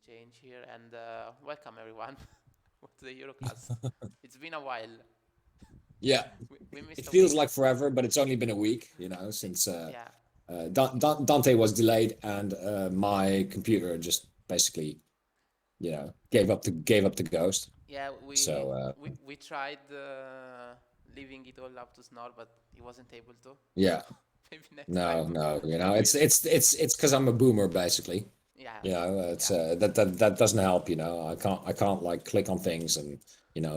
change here and welcome everyone to the Eurocast. It's been a while. Yeah, We it missed a feels week. like forever, but it's only been a week, since Yeah, Dante was delayed and my computer just basically, gave up the ghost. yeah. So We tried leaving it all up to Snor, but he wasn't able to. So yeah, maybe next no, time no, he will. it's because I'm a boomer basically. Yeah, It's yeah, that doesn't help. I can't like click on things and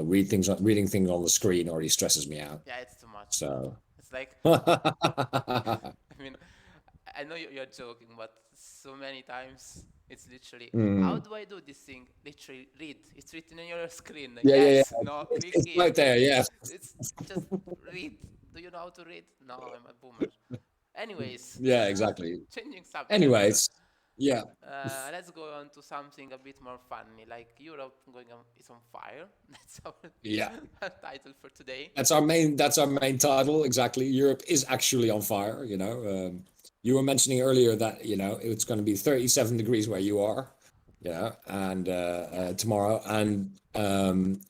reading things on the screen already stresses me out. yeah. It's too much. So It's like I mean, I know you're joking, but so many times it's literally, how mm. do I do this thing? Literally, read. It's written on your screen. Yeah, yeah, Yes, yeah. no, click It's here. right there. Yeah. It's just read. Do you know how to read? No, I'm a boomer. Anyways, Yeah, exactly. changing subject. Anyways, yeah, Let's go on to something a bit more funny, like Europe going on is on fire. That's yeah. our title for today. That's our main title. Exactly. Europe is actually on fire. You were mentioning earlier that it's going to be 37 degrees where you are. And Yeah, tomorrow, and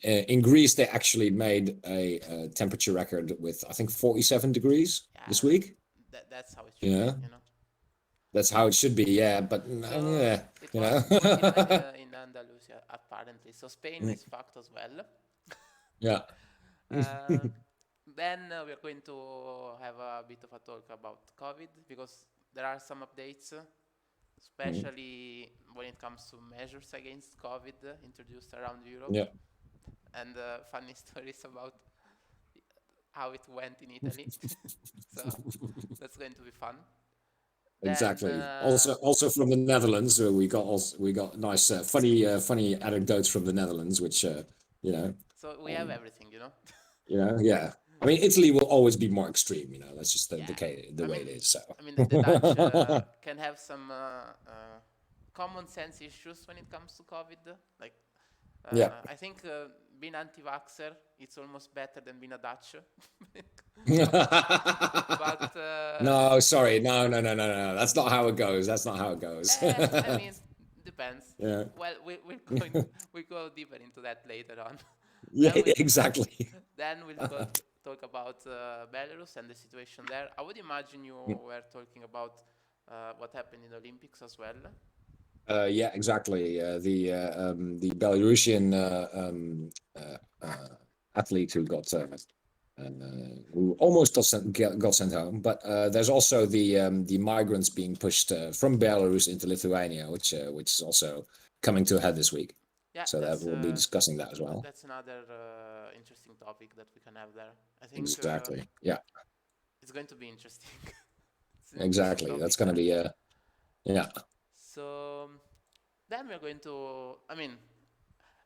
in Greece they actually made a temperature record with I think 47 degrees this yeah. week. That's how it should be, Yeah, you know. that's how it should be. Yeah, but So yeah, it you was know. 49 in Andalusia, apparently. So Spain is fucked as well. Yeah. Uh, then we're going to have a bit of a talk about COVID because there are some updates, especially when it comes to measures against COVID introduced around Europe, Yeah. and funny stories about how it went in Italy. So that's going to be fun. Then, Exactly. Also from the Netherlands, we got nice, funny anecdotes from the Netherlands, which you know, so we have um, everything, you know. yeah. I mean, Italy will always be more extreme. That's just the Yeah, the way it is. So I mean the Dutch can have some common sense issues when it comes to COVID. Like, yeah. I think being anti-vaxxer it's almost better than being a Dutch. But No, sorry, no. That's not how it goes. That's not how it goes. I mean, depends. Yeah, Well, we go deeper into that later on. yeah, Then we exactly. then we'll talk about Belarus and the situation there. I would imagine you were talking about what happened in the Olympics as well. Yeah, exactly. The Belarusian athlete who almost got sent home, but there's also the migrants being pushed from Belarus into Lithuania, which is also coming to a head this week. Yeah, So that we'll be discussing that as well. that's another interesting topic that we can have there. I think Exactly. Yeah. it's going to be interesting. It's an interesting Exactly. topic That's going to there. be yeah. So then we're going to. I mean,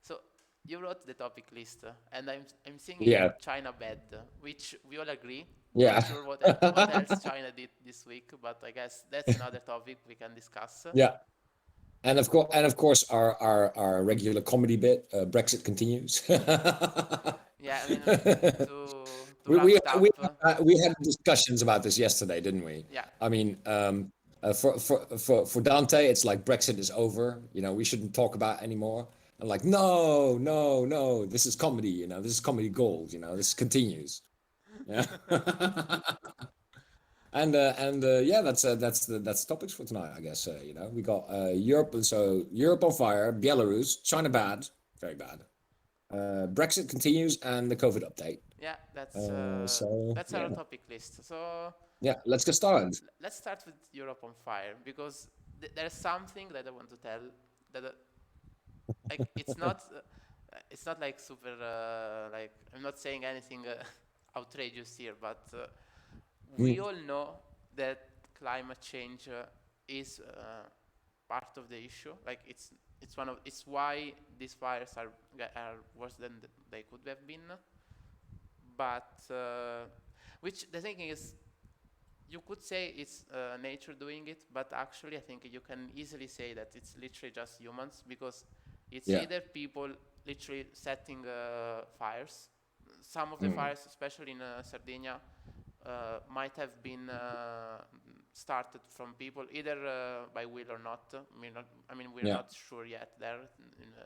so you wrote the topic list, and I'm seeing here Yeah. China bad, which we all agree. Not Yeah. sure what else China did this week, but I guess that's another topic we can discuss. Yeah. And of course, our regular comedy bit, Brexit continues. Yeah, I mean to we wrap we it we up. we had discussions about this yesterday, didn't we? Yeah, I mean, for Dante, it's like Brexit is over. We shouldn't talk about it anymore. I'm like, no, no, no. This is comedy. This is comedy gold. This continues. Yeah. And yeah, that's the topics for tonight, I guess. We got Europe, so Europe on fire, Belarus, China bad, very bad. Brexit continues, and the COVID update. yeah, So that's our yeah, topic list. So yeah, let's get started. let's start with Europe on fire because there's something that I want to tell that like it's not like super like I'm not saying anything outrageous here, but we Mm, all know that climate change is part of the issue. Like it's why these fires are worse than they could have been. But which the thing is, you could say it's nature doing it, but actually I think you can easily say that it's literally just humans because it's yeah. either people literally setting fires. Some of the Mm, fires, especially in Sardinia, might have been started from people, either by will or not. We're Yeah. not sure yet. There,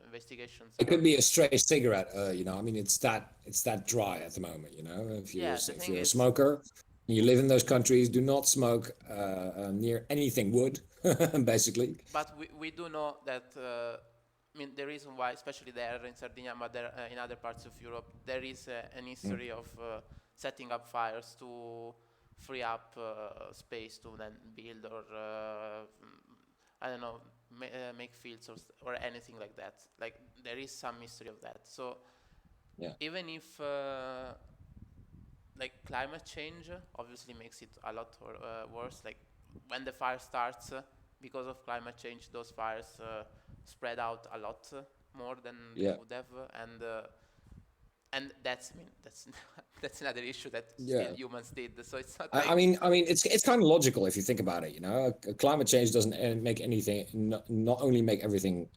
investigations It are. could be a stray cigarette, I mean, it's that dry at the moment, If Yeah, the if thing you're a is, smoker, and you live in those countries, do not smoke near anything wood, basically. but we do know that. The reason why, especially there in Sardinia, but there in other parts of Europe, there is an Mm. history of setting up fires to free up space to then build or I don't know, make fields or anything like that. Like there is some history of that. So Yeah, even if like climate change obviously makes it a lot worse. Like when the fire starts, because of climate change, those fires spread out a lot more than they yeah, would have, and that's that's that's another issue that still yeah. humans did. So it's not I like mean, it's kind of logical if you think about it. Climate change doesn't make anything, not only make everything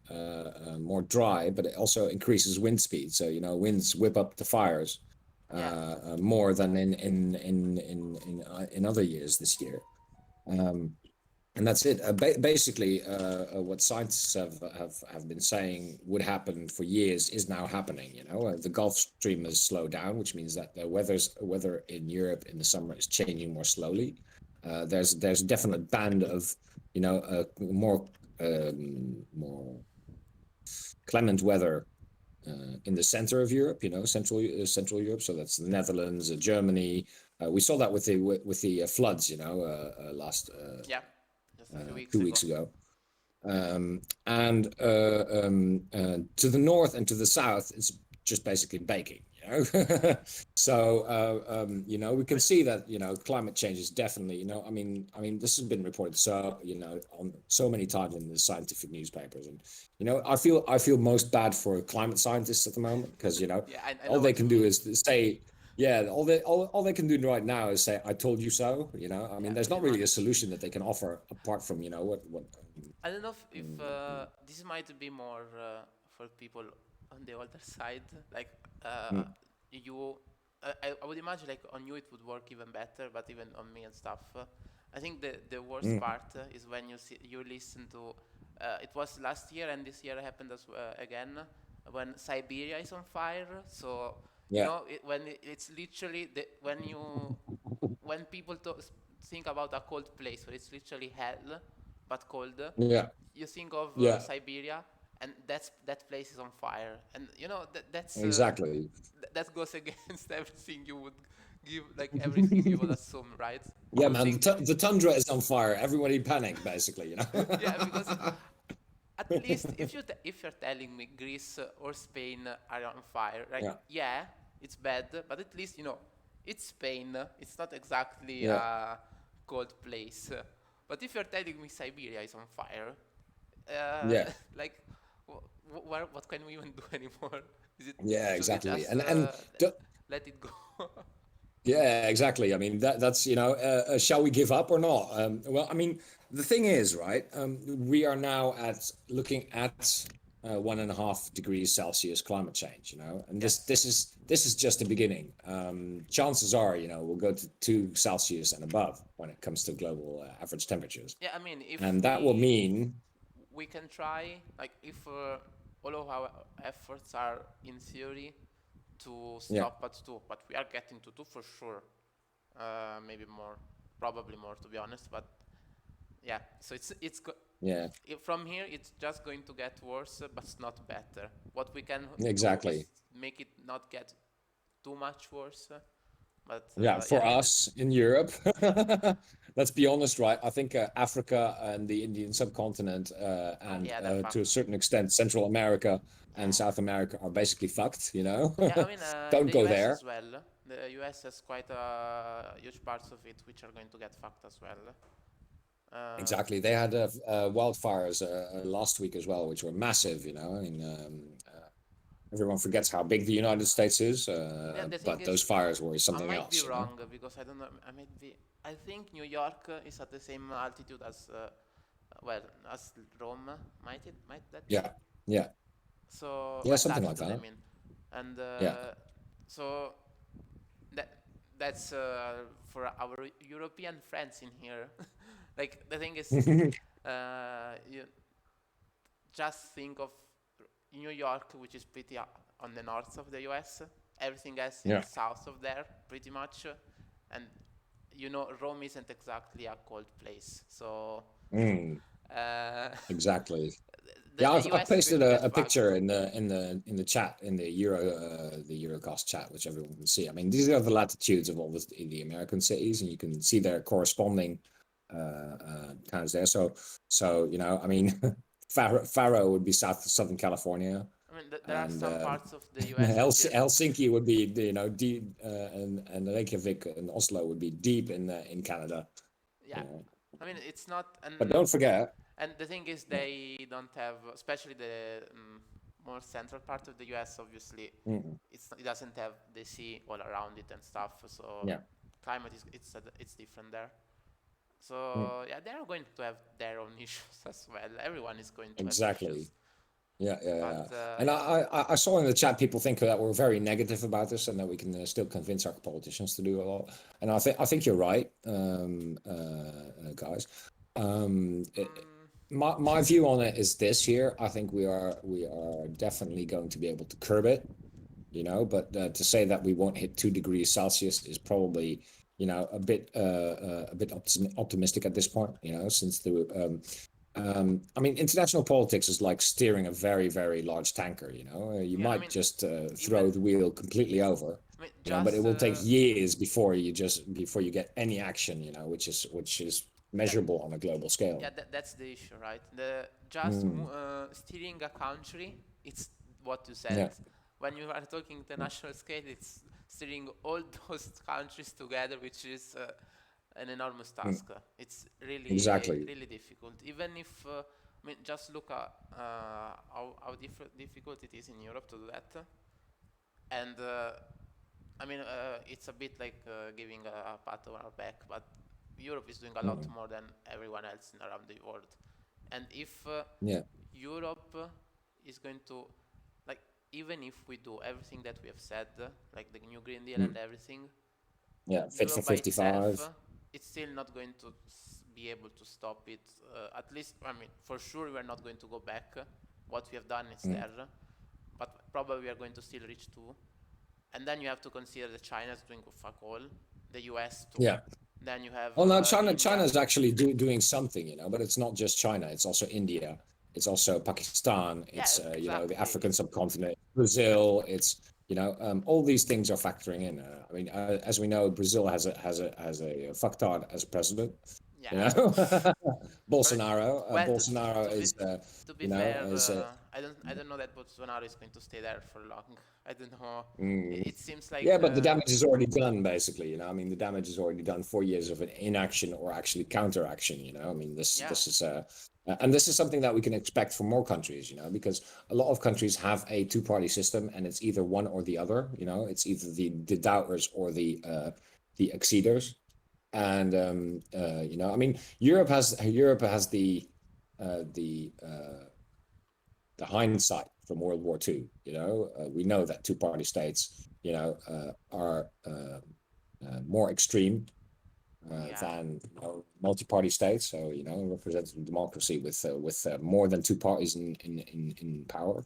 more dry, but it also increases wind speed. So winds whip up the fires yeah, more than in other years this year. And that's it. Basically, what scientists have been saying would happen for years is now happening. The Gulf Stream has slowed down, which means that the weather in Europe in the summer is changing more slowly. There's a definite band of more clement weather in the center of Europe. Central Europe. So that's the Netherlands, Germany. We saw that with the floods. Last yeah, just a few weeks 2 weeks ago. ago. And to the north and to the south, it's just basically baking. So we can see that climate change is definitely this has been reported on so many times in the scientific newspapers, and I feel most bad for climate scientists at the moment because Yeah, I all know they what you can do mean. is say, yeah, all they can do right now is say, "I told you so." Yeah, There's pretty not really a much. solution that they can offer apart from what. I don't know if Mm, this might be more for people on the older side. Like mm, you, I would imagine like on you it would work even better, but even on me and stuff. I think the worst mm. part is when you listen to. It was last year and this year happened again when Siberia is on fire. So Yeah, it's literally when people think about a cold place where it's literally hell but cold, yeah, you think of yeah. Siberia, and that place is on fire, and Exactly. that goes against everything you would give, like everything you would assume, right? Yeah, You would man. think, The tundra is on fire. Everybody panic, basically. yeah, because at least if you're telling me Greece or Spain are on fire, like Yeah, yeah, it's bad, but at least it's Spain. It's not exactly yeah, a cold place. But if you're telling me Siberia is on fire, yeah, like what can we even do anymore? Is it yeah. should we Exactly. just And d- let it go? yeah, exactly. I mean, that's shall we give up or not? Well, I mean, the thing is, right? We are now looking at 1.5 degrees Celsius climate change. And this Yes. this is this is just the beginning. Chances are, we'll go to 2 Celsius and above when it comes to global average temperatures, Yeah, I mean, if and that will mean, we can try, like if all of our efforts are in theory to yeah, stop at 2, but we are getting to 2 for sure. Maybe more, probably more to be honest. But yeah, so yeah, from here it's just going to get worse, but it's not better. What we can do is exactly. make it not get too much worse. But Yeah, yeah, for us in Europe, let's be honest, right? I think Africa and the Indian subcontinent and yeah, they're to a fucked. certain extent Central America and Yeah. South America are basically fucked, Yeah, I mean, in Don't the go US there. as well. The US has quite huge parts of it which are going to get fucked as well. Uh, Exactly. They had wildfires last week as well, which were massive, I mean, everyone forgets how big the United States is, yeah, the thing but is, those fires were I something might be else, wrong because I don't know. I might be. I think New York is at the same altitude as, well, as Rome. Might that be? Yeah, yeah, So, yeah, well, something like latitude, I that. mean, and Yeah, so that that's for our European friends in here. Like the thing is, you just think of New York, which is pretty on the north of the U.S. Everything else Yeah. is south of there, pretty much, and Rome isn't exactly a cold place. So Mm, uh, exactly. the Yeah, the I've U.S is going pasted to get a fucked. picture in the chat in the Eurocast chat, which everyone can see. I mean, these are the latitudes of all the American cities, and you can see their corresponding towns there. So I mean, Faro would be Southern California, I mean, there are and some parts of the U.S. that you Helsinki would be deep, and Reykjavik and Oslo would be deep in Canada. yeah. I mean, it's not, But don't forget, and the thing is, they don't have, especially the more central part of the U.S. Obviously, mm, it doesn't have the sea all around it and stuff. So yeah, climate is it's different there. mm, So yeah, they are going to have their own issues as well. Everyone is going to have exactly. issues, Yeah. but And yeah. I saw in the chat people think that we're very negative about this and that we can still convince our politicians to do a lot. And I think you're right, guys. Mm, My view on it is this year. I think we are definitely going to be able to curb it, but to say that we won't hit 2 degrees Celsius is probably a bit optimistic at this point, since I mean, international politics is like steering a very, very large tanker. You yeah, I might mean, just even throw the wheel completely over, I mean, but it just will take years before you get any action, which is yeah, measurable on a global scale. yeah, that's the issue, right? The just Mm, steering a country, it's what you said. yeah, When you are talking international scale, it's steering all those countries together, which is an enormous mm, task. It's really, exactly. really difficult. Even if, I mean, just look at how difficult it is in Europe to do that. And I mean, it's a bit like giving a pat on our back, but Europe is doing a lot Mm, more than everyone else around the world. And if yeah, Europe is going to, like, even if we do everything that we have said, like the new Green Deal mm, and everything, yeah. Fit for Europe by itself, 55. it's still not going to be able to stop it. At least, I mean, for sure, we are not going to go back. What we have done is Mm, there, but probably we are going to still reach two. And then you have to consider that China is doing fuck all, the US too. yeah. Then you have Oh no, India. China is actually doing something, but it's not just China. It's also India. It's also Pakistan. Yeah, It's the exactly. African subcontinent, Brazil. It's all these things are factoring in. I mean, as we know, Brazil has a fucktard as president. You Yeah. know, I mean, Bolsonaro. well, Bolsonaro to be is to be fair, is I don't know that Bolsonaro is going to stay there for long. I don't know. mm, It seems like yeah, but the damage is already done, basically. I mean, the damage is already done. 4 years of an inaction or actually counteraction. I mean, this yeah, this is and this is something that we can expect from more countries. Because a lot of countries have a two-party system, and it's either one or the other. It's either the doubters or the acceders. And I mean, Europe has the hindsight from World War II. We know that two-party states, are more extreme yeah, than multi-party states. So representative democracy with more than two parties in power.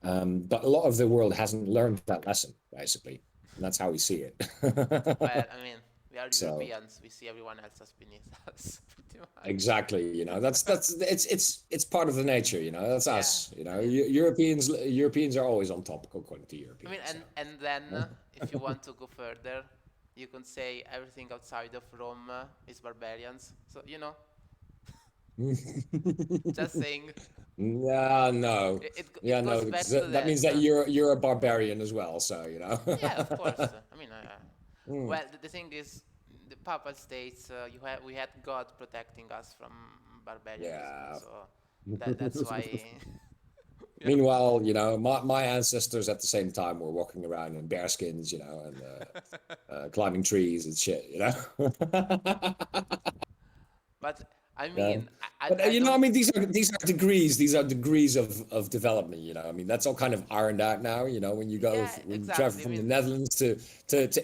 But a lot of the world hasn't learned that lesson, basically, and that's how we see it. well, I mean, we are So Europeans. We see everyone else as beneath us, pretty much. exactly, that's it's part of the nature, that's Yeah, us. I mean, Europeans are always on top according to I mean, Europeans. So. and then if you want to go further, you can say everything outside of Rome is barbarians. So just saying, Yeah, no. it Yeah, no, goes because back to that that. means that you're a barbarian as well, so Yeah, of course. I mean, Mm, well, the thing is, the Papal States, we had God protecting us from barbarianism, yeah. so that's why. you know. Meanwhile, my ancestors at the same time were walking around in bearskins, and climbing trees and shit. But I Yeah. mean, But I you know, I don't. mean, these are degrees of development. You know, I mean, that's all kind of ironed out now. You know, when you go Yeah, when you travel exactly. I from the mean, Netherlands to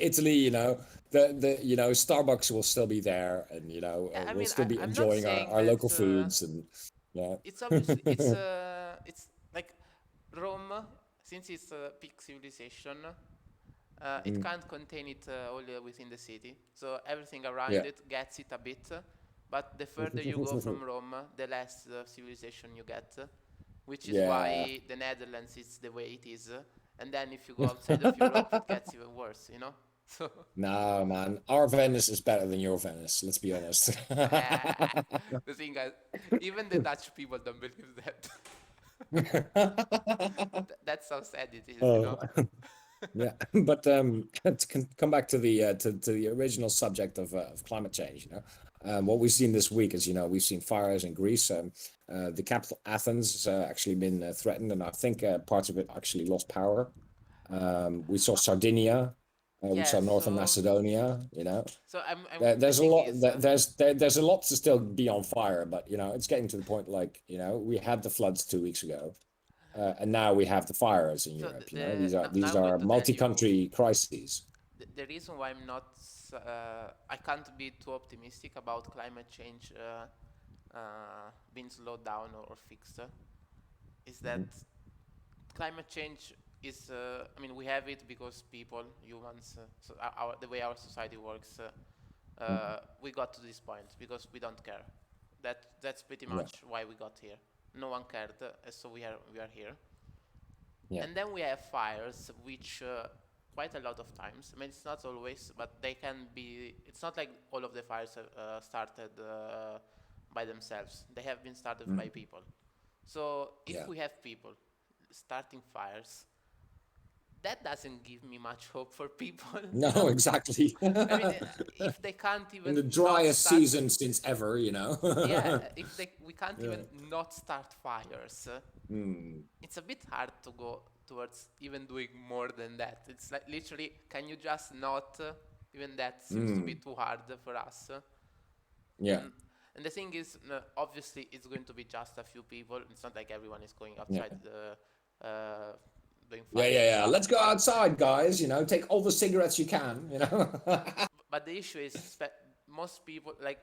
Italy, you know, the you know Starbucks will still be there, and you know yeah. I we'll mean, still be I'm not enjoying saying our that local foods and yeah. it's obviously it's like Rome, since it's a peak civilization. It Mm, can't contain it all within the city, so everything around yeah. it gets it a bit. But the further you go from Rome, the less civilization you get, which is Yeah. why the Netherlands is the way it is. And then if you go outside of Europe, it gets even worse, you know? So, No, man, our Venice is better than your Venice. Let's be honest. the thing is, even the Dutch people don't believe that. That's how sad it is, you Oh, know? yeah, but come back to the original subject of climate change. You know, what we've seen this week is, you know, we've seen fires in Greece. The capital Athens has actually been threatened, and I think parts of it actually lost power. We saw Sardinia, we Yeah, saw Northern Macedonia. You know, the there's a thing lot is, there's a lot to still be on fire, but you know, it's getting to the point like, you know, we had the floods 2 weeks ago. And now we have the fires in so Europe. You know, these now I'm going are to tell you multi-country crises. the reason why I can't be too optimistic about climate change being slowed down or fixed is that Mhm. climate change is, I mean, we have it because people, humans, so the way our society works, Mhm. we got to this point because we don't care. That's pretty Yeah, much why we got here. No one cared, so we are here. yeah. And then we have fires, which quite a lot of times, I mean, it's not always, but they can be, it's not like all of the fires have started by themselves. They have been started by Mhm. people. So if Yeah. we have people starting fires, that doesn't give me much hope for people, you know? No, exactly. I mean, if they can't In even the not driest start, season since ever, you know. yeah, if we can't Yeah. even not start fires, Mm. it's a bit hard to go towards even doing more than that. It's like literally, can you just not? Even that seems to be Mm. too hard for us. Yeah. And and the thing is, obviously, it's going to be just a few people. It's not like everyone is going Yeah. outside uh, doing Yeah, fires yeah, and yeah. stuff. Let's go outside, guys. You know, take all the cigarettes you can, you know. But the issue is, most people like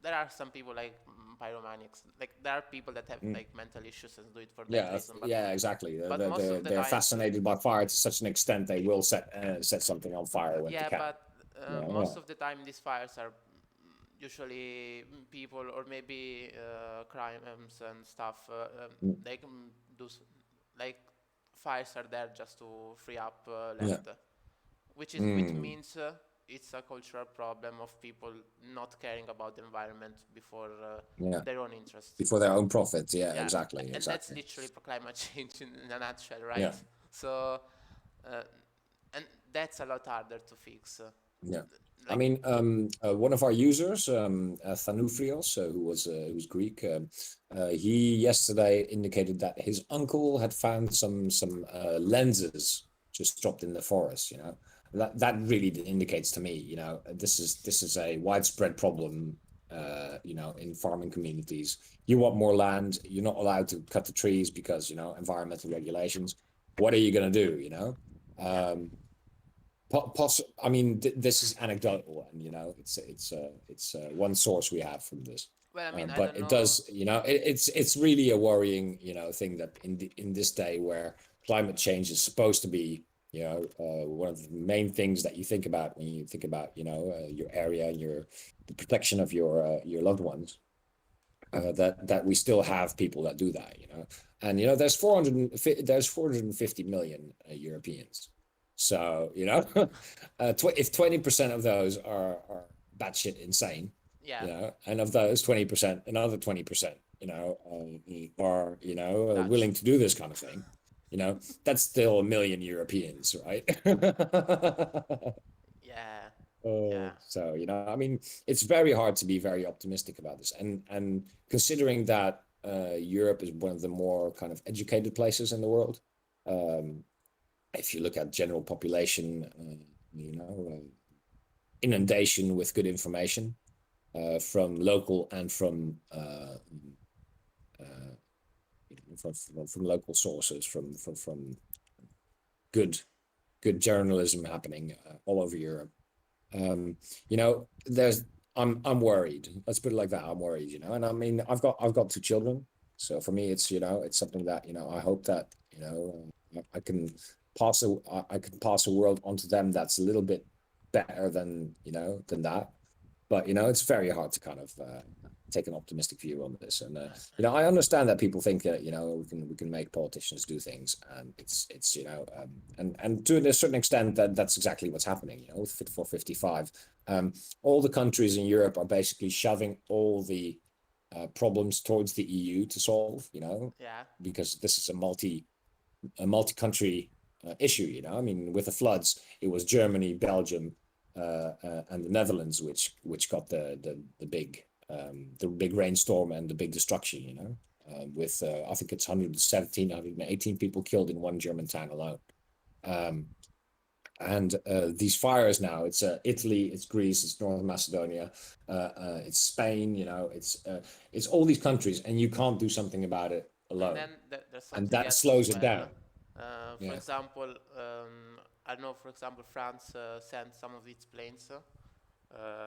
there are some people like pyromaniacs. Like there are people that have Mm. like mental issues and do it for that Yeah, reason. yeah, exactly. But most of the They're times. fascinated by fire to such an extent they will set something on fire when they Yeah, can. but Yeah, yeah. most of the time these fires are usually people or maybe crimes and stuff. Mm. They can like fires are there just to free up Yeah. land, which Mm. means it's a cultural problem of people not caring about the environment before Yeah. their own interests. Before their own profit. Yeah, Yeah, exactly, and that's exactly. literally climate change in a nutshell, right? Yeah, So, uh, and that's a lot harder to fix. yeah. I Like, mean, one of our users, Thanufrios, who's Greek, he yesterday indicated that his uncle had found some lenses just dropped in the forest. You know, that really indicates to me, you know, this is a widespread problem. You know, in farming communities, you want more land. You're not allowed to cut the trees because, you know, environmental regulations. What are you gonna do? You know. yeah. Um, I mean, this is anecdotal, and you know, it's one source we have from this, Well, I mean, I but don't it know. does, you know, it's really a worrying, you know, thing that in this day where climate change is supposed to be, you know, one of the main things that you think about when you think about, you know, your area and the protection of your loved ones. That we still have people that do that, you know, and you know, there's 450 million Europeans, so you know, if 20% of those are batshit insane, Yeah, you know, and of those 20%, another 20%, you know, are you know Dutch. willing to do this kind of thing, you know, that's still a million Europeans, right? Yeah, yeah, So you know, I mean, it's very hard to be very optimistic about this, and considering that Europe is one of the more kind of educated places in the world, um, if you look at general population, you know, inundation with good information, from local and from local sources, from good journalism happening all over Europe. I'm worried. Let's put it like that. I'm worried, and I mean, I've got two children, so for me, it's it's something that I hope that I can pass a world onto them that's a little bit better than than that. But it's very hard to kind of take an optimistic view on this. And I understand that people think that we can make politicians do things, and it's and to a certain extent that's exactly what's happening. With Fit for 55, all the countries in Europe are basically shoving all the problems towards the EU to solve. Yeah. Because this is a multi-country issue. I mean, with the floods, it was Germany, Belgium, and the Netherlands, which got the big rainstorm and the big destruction. With I think it's 118 people killed in one German town alone. And these fires now, it's Italy, it's Greece, it's North Macedonia, it's Spain. It's all these countries, and you can't do something about it alone. And then there's something And that else slows as it well. down. For Yeah. example, I know, for example, France sent some of its planes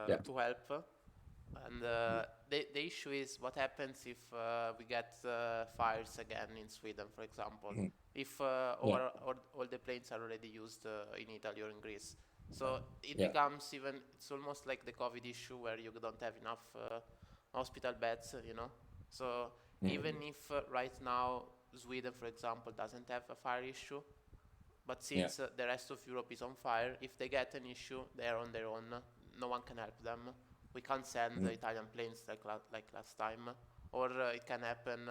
Yeah. to help. And the issue is what happens if we get fires again in Sweden, for example, if all the planes are already used in Italy or in Greece. So it becomes it's almost like the COVID issue where you don't have enough hospital beds, So even if right now Sweden, for example, doesn't have a fire issue, but since the rest of Europe is on fire, if they get an issue, they're on their own. No one can help them. We can't send the Italian planes like last time, or it can happen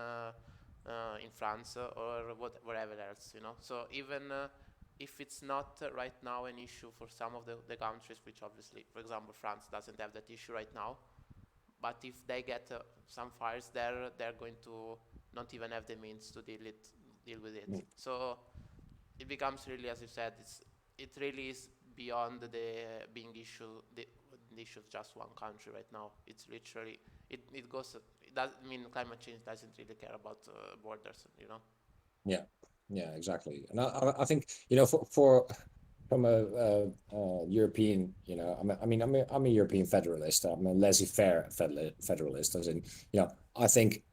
in France or wherever else, So even if it's not right now an issue for some of the countries, which obviously, for example, France doesn't have that issue right now, but if they get some fires there, they're going to not even have the means to deal with it. So it becomes really, as you said, it really is beyond the being the issue of just one country right now. It's literally it goes. It does climate change doesn't really care about borders, Yeah, exactly. And I think from a European, I'm a European federalist. I'm a laissez-faire federalist, as in, I think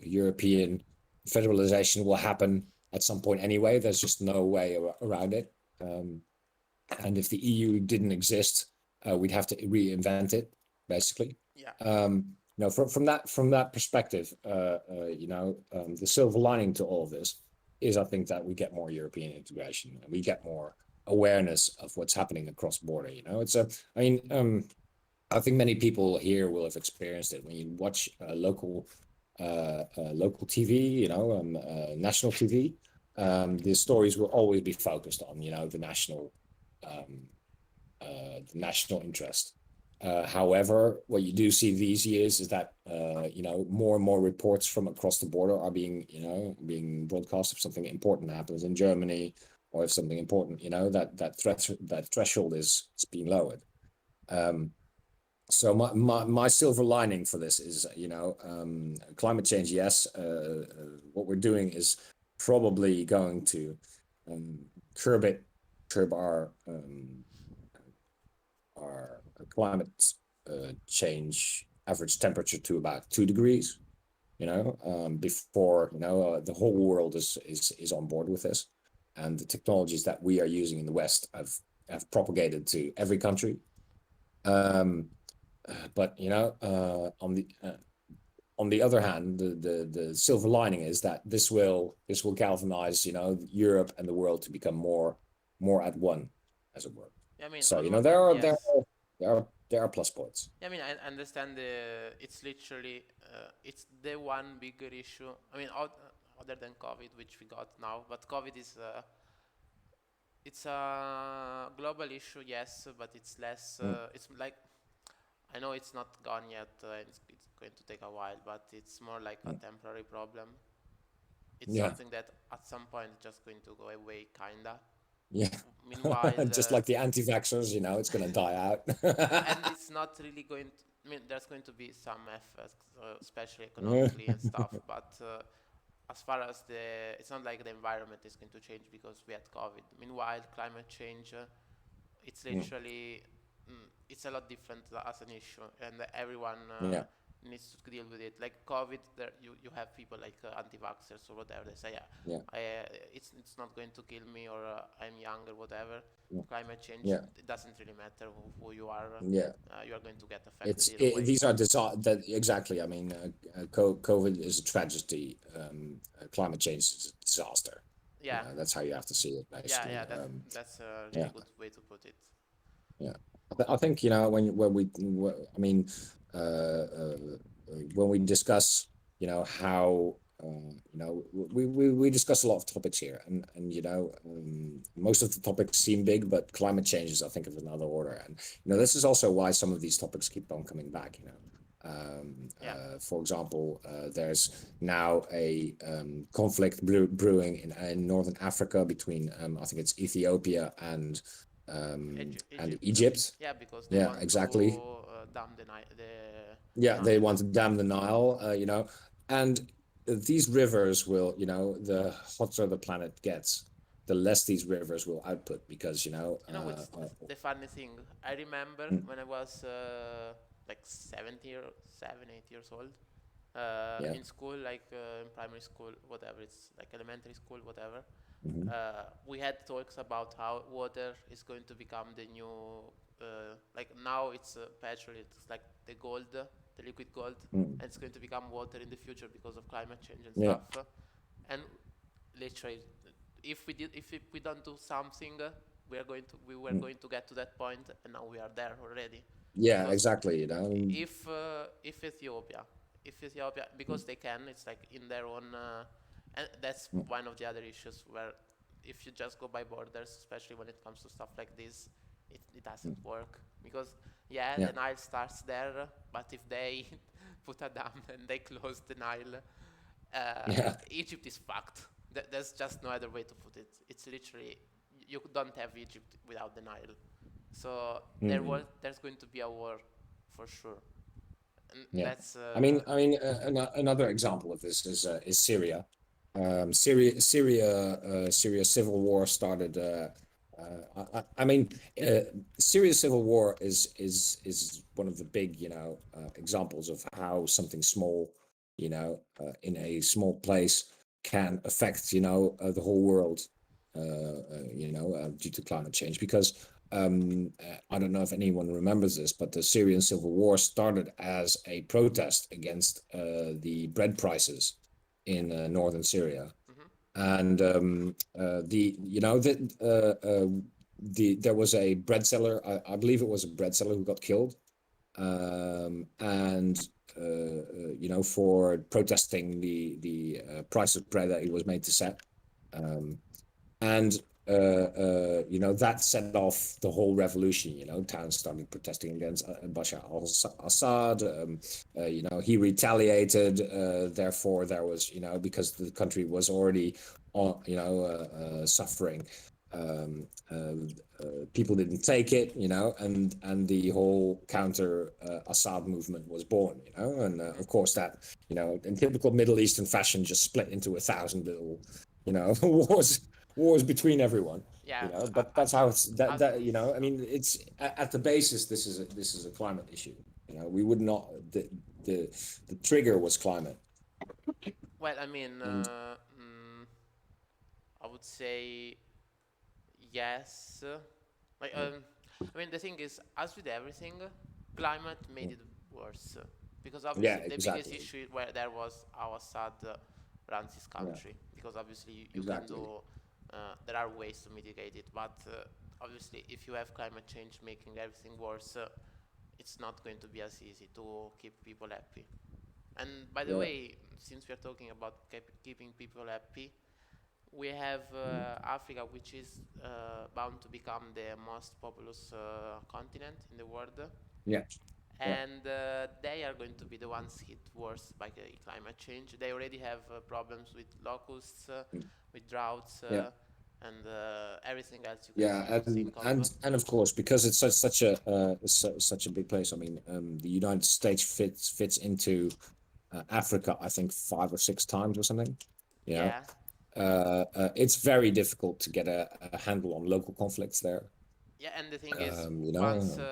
European federalization will happen at some point anyway. There's just no way around it. And if the EU didn't exist, we'd have to reinvent it, basically. Yeah. From that perspective, the silver lining to all of this is, I think, that we get more European integration and we get more awareness of what's happening across border. I think many people here will have experienced it when you watch local TV, national TV. The stories will always be focused on, the national interest. However, what you do see these years is that more and more reports from across the border are being broadcast if something important happens in Germany, or if something important, that threshold is being lowered. So my silver lining for this is, climate change. Yes, what we're doing is probably going to curb our climate change average temperature to about 2 degrees. Before the whole world is on board with this, and the technologies that we are using in the West have propagated to every country. But on the other hand, the silver lining is that this will galvanize Europe and the world to become more at one, as it were. So there are plus points. I understand it's literally it's the one bigger issue. Other than COVID, which we got now, but COVID is it's a global issue, yes, but it's less. It's like, I know it's not gone yet. It's going to take a while, but it's more like a temporary problem. It's something that at some point is just going to go away, kinda. Yeah. Meanwhile, Just like the anti-vaxxers, it's going to die out. and it's not really going to, I mean, there's going to be some effects, especially economically and stuff, but as far as it's not like the environment is going to change because we had COVID. Meanwhile, climate change, it's literally, it's a lot different as an issue, and everyone Yeah, needs to deal with it. Like COVID, you have people like anti-vaxxers or whatever. They say, yeah, yeah, it's not going to kill me, or I'm young or whatever. yeah, Climate change, yeah, it doesn't really matter who you are. yeah. You are going to get affected It's either way. these are that exactly. I mean, COVID is a tragedy. Climate change is a disaster. Yeah, That's how you have to see it, yeah, basically. yeah. That's a Yeah, really good way to put it. yeah. I think I mean, uh, uh, when we discuss, how we discuss a lot of topics here, and most of the topics seem big, but climate change is, I think, of another order, and this is also why some of these topics keep on coming back. Yeah. For example, there's now a conflict brewing in northern Africa between I think it's Ethiopia and Egypt. Yeah, because they Yeah, want to exactly. dam the Yeah, they Nile. want to dam the Nile, and these rivers will, the hotter the planet gets, the less these rivers will output because, You know what's the funny thing? I remember mm, when I was like 8 years old, yeah, in school, like in primary school, whatever, it's like elementary school, whatever. mhm, We had talks about how water is going to become the new, like now it's petrol, it's like the gold, the liquid gold, mm, and it's going to become water in the future because of climate change and yeah, stuff. And literally, if we don't do something, we were mm, going to get to that point, and now we are there already. yeah, Because exactly, if Ethiopia, because they can, it's like in their own, and that's mm, one of the other issues where if you just go by borders, especially when it comes to stuff like this, it doesn't mm, work because yeah, yeah, the Nile starts there, but if they put a dam and they close the Nile, yeah, Egypt is fucked. There's just no other way to put it. It's literally you don't have Egypt without the Nile. So mm, there's going to be a war for sure, and yeah. that's Another example of this is Syria. Syria civil war started. I mean, Syria's civil war is one of the big, examples of how something small, in a small place can affect, the whole world, due to climate change. Because I don't know if anyone remembers this, but the Syrian civil war started as a protest against the bread prices in northern Syria, mhm. and there was a bread seller. I believe it was a bread seller who got killed, and for protesting the price of bread that he was made to set, and that set off the whole revolution. Towns started protesting against Bashar al-Assad. He retaliated. Therefore, there was, because the country was already suffering. People didn't take it, and the whole counter Assad movement was born, and of course that, in typical Middle Eastern fashion, just split into 1,000 little, wars between everyone, Yeah, but that's how it's as it is. I mean, it's at the basis, this is a climate issue. We would not, the trigger was climate. Well, I mean, And I would say yes. Like, I mean, the thing is, as with everything, climate made it worse. Because yeah, obviously, the biggest exactly. issue where there was how Assad runs his Yeah, country. Because obviously, you can exactly. do, there are ways to mitigate it. But obviously, if you have climate change making everything worse, it's not going to be as easy to keep people happy. And by the Yeah. way, since we are talking about keeping people happy, we have Mhm. Africa, which is bound to become the most populous continent in the world, Yeah. Yeah. and they are going to be the ones hit worse by climate change. They already have problems with locusts, Mm. with droughts, Yeah. and everything else you Yeah, can think of. and of course, because it's such a big place. I mean, the United States fits into Africa, I think 5 or 6 times or something. You know, Yeah, it's very difficult to get a handle on local conflicts there. yeah, and the thing is, You once know,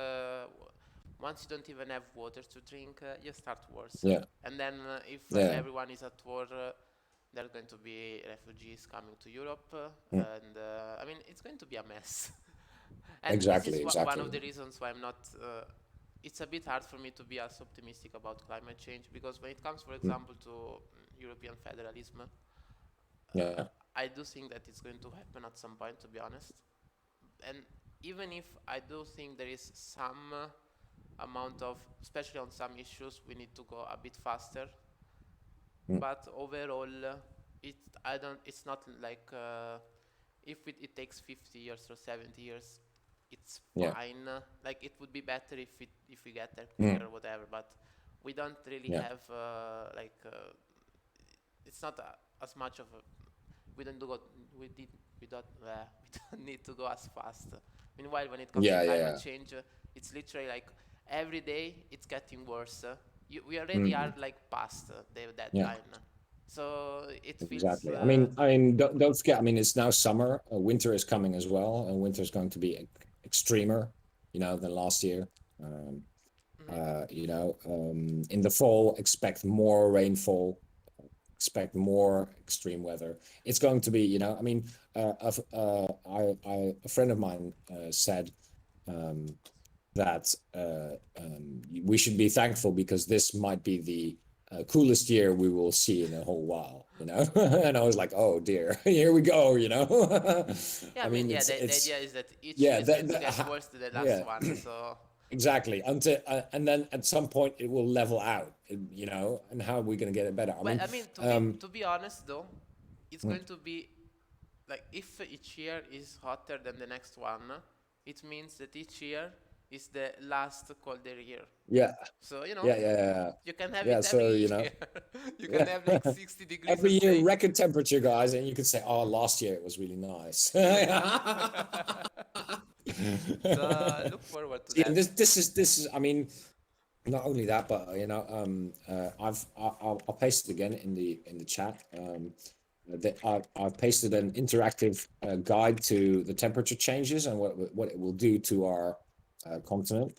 once you don't even have water to drink, you start wars. yeah, And then if yeah, everyone is at war, there are going to be refugees coming to Europe, mm, and I mean it's going to be a mess. And this is exactly, one of exactly. the reasons why I'm not. It's a bit hard for me to be as optimistic about climate change because when it comes, for Mm, example, to European federalism, yeah, I do think that it's going to happen at some point, to be honest. And even if I do think there is some amount of, especially on some issues, we need to go a bit faster. mm, But overall, it I don't. It's not like if it takes 50 years or 70 years, it's yeah, fine. Like it would be better if we get there quicker mm, or whatever. But we don't really yeah, have it's not as much of a we don't do go, we don't we don't need to go as fast. Meanwhile, when it comes to yeah, yeah, climate yeah. change, it's literally like every day it's getting worse. We Mm, already are mm, like past the yeah. deadline, so it feels Exactly. I mean, don't forget. I mean, it's now summer. Winter is coming as well, and winter is going to be extremer, than last year. Um, mhm. in the fall, expect more rainfall, expect more extreme weather. It's going to be, I mean, a friend of mine said that we should be thankful because this might be the coolest year we will see in a whole while, and I was like, oh dear, here we go, Yeah, I I mean, mean, yeah, it's the it's idea is that each year yeah, is going to get worse than the last yeah. one. So Exactly. Until and then at some point it will level out, and how are we going to get it better? I well, mean, I mean, um, to be honest though, it's mm, going to be like if each year is hotter than the next one, it means that each year is the last colder year. yeah, So yeah, yeah, yeah, you can have yeah. it every So year. You can yeah, have like 60 degrees a every year day. record temperature, guys, and you could say, oh, last year it was really nice. So look forward to See, and that. this is. I mean, not only that, but I'll paste it again in the chat. I've pasted an interactive guide to the temperature changes and what it will do to our continent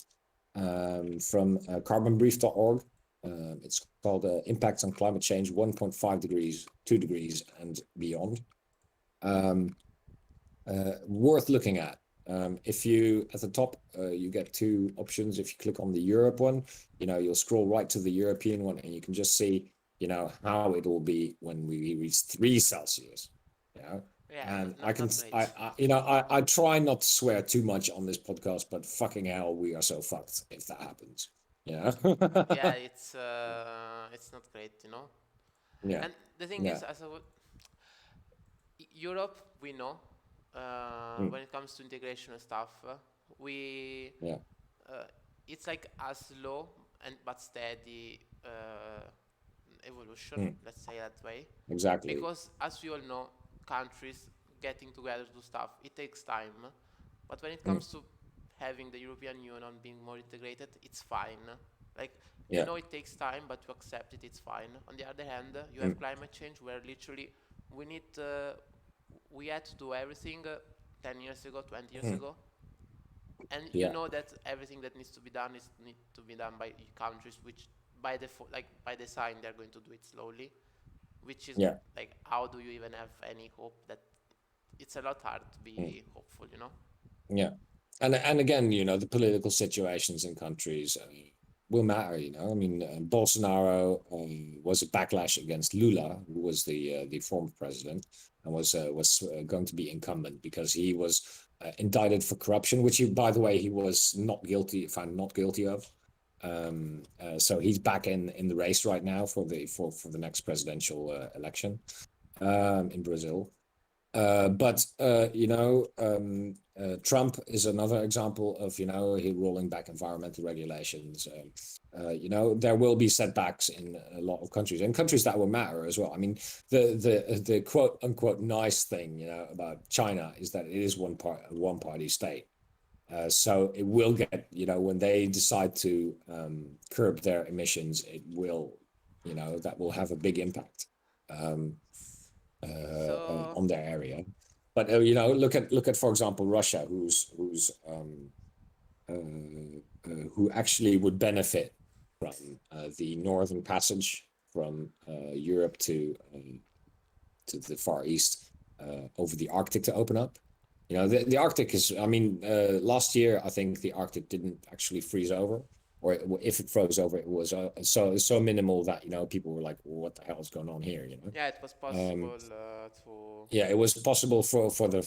from carbonbrief.org. It's called Impacts on Climate Change 1.5 degrees, 2 degrees, and beyond. Worth looking at. If you at the top, you get two options. If you click on the Europe one, you'll scroll right to the European one, and you can just see, how it will be when we reach 3 Celsius. Yeah, And I not can, not great. I try not to swear too much on this podcast, but fucking hell, we are so fucked if that happens. Yeah, Yeah, it's not great, yeah, And the thing yeah, is, Europe, we know, mm, when it comes to integration and stuff, we yeah, uh, it's like a slow and but steady evolution. mm, Let's say that way, exactly. because as we all know, countries getting together to do stuff it takes time. But when it Mm, comes to having the European Union being more integrated, it's fine. Like you yeah, know, it takes time, but to accept it, it's fine. On the other hand, you mm, have climate change where literally we need we had to do everything 10 years ago, 20 years mm, ago, and you yeah, know that everything that needs to be done is need to be done by countries which by default, like by design, they're going to do it slowly, which is yeah. like how do you even have any hope that it's a lot hard to Mm. be hopeful. Yeah, and again, the political situations in countries will matter. I mean, Bolsonaro was a backlash against Lula, who was the former president, and was going to be incumbent because he was indicted for corruption, which he, by the way, he was not guilty, found not guilty of. So he's back in the race right now for the next presidential election in Brazil. But Trump is another example of he rolling back environmental regulations. There will be setbacks in a lot of countries, and countries that will matter as well. I mean, the quote unquote nice thing about China is that it is one party state. So it will get when they decide to curb their emissions, it will that will have a big impact. So On their area. But look at for example Russia, who actually would benefit from the northern passage from Europe to the Far East over the Arctic to open up. The Arctic is. I mean, last year I think the Arctic didn't actually freeze over, or if it froze over, it was so minimal that people were like, well, "What the hell is going on here?" yeah, it was possible to. Yeah, it was possible for the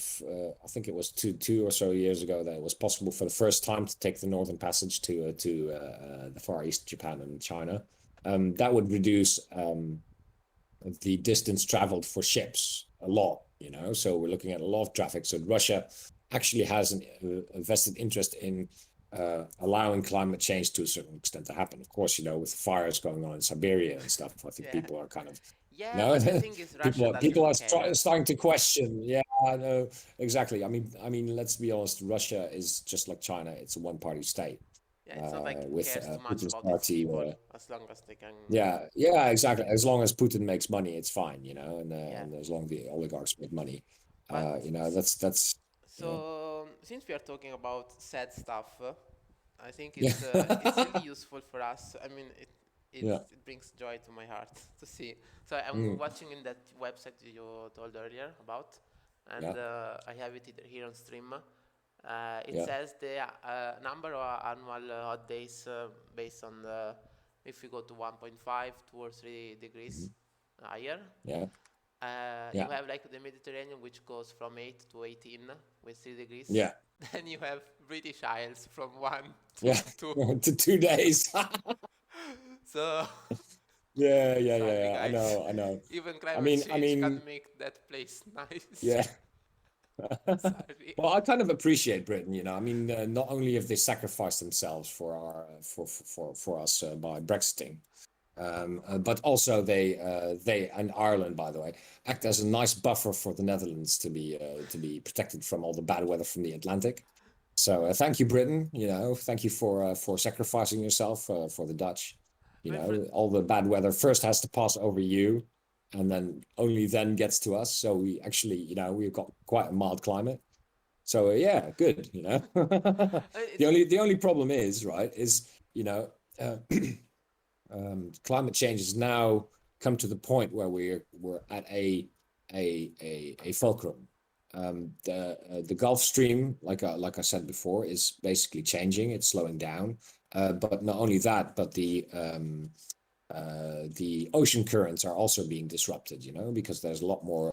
I think it was two or so years ago that it was possible for the first time to take the Northern Passage to the Far East, Japan and China. That would reduce the distance traveled for ships a lot. So we're looking at a lot of traffic. So Russia actually has a vested interest in allowing climate change to a certain extent to happen. Of course, with fires going on in Siberia and stuff, I think Yeah. people are kind of Yeah, but the thing is, Russia people doesn't are care. starting to question. Yeah, I know exactly. I mean, let's be honest. Russia is just like China. It's a one-party state Yeah, it's not like it with cares too much Putin's about its party. people as long as they can. Yeah, exactly. As long as Putin makes money, it's fine. And Yeah, and as long as the oligarchs make money, but that's so since we are talking about sad stuff, I think yeah, it's really useful for us. I mean, yeah, it brings joy to my heart to see. So I'm mm, watching in that website you told earlier about, and yeah, I have it here on stream. It yeah, says the number of annual hot days based on if we go to 1.5, 2 or 3 degrees mhm, higher. yeah, You yeah, have like the Mediterranean, which goes from 8 to 18 with 3 degrees. yeah, Then you have British Isles from 1 to yeah. 2. To 2 days. So, sorry Yeah. I guys. know, I know. Even I climate mean, I change can mean, make that place nice. yeah. Sorry. Well, I kind of appreciate Britain. I mean, not only have they sacrificed themselves for our for us by Brexiting, but also they and Ireland, by the way, act as a nice buffer for the Netherlands to be protected from all the bad weather from the Atlantic. So thank you, Britain. Thank you for sacrificing yourself for the Dutch. I mean, for, All the bad weather first has to pass over you, and then only then gets to us. So we actually, we've got quite a mild climate. So yeah, good. it's The only problem is right is uh, climate change has now come to the point where we're at a fulcrum. The Gulf Stream, like I said before, is basically changing. It's slowing down. But not only that, but the ocean currents are also being disrupted. Because there's a lot more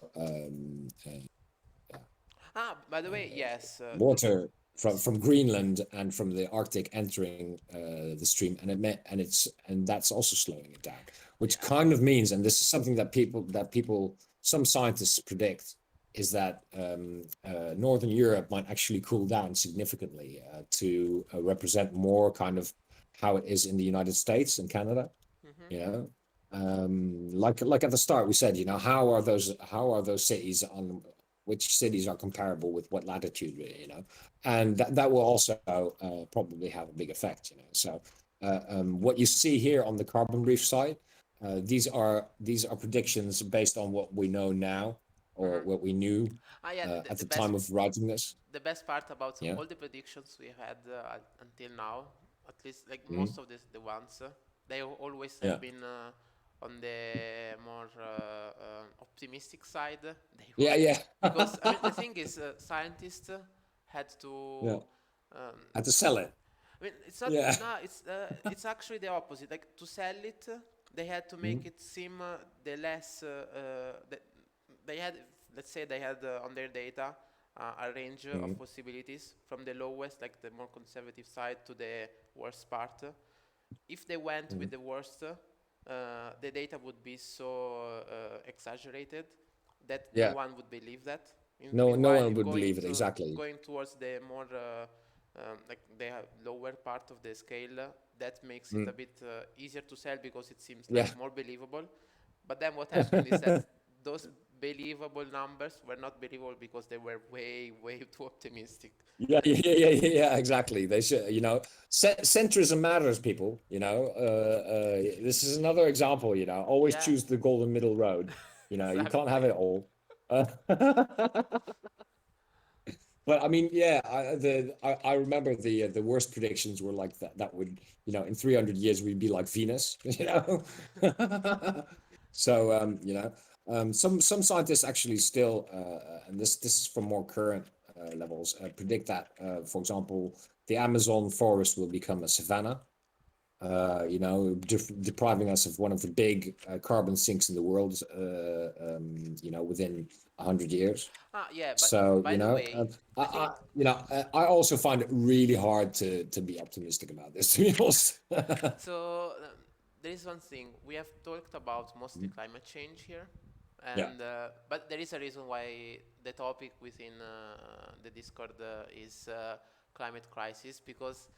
by the way, yes. water from Greenland and from the Arctic entering the stream, and that's also slowing it down, which Yeah. kind of means, and this is something that some scientists predict, is that Northern Europe might actually cool down significantly to represent more kind of how it is in the United States and Canada. Mm-hmm. You know, like at the start we said, how are those cities on which cities are comparable with what latitude, and that will also probably have a big effect, So what you see here on the carbon brief side, these are predictions based on what we know now or Mm-hmm. what we knew Yeah, at the the best time of writing this. the best part about Yeah. all the predictions we had until now, at least like Mhm. most of the ones, they always have Yeah. been on the more optimistic side. They Yeah. Yeah. because I mean the thing is, scientists had Yeah. to. Um, Had to sell it. I mean, it's not. Yeah. No, it's actually the opposite. Like to sell it, they had to make Mhm. it seem the less. They had, let's say, they had on their data a range of Mhm. possibilities from the lowest, like the more conservative side, to the worst part. If they went with Mhm. the worst, the data would be so exaggerated that no Yeah. one would believe that. No Meanwhile, one would believe it, exactly. going towards the more like the lower part of the scale, that makes it a Mm. bit easier to sell because it seems like Yeah. more believable. But then what happened is that those believable numbers were not believable because they were way too optimistic. Yeah, exactly. They should, centrism matters, people, this is another example, always Yeah, choose the golden middle road. You can't have exactly. it all. Uh, but I mean, yeah, I remember the worst predictions were like that would, in 300 years we'd be like Venus, So, some scientists actually still, and this is from more current levels, predict that, for example, the Amazon forest will become a savanna, depriving us of one of the big carbon sinks in the world, within 100 years. Yeah, but So, by the way, I, I think I, I also find it really hard to be optimistic about this, to be honest. so. There is one thing we have talked about mostly climate change here, Yeah, and but there is a reason why the topic within the Discord is climate crisis because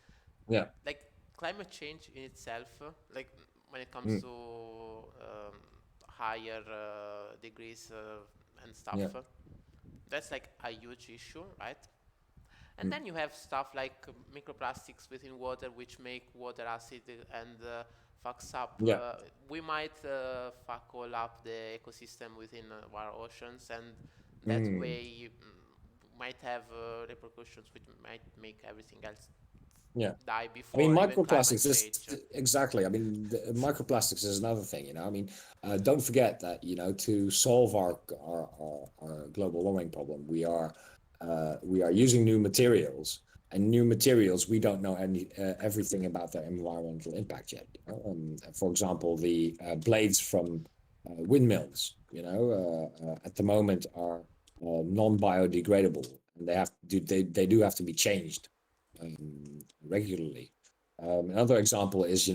yeah, like climate change in itself, like when it comes mm, to higher degrees and stuff, yeah, that's like a huge issue, right? And mm, then you have stuff like microplastics within water, which make water acid and fucks up. yeah, We might fuck all up the ecosystem within our oceans, and that mm, way might have repercussions which might make everything else yeah. die I mean, before even climate microplastics is change. exactly. I mean, microplastics is another thing. I mean, don't forget that to solve our global warming problem, we are using new materials, and new materials we don't know everything about their environmental impact yet. For example, the blades from windmills, at the moment are non-biodegradable, and they do have to be changed regularly. Another example is, I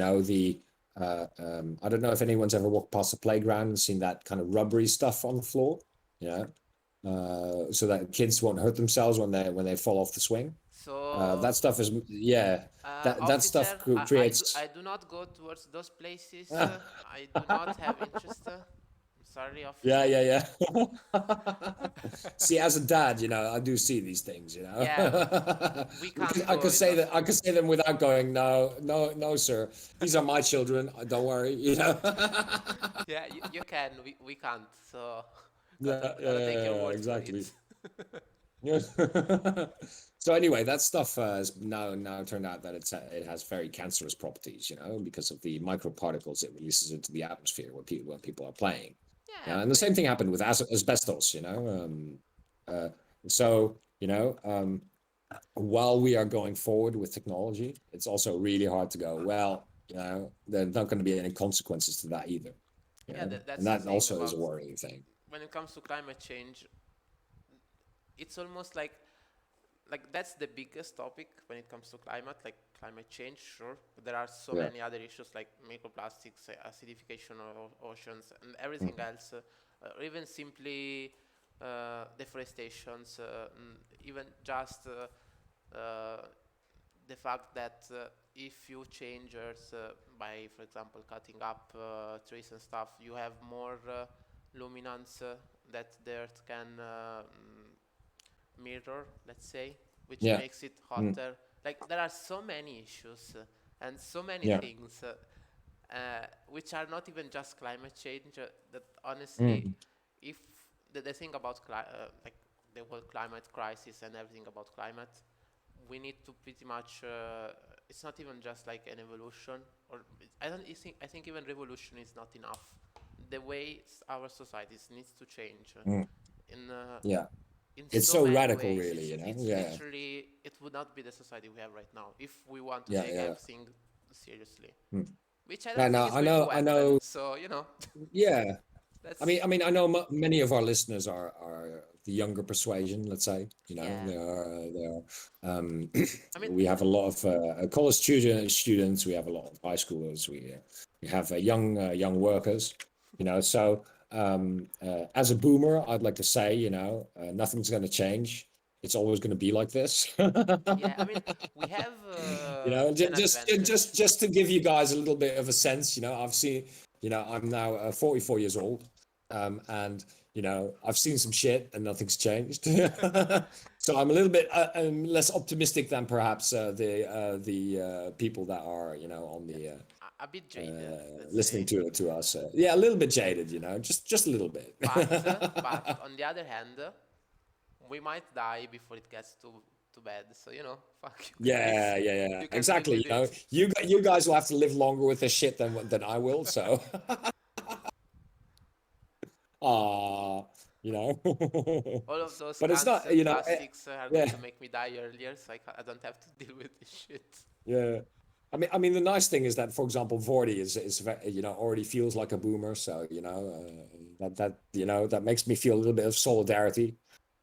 don't know if anyone's ever walked past the playground and seen that kind of rubbery stuff on the floor, so that kids won't hurt themselves when they fall off the swing. So, That stuff is, yeah, that stuff officer, creates. I do not go towards those places. I do not have interest. I'm sorry, Yeah, officer. yeah, yeah. See, as a dad, I do see these things, Yeah, we can't I go could in say those that I could places. say them without going, no, no, no, sir. These are my children. Don't worry. Yeah, you can. We can't. So Yeah, yeah, gotta take yeah, your yeah, word for it. exactly. Yeah. So anyway, that stuff has now turned out that it has very cancerous properties, because of the microparticles it releases into the atmosphere when people are playing. Yeah, Yeah, and the same thing happened with asbestos, uh, so while we are going forward with technology, it's also really hard to go, well, there's not going to be any consequences to that either, yeah. and That's the that thing also is about a worrying thing. when it comes to climate change. It's almost like that's the biggest topic when it comes to climate, like climate change. Sure, but there are so Yeah. many other issues like microplastics, acidification of oceans, and everything Mm. else, or even simply deforestations, even just the fact that if you change Earth by, for example, cutting up trees and stuff, you have more luminance that the Earth can mirror, let's say, which Yeah. makes it Mm. hotter. Like there are so many issues and so many Yeah. things which are not even just climate change. That honestly, Mm. if the thing about like the whole climate crisis and everything about climate, we need to pretty much. It's not even just like an evolution, or I think even revolution is not enough. The way our societies needs to change Mm. in Yeah. It's so so many radical, ways. really, It's Yeah. literally it would not be the society we have right now if we want to Yeah. take Yeah. everything seriously, Mm. which I Yeah. don't think No, is I going to know. I happen. know. So Yeah. that's I know many of our listeners are the younger persuasion, let's say. yeah. They are. I mean, We have a lot of college students. We have a lot of high schoolers. We have young workers. So As a boomer, I'd like to say, nothing's going to change. It's always going to be like this. Yeah, I mean, we have an Just advantage. just to give you guys a little bit of a sense, I've seen, I'm now 44 years old, and I've seen some shit and nothing's changed. So I'm a little bit less optimistic than perhaps the people that are, on the A bit jaded, let's listening say. to us. Yeah, a little bit jaded, just a little bit. But on the other hand, we might die before it gets too bad. So fuck you guys. Yeah, You can deal exactly. with it. You guys will have to live longer with this shit than I will. So, ah, you know. All of those But it's not, cancelled plastics are going yeah, to make me die earlier, so I don't have to deal with this shit. yeah. I mean, the nice thing is that, for example, Vordy already feels like a boomer. So, that makes me feel a little bit of solidarity,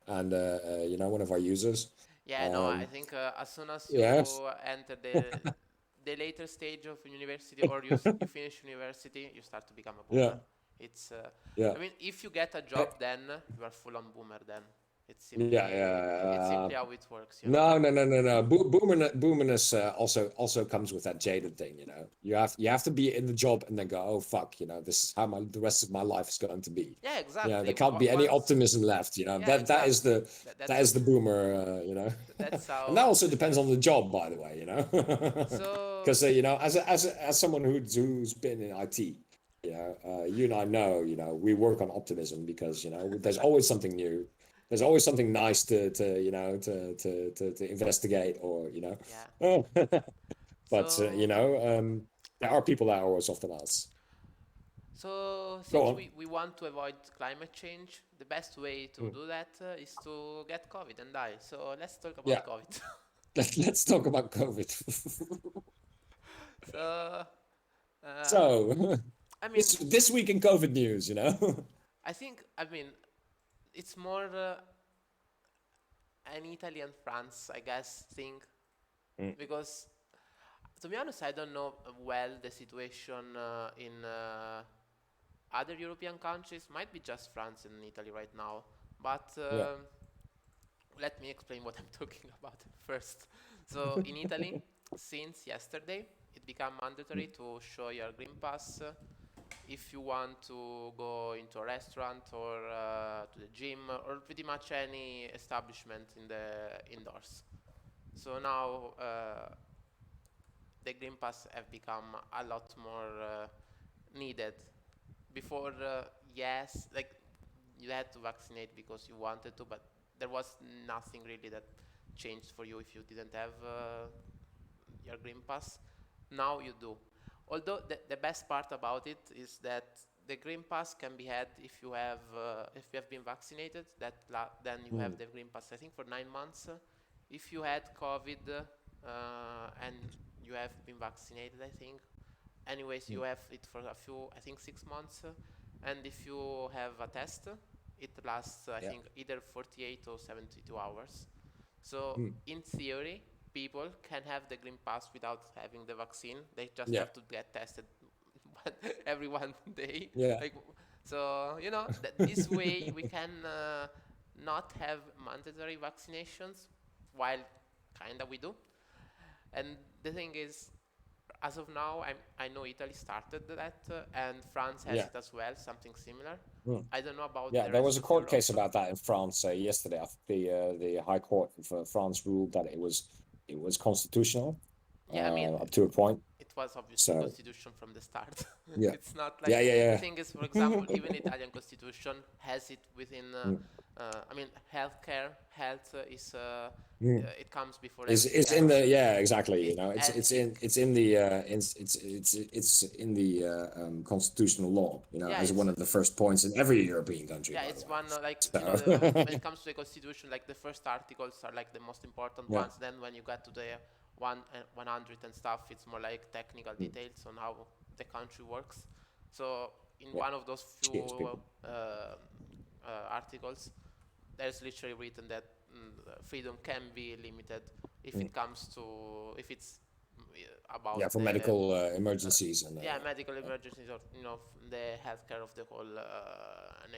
and one of our users. Yeah, no, I Um, think as soon as yeah, you enter the later stage of university, or you finish university, you start to become a yeah, boomer. It's yeah. I mean, if you get a Uh, job, then you are full on boomer. Then Yeah, yeah. it's simply how it works, No, no, no, no, no. Boomerness also comes with that jaded thing. You have to be in the job and then go, oh fuck, this is how the rest of my life is going to be. Yeah, exactly. There can't be any Once, optimism left. yeah, That is exactly. the that That's is the boomer. that's And that how. also depends on the job, by the way. So Because as someone who's been in IT, you and I know, we work on optimism because there's always something new. There's always something nice to investigate, or yeah. but So there are people that are worse off than us. so Go since on. we want to avoid climate change, the best way to Mm. do that is to get COVID and die. So let's talk Yeah, about COVID. let's talk about COVID. So uh, So I mean, this week in COVID news, I mean it's more an Italy and France, I guess, thing, Mm. because to be honest, I don't know well the situation in other European countries. Might be just France and Italy right now, but Yeah. let me explain what I'm talking about first. So in Italy, since yesterday, it became mandatory to show your green pass if you want to go into a restaurant or to the gym or pretty much any establishment in the indoors. So now the green pass have become a lot more needed. Before, yes, like you had to vaccinate because you wanted to, but there was nothing really that changed for you if you didn't have your green pass. Now you do. Although the best part about it is that the green pass can be had if you have been vaccinated. Then you have Mm. the green pass. I think for 9 months. If you had COVID and you have been vaccinated, I think. Anyways, you Mm. have it for a few, I think 6 months. And if you have a test, it lasts, I Yeah. think, either 48 or 72 hours. So, Mm. in theory, people can have the green pass without having the vaccine. They just Yeah. have to get tested every 1 day. Yeah. Like, so this way we can not have mandatory vaccinations, while kinda we do. And the thing is, as of now, I know Italy started that, and France has Yeah. it as well, something similar. Mm. I don't know about Yeah, the there was rest a of court Europe. case about that in France yesterday. I think the High Court of France ruled that it was constitutional Yeah, I mean, up to a point. it was obviously So constitution from the start. yeah, It's not like yeah, the yeah, thing is, for yeah. example, even Italian constitution has it within. Mm, I mean, health is mm. it comes before everything Is in else. the yeah, exactly. It It's in the it's in the constitutional law. Yeah, As it's one of the first points in every European country, yeah, by the it's way. one like So when it comes to the constitution, like the first articles are like the most important yeah, ones. Then when you get to the 100 and stuff, it's more like technical mm, details on how the country works. So in yeah. one of those Cheers, few people. articles, there's literally written that freedom can be limited if Mm. it comes to if it's Yeah, about for the medical uh, emergencies and yeah, medical emergencies or the healthcare of the whole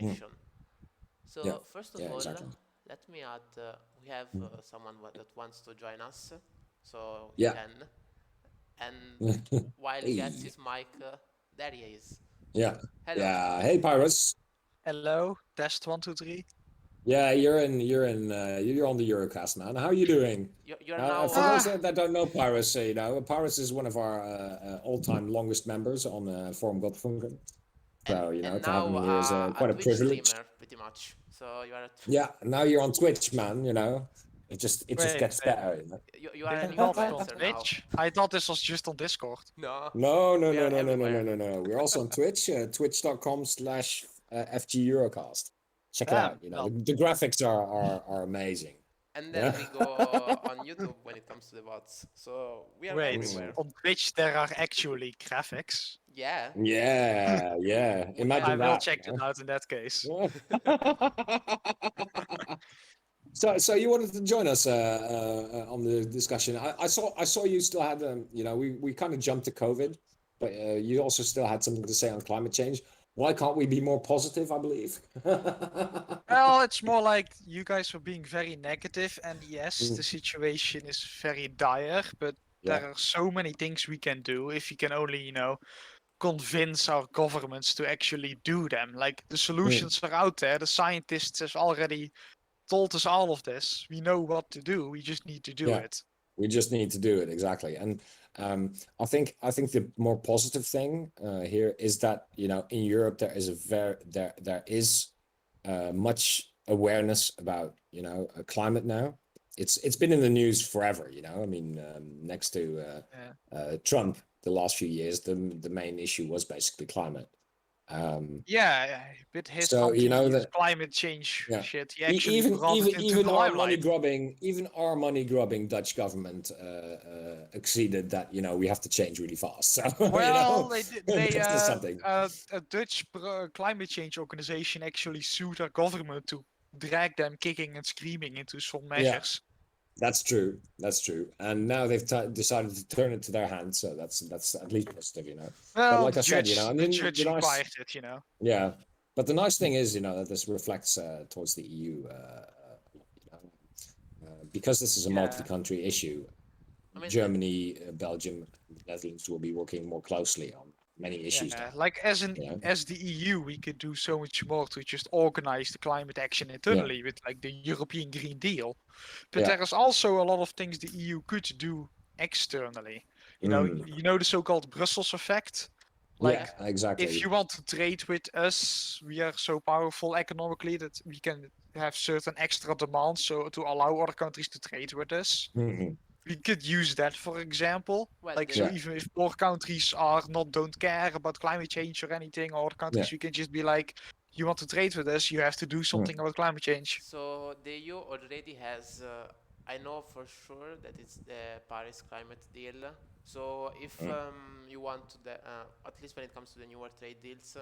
nation. So Yeah. first of Yeah. all, Exactly. let me add we have someone that wants to join us, so he Yeah. can. And while he gets Hey. his mic, there he is. Yeah. Hello. Yeah. Hey, Pyrus. Hello, test 1, 2, 3. Yeah, you're on the Eurocast, man. How are you doing? You're now For on. those that don't know Pyrus, Pyrus is one of our all-time longest members on Forum Godfunken. So, And to have him now here is a quite a Twitch privilege. streamer, pretty much. So you are a Yeah, now you're on Twitch, man. It just Wait, gets better. you are an Not on influencer now. Twitch. I thought this was just on Discord. No. No. We are everywhere. We're also on Twitch, twitch.com/FG Eurocast. Check it Damn, out. well. The graphics are amazing. And then we go on YouTube when it comes to the bots. So we are Wait, everywhere. on Twitch there are actually graphics. Yeah. Yeah. Imagine I will that. check it out in that case. So you wanted to join us on the discussion. I saw you still had we kind of jumped to COVID, but you also still had something to say on climate change. Why can't we be more positive? I believe. Well, it's more like you guys were being very negative, and yes, the situation is very dire, but Yeah. there are so many things we can do if we can only, convince our governments to actually do them. Like the solutions are out there. The scientists have already told us all of this. We know what to do. We just need to do Yeah. it. We just need to do it exactly. And I think the more positive thing here is that in Europe there is much awareness about climate now. It's been in the news forever. I mean, next to Trump, the last few years, the main issue was basically climate. Yeah, with his So, climate change yeah. shit, he actually brought it into even the our limelight. our money grubbing Dutch government exceeded that. We have to change really fast. So Well, that's just something. a Dutch climate change organization actually sued our government to drag them kicking and screaming into some measures. That's true. And now they've decided to turn it to their hands. So that's at least positive. Well, But like I said, the judge required it, Yeah, but the nice thing is, that this reflects towards the EU, because this is a multi-country issue. I mean, Germany, Belgium, Netherlands will be working more closely on many issues. Yeah, now. like as the EU, we could do so much more to just organize the climate action internally with like the European Green Deal. But there is also a lot of things the EU could do externally. You know the so-called Brussels effect. Like, exactly. if you want to trade with us, we are so powerful economically that we can have certain extra demands, so to allow other countries to trade with us. We could use that, for example. Well, even if more countries don't care about climate change or anything, or other countries, we can just be like, you want to trade with us, you have to do something about climate change. So the EU already has, I know for sure that it's the Paris climate deal. So if you want to, at least when it comes to the newer trade deals,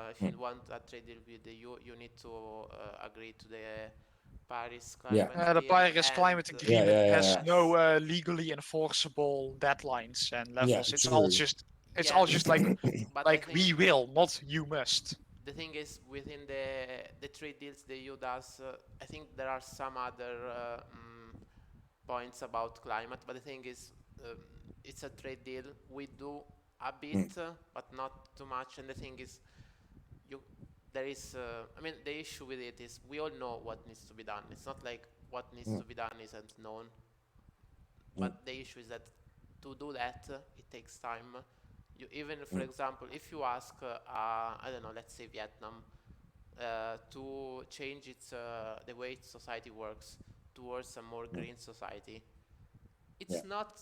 if you want a trade deal with the EU, you need to agree to the Paris climate deal. The Paris climate agreement has no legally enforceable deadlines and levels. It's all just like we will, not you must. The thing is, within the trade deals the EU does, I think there are some other points about climate, but the thing is, it's a trade deal. We do a bit, but not too much. And the thing is, the issue with it is we all know what needs to be done. It's not like what needs to be done isn't known. But the issue is that to do that, it takes time. For example, if you ask, I don't know, let's say Vietnam, to change the way its society works towards a more green society, it's not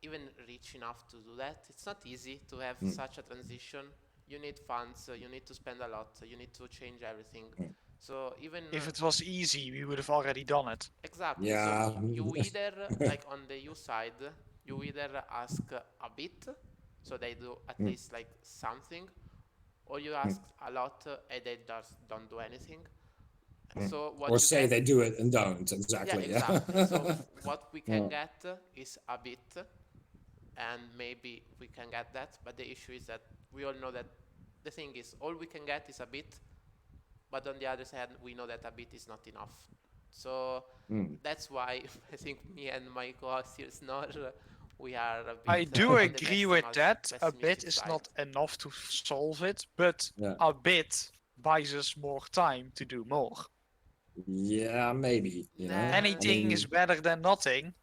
even rich enough to do that. It's not easy to have such a transition. You need funds, you need to spend a lot, you need to change everything. So even if it was easy, we would have already done it. Exactly. Yeah. So you either, like on the EU side, you either ask a bit, so they do at least like something, or you ask a lot and they just don't do anything. So what or say they do it and don't. Exactly. Yeah, exactly. So what we can get is a bit, and maybe we can get that. But the issue is that we all know that the thing is, all we can get is a bit, but on the other side, we know that a bit is not enough. So that's why I think me and my co-host here, Snor, we are a bit. I do on the agree with that. A bit pessimistic is side. not enough to solve it, but Yeah. a bit buys us more time to do more. Yeah, maybe. You know, Nah. Anything is better than nothing.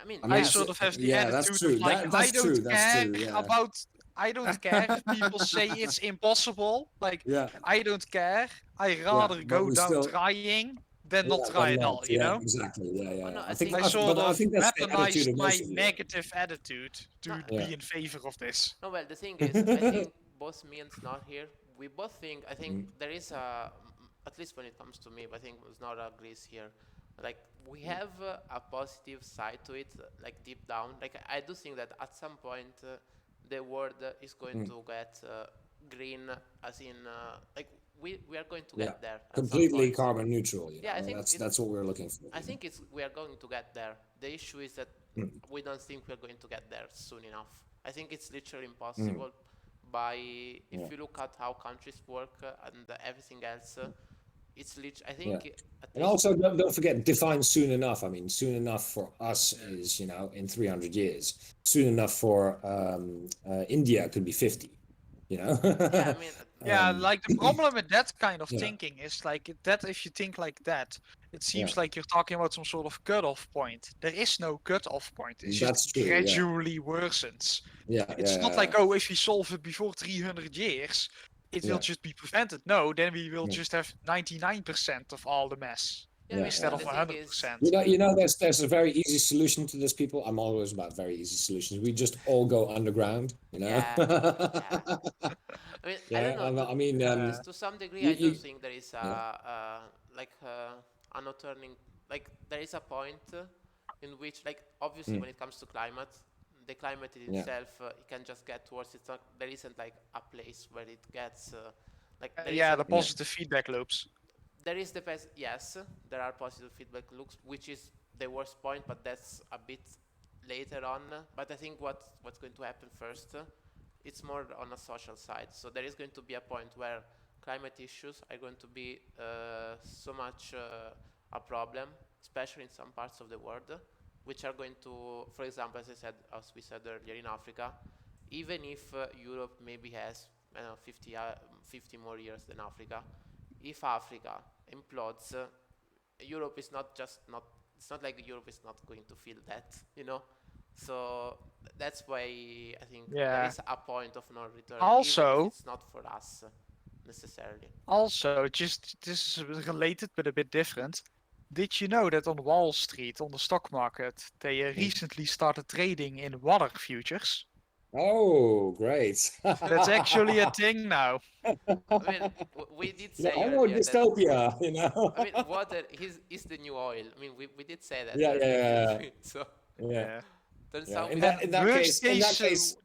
I mean, I it's- sort of have the yeah, that's attitude true. of like, That's I don't true. That's care true. Yeah. about. I don't care if people say it's impossible. Like, Yeah. I don't care. I rather but go we down still- trying than not Yeah, try but at all. not. You Yeah, know. exactly. Yeah, yeah. Oh, no, yeah. I think- I but sort I of think that's the attitude weaponized of my most of you. negative attitude to Yeah. be in favor of this. no, well, the thing is, I think both me and Snor here, we both think, I think there is a, at least when it comes to me, but I think Snor agrees here, like, we have a positive side to it, like, deep down. Like, I do think that at some point, the world is going to get green, as in, like, we are going to get there. At some Completely point. carbon neutral. You Yeah, I know? think that's what we're looking for. I think we are going to get there. The issue is that we don't think we're going to get there soon enough. I think it's literally impossible. If you look at how countries work and everything else, it's literally. I think. And also, don't forget, define soon enough. I mean, soon enough for us is, you know, in 300 years. Soon enough for India could be 50. You know. yeah, I mean, Yeah, like the problem with that kind of Yeah. thinking is like that if you think like that, it seems Yeah. like you're talking about some sort of cutoff point. There is no cutoff point. It's That's just true, yeah. gradually worsens. Yeah. It's not like, oh, if we solve it before 300 years, it will Yeah. just be prevented. No, then we will Yeah. just have 99% of all the mess yeah, I mean, instead of the thing is, 100%. You know, there's a very easy solution to this, people. I'm always about very easy solutions. We just all go underground. You know. Yeah, yeah. I mean, I don't know. I mean, To some degree, you- I do you- think there is yeah. a no turning. Like, there is a point in which, like, obviously, when it comes to climate, the climate in Yeah. itself, it can just get worse. It's not. There isn't like a place where it gets like. There Yeah, isn't- the positive feedback loops. there is yes, there are positive feedback loops, which is the worst point, but that's a bit later on. But I think what's going to happen first, it's more on a social side. So there is going to be a point where climate issues are going to be so much a problem, especially in some parts of the world, which are going to, for example, as we said earlier, in Africa, even if Europe maybe has 50 more years than Africa, if Africa implodes, Europe is it's not like Europe is not going to feel that, you know? So that's why I think there Yeah. is a point of no return. Also- even if it's not for us necessarily. Also, just this is related but a bit different. Did you know that on Wall Street, on the stock market, they recently started trading in water futures? Oh, great. That's actually a thing now. I mean, we did say Oh, earlier that, dystopia, you know. I mean, water is the new oil. I mean, we did say that. Yeah, earlier, yeah, didn't we? So Yeah. turns Yeah. out In we that, in that Worst case,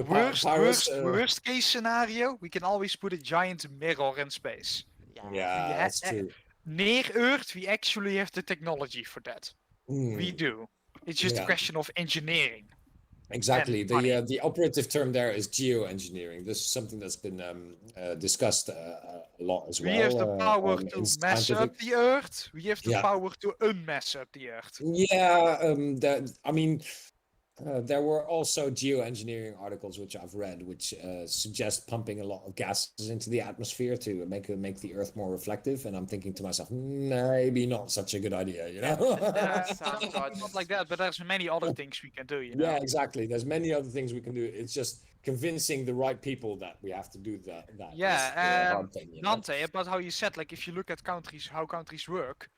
Pirates, worst case scenario, we can always put a giant mirror in space. yeah. yeah, Yeah, that's true. Near Earth, we actually have the technology for that. Mm, We do. It's just a Yeah. question of engineering. exactly. money. The operative term there is geoengineering. This is something that's been discussed a lot as well. We have the power in to mess scientific- up the Earth. We have the Yeah. power to unmess up the Earth. Yeah, I mean, there were also geoengineering articles which I've read, which suggest pumping a lot of gases into the atmosphere to make the Earth more reflective. And I'm thinking to myself, maybe not such a good idea, you know? There are some Not projects. like that, but there's many other things we can do. You know. Yeah, exactly. There's many other things we can do. It's just convincing the right people that we have to do that. That is the hard thing, you know? Dante, about how you said, like, if you look at countries, how countries work,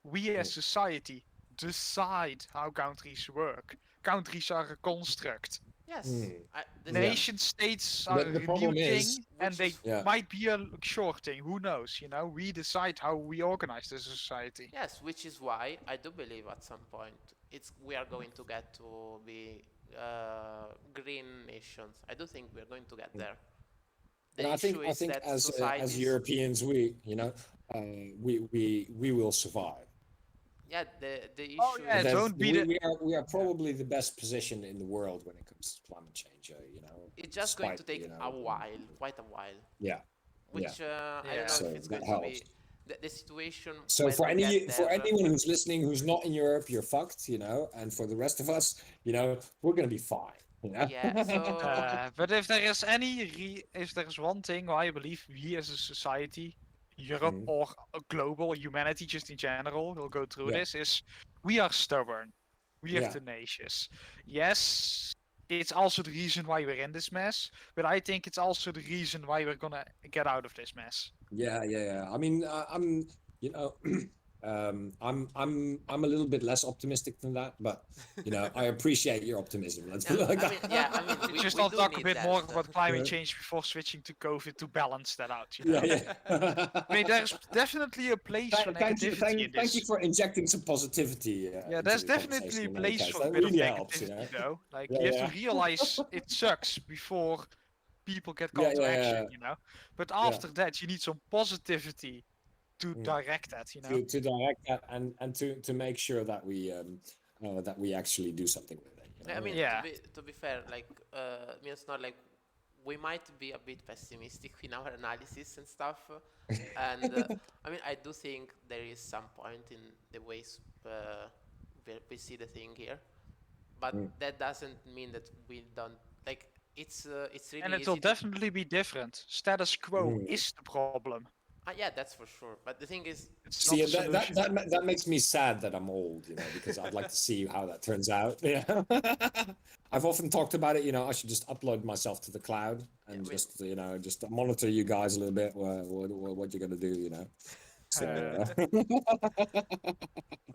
we as society decide how countries work. Countries are a construct. Yes. The Yeah. Nation states are The a problem new is- thing, and Which they is- Yeah. might be a short thing. Who knows? You know, we decide how we organize the society. Yes, which is why I do believe at some point we are going to get to be green nations. I do think we are going to get there. The And I issue think is that as societies, Europeans, we will survive. Yeah, the issue Oh, yeah, is don't be the. We are probably the best position in the world when it comes to climate change. it's just going to despite take a while, quite a while. yeah, yeah. Which I don't know Yeah. if So it's that going to helps. be the situation So when we get for there. anyone who's listening who's not in Europe, you're fucked, and for the rest of us, we're gonna be fine. Yeah, so But if there is if there is one thing why I believe we as a society, Europe Mhm. or a global humanity just in general will go through Yeah. this is we are stubborn, we are Yeah. tenacious. Yes, it's also the reason why we're in this mess, but I think it's also the reason why we're gonna get out of this mess. Yeah. I mean, I'm, you know, I'm a little bit less optimistic than that, but I appreciate your optimism. Let's put it like I mean, that. yeah, I mean, We just we want do to talk a need bit that. more about climate Yeah. change before switching to COVID to balance that out. Yeah. I mean, there's definitely a place for negativity in Thank you this. for injecting some positivity Yeah, into there's the definitely a conversation in any place case. for a That bit of really helps, negativity, though. Like, Yeah, you have yeah. to realize it sucks before people get Yeah, called to action, yeah. But Yeah. after that, you need some positivity to Mm. direct that, To direct that and to make sure that we actually do something with it. I mean, Yeah. to be fair, like, I mean, it's not like we might be a bit pessimistic in our analysis and stuff, and I mean, I do think there is some point in the ways we see the thing here, but Mm. that doesn't mean that we don't like. It's And really it will easy to. definitely be different. Status quo Mm. is the problem. Yeah, that's for sure. But the thing is, It's not See, the solution. that makes me sad that I'm old, because I'd like to see how that turns out. Yeah. I've often talked about it, I should just upload myself to the cloud and I mean, just monitor you guys a little bit, what you're gonna do. So,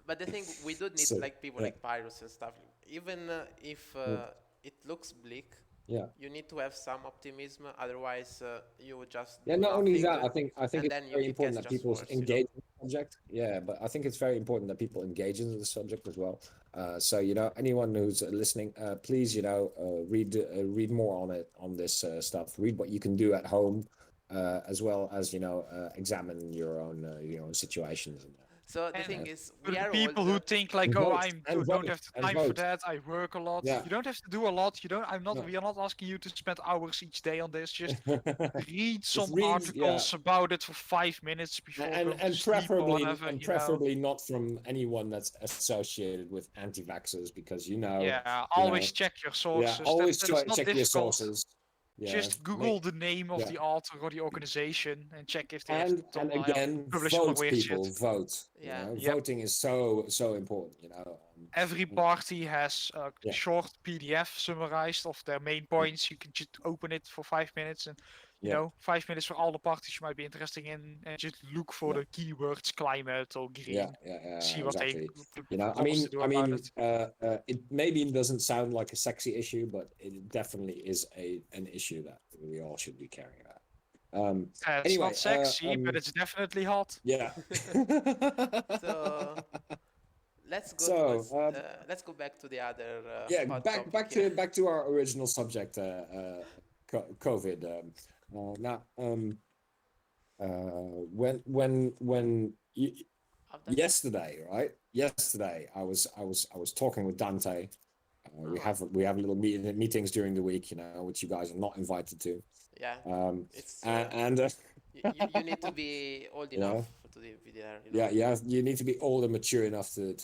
but the thing we do need so like people yeah, like Pyrus and stuff. Even if mm, it looks bleak, yeah. you need to have some optimism. Otherwise, you would just Yeah, do not only nothing, that, I think and it's then very it important gets that just people worse. engage in the subject. Yeah, but I think it's very important that people engage in the subject as well. So anyone who's listening, please read more on this stuff. Read what you can do at home, as well as examine your own situations. So the thing And is, for we the are people old. who think like, And oh, vote, I and don't vote, have the and time for vote. that. I work a lot. Yeah. You don't have to do a lot. You don't. I'm not. No. We are not asking you to spend hours each day on this. Just read Just some read, yeah. articles about it for 5 minutes before going to And sleep or whatever. preferably not from anyone that's associated with anti-vaxxers, because Yeah. Always check your sources. always That's not check your difficult. sources. Yeah, Just Google the name of yeah. the author or the organization and check if they have And some, again, published some vote, weird people, shit. vote. Yeah. Yep. Voting is so important. Every party has a Yeah. short PDF summarized of their main points. You can just open it for 5 minutes and, 5 minutes for all the parties you might be interested in, and just look for the keywords climate or green. See what exactly. they I propose to do about it. it maybe doesn't sound like a sexy issue, but it definitely is an issue that we all should be caring about. It's Anyway, not sexy, but it's definitely hot. yeah. So let's go. So, let's go back to the other. yeah, hot back topic here. back to our original subject, COVID. Now, when After- yesterday, right? Yesterday, I was talking with Dante. We have little meetings during the week, which you guys are not invited to. Yeah. It's And you need to be old enough to be there. yeah, you need to be old and mature enough to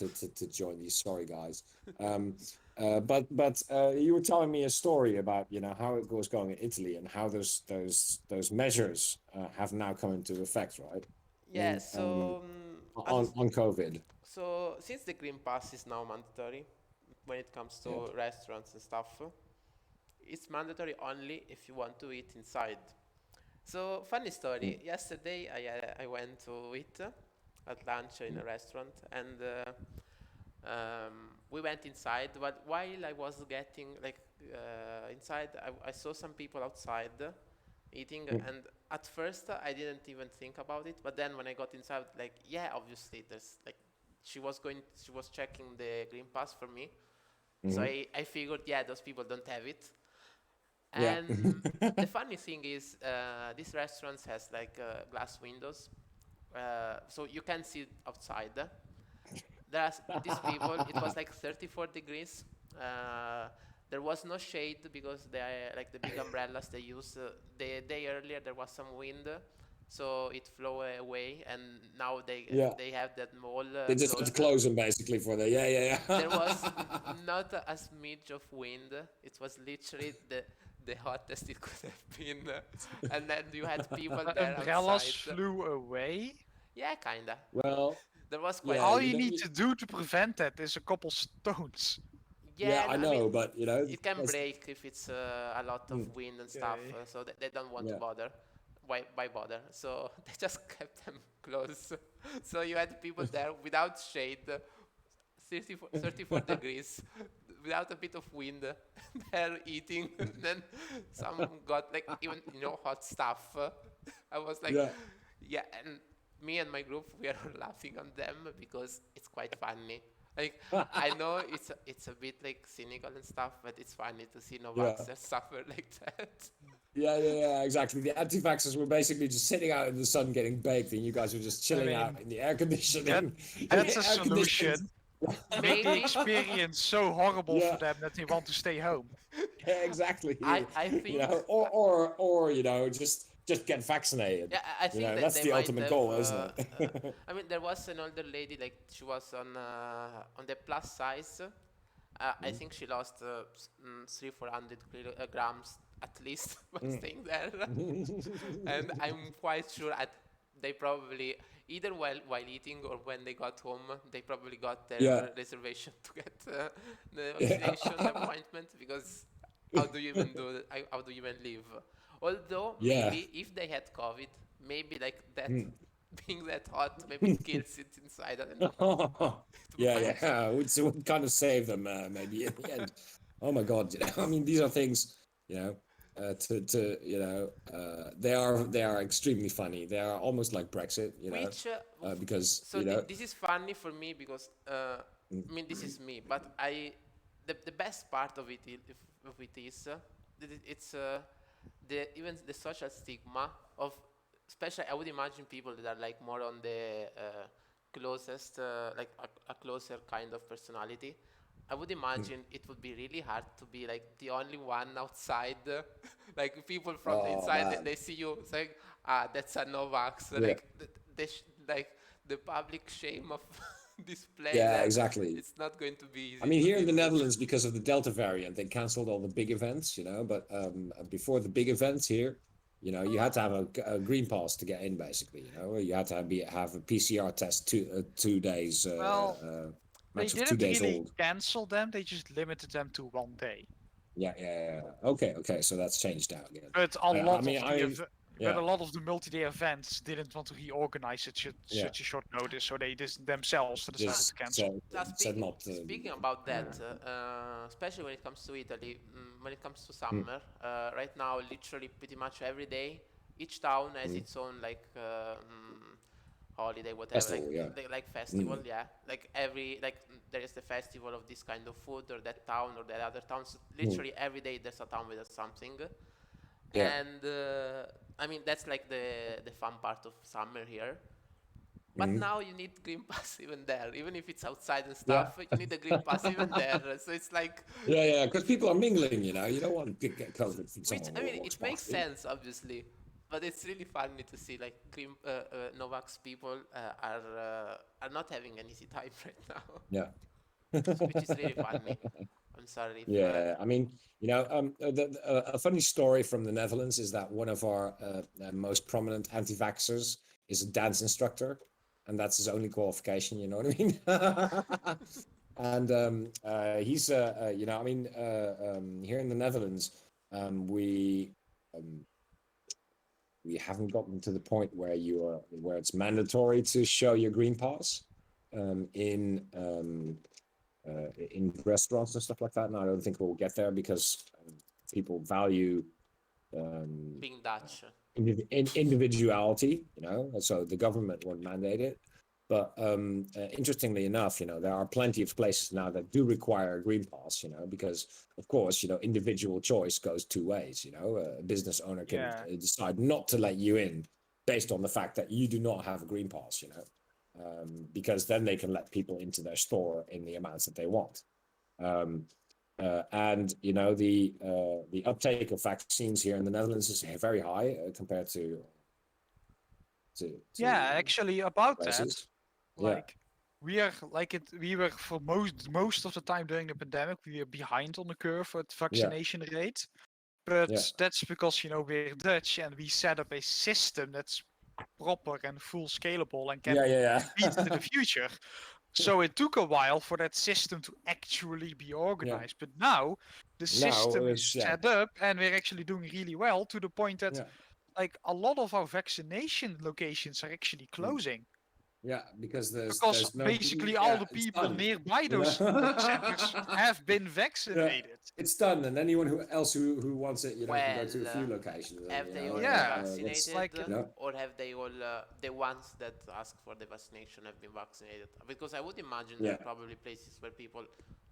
join these. Sorry, guys. But you were telling me a story about how it was going in Italy and how those measures have now come into effect, right? Yeah. So On COVID. so since the Green Pass is now mandatory when it comes to restaurants and stuff, it's mandatory only if you want to eat inside. So funny story. Yesterday I went to eat at lunch in a restaurant, and we went inside. But while I was getting inside, I saw some people outside eating, and at first I didn't even think about it. But then when I got inside, yeah, obviously there's she was checking the Green Pass for me. So I figured, yeah, those people don't have it. Yeah. And the funny thing is, this restaurant has glass windows, so you can see outside. there's these people. It was like 34 degrees. Uh, there was no shade because they like the big umbrellas they use. The day earlier there was some wind, so it flew away, and now Yeah. they have that mall They just had to closed. close them basically for the yeah. There was not a smidge of wind. It was literally the hottest it could have been, and then you had people The there umbrellas outside. flew away. Yeah, kinda. Well, There was quite. yeah, All you you know, need to do to prevent that is a couple stones. yeah, Yeah, I I mean, know, but you know, it can that's- break if it's a lot of wind and stuff, Okay. so they don't want to Yeah. bother. Why bother? So they just kept them closed. So you had people there without shade, 34 degrees, without a bit of wind, they're eating. Then some got like even hot stuff. I was like, Yeah. yeah, and me and my group we are laughing on them because it's quite funny. Like I know it's a bit like cynical and stuff, but it's funny to see Novaxers suffer like that. Yeah, exactly. The anti-vaxxers were basically just sitting out in the sun getting baked, and you guys were just chilling mean, out in the air conditioning. That's a Air conditioning- solution. Make the Maybe experience so horrible Yeah. for them that they want to stay home. Yeah, exactly. I think you know, or you know, just get vaccinated. yeah, I think that that's they the might ultimate have, goal, isn't it? I mean, there was an older lady, like she was on the plus size. I think she lost 300-400 grams at least by staying there, and I'm quite sure they probably either while eating or when they got home, they probably got their Yeah. reservation to get the vaccination appointment because how do you even do that? How do you even live? Although Yeah. maybe if they had COVID, maybe like that being that hot, maybe it kills it inside. I don't know. yeah. Would kind of save them maybe in the end. Oh my God! You know, I mean, these are things. You know, they are extremely funny. They are almost like Brexit. You know, Which because so you know, this is funny for me because I mean this is me, but the best part of it is that it's the even the social stigma of especially I would imagine people that are like more on the closest like a closer kind of personality. I would imagine it would be really hard to be like the only one outside. Like people from the Oh, inside, man. they see you saying, "Ah, that's a Novax." Yeah. Like like the public shame of display. Yeah, that exactly. It's not going to be easy. I mean, to here in the deal with. Netherlands, because of the Delta variant, they cancelled all the big events. You know, but before the big events here, you know, you had to have a green pass to get in. Basically, you know, you had to have a PCR test 2 days. Well, They max of 2 didn't days really old. cancel them, they just limited them to 1 day. Yeah. Okay. So that's changed now again. But I mean, but yeah. a lot of the multi-day events didn't want to reorganize it such a short notice, so they just themselves decided Just to cancel. said not. Speaking about that, especially when it comes to Italy, when it comes to summer, right now, literally pretty much every day, each town has its own like holiday, whatever, Festival, like, yeah. like festival, yeah. Like there is the festival of this kind of food or that town or that other town. So literally every day there's a town with something, Yeah. and I mean that's like the fun part of summer here. But now you need green pass even there, even if it's outside and stuff. You need a green pass even there. So it's like, Yeah, because people are mingling, you know. You don't want to get COVID from which someone. I who mean, walks it makes past you. sense, obviously, but it's really funny to see like green Novax people are not having an easy time right now, Yeah. which is really funny. I'm sorry. If, Yeah, I mean, you know, a funny story from the Netherlands is that one of our most prominent anti-vaxxers is a dance instructor, and that's his only qualification. You know what I mean? And he's, you know, I mean, here in the Netherlands, we haven't gotten to the point where it's mandatory to show your green pass in restaurants and stuff like that. And I don't think we'll get there because people value being Dutch. individuality, you know, so the government won't mandate it. But interestingly enough, you know, there are plenty of places now that do require a green pass, you know, because of course, you know, individual choice goes 2 ways, you know, a business owner can decide not to let you in based on the fact that you do not have a green pass, you know. because then they can let people into their store in the amounts that they want. And the uptake of vaccines here in the Netherlands is very high compared to Yeah, actually, about that, places. like we were for most of the time during the pandemic, we were behind on the curve with vaccination rate. But that's because we're Dutch and we set up a system that's proper and full scalable and can beat into the future. So it took a while for that system to actually be organized. But now the system is set up and we're actually doing really well, to the point that like a lot of our vaccination locations are actually closing. Yeah, because there's no, basically all the people nearby those centers have been vaccinated. It's done, and anyone who wants it, can go to a few locations. Have they all been vaccinated, or have they all the ones that ask for the vaccination have been vaccinated? Because I would imagine there are probably places where people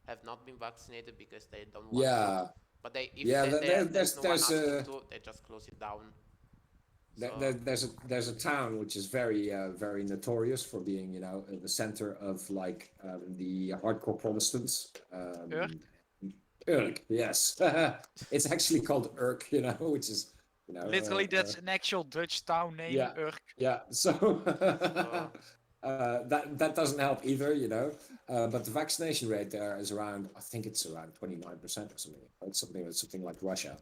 have not been vaccinated because they don't want to. But there's no one asking to, they just close it down. There's a town which is very very notorious for being the center of like the hardcore Protestants. Urk, yes. It's actually called Urk, which is literally that's an actual Dutch town name. Urk. Yeah. So that doesn't help either, but the vaccination rate there is around, I think it's around 29% or something. It's something like Russia,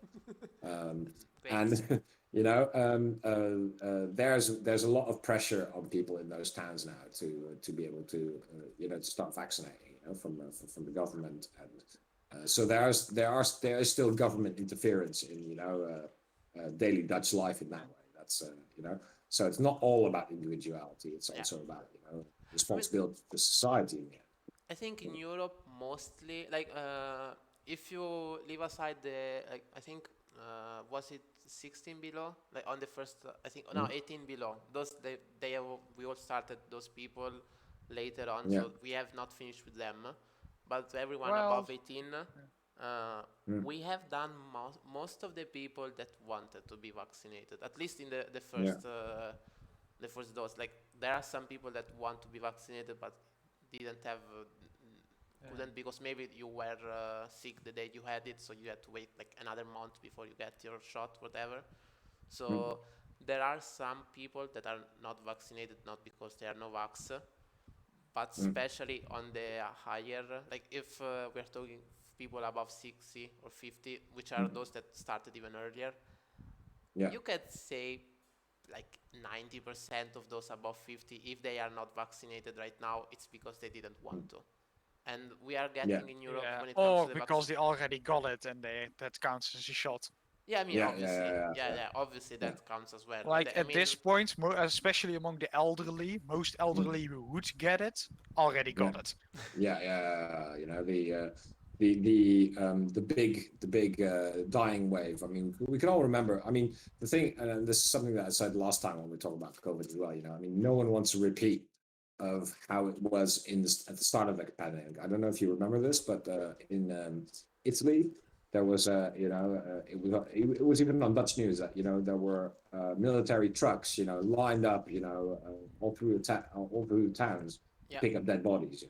and. There's a lot of pressure on people in those towns now to be able to to start vaccinating from the government, and so there is still government interference in daily Dutch life in that way. That's so it's not all about individuality. It's also about responsibility to society in the end. I think in Europe mostly, like if you leave aside the I think was it 16 below, like on the first I think 18 below, those we all started those people later on, so we have not finished with them, but everyone above 18 we have done most of the people that wanted to be vaccinated, at least in the first dose. Like there are some people that want to be vaccinated but didn't have couldn't, because maybe you were sick the day you had it, so you had to wait like another month before you get your shot, whatever. So there are some people that are not vaccinated, not because they are no vax, but especially on the higher, like if we're talking people above 60 or 50, which are those that started even earlier, you could say like 90% of those above 50, if they are not vaccinated right now, it's because they didn't want to. And we are getting in Europe when it comes to the because they already got it and that counts as a shot. Yeah, I mean, obviously that counts as well. Like at this point, especially among the elderly, most elderly who would get it already got it. The big dying wave. I mean, we can all remember. I mean, the thing, and this is something that I said last time when we talked about COVID as well. I mean, no one wants a repeat of how it was at the start of the pandemic. I don't know if you remember this, but in Italy, there was it was even on Dutch news that there were military trucks lined up all through towns to pick up dead bodies.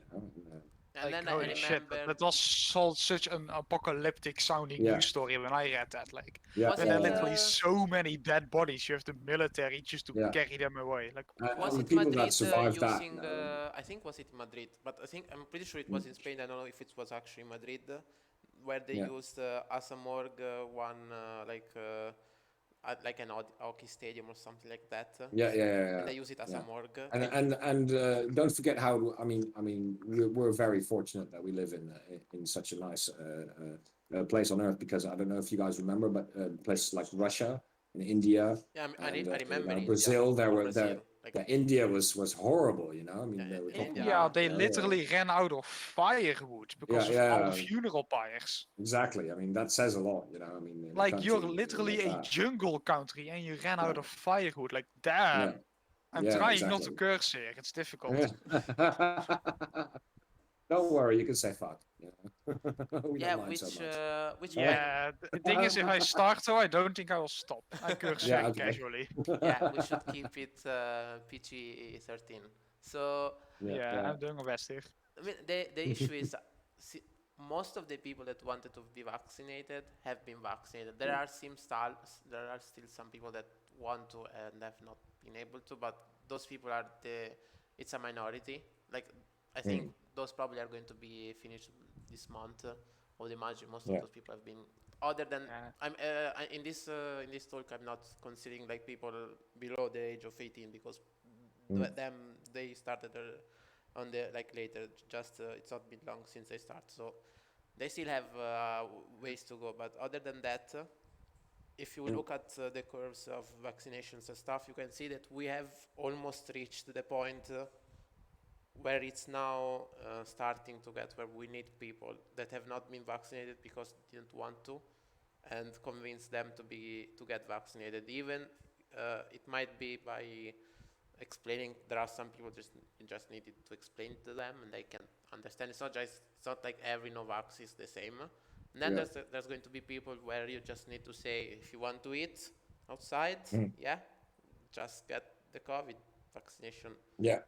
And then I remember shit, that was such an apocalyptic sounding news story when I read that. Like, there are literally so many dead bodies. You have the military just to carry them away. Like, was it Madrid using? I think was it Madrid, but I'm pretty sure it was in Spain. I don't know if it was actually Madrid, where they used as a morgue one like an hockey stadium or something like that. And they use it as a morgue. And don't forget how I mean we're very fortunate that we live in such a nice place on earth, because I don't know if you guys remember, but places like Russia and India. Yeah, I remember Brazil. India was horrible. I mean, they literally ran out of firewood because of all the funeral pyres. Exactly. I mean, that says a lot. I mean, like you're literally a jungle country and you ran out of firewood. Like, damn. I'm trying not to curse here. It's difficult. Don't worry, you can say fuck. The thing is, if I start I don't think I will stop. I curse casually. We should keep it PG-13. So Yeah, I'm doing my best here. I mean, the issue is most of the people that wanted to be vaccinated have been vaccinated. There are still some people that want to and have not been able to, but those people are it's a minority. Like I think those probably are going to be finished this month. I would imagine most of those people have been. Other than in this talk, I'm not considering like people below the age of 18 because they started on the like later. Just it's not been long since they start, so they still have ways to go. But other than that, if you look at the curves of vaccinations and stuff, you can see that we have almost reached the point where it's now starting to get where we need people that have not been vaccinated because they didn't want to, and convince them to get vaccinated. Even it might be by explaining. There are some people you just needed to explain to them and they can understand. It's not like every Novax is the same. And then there's going to be people where you just need to say, if you want to eat outside, just get the COVID vaccination. Yeah.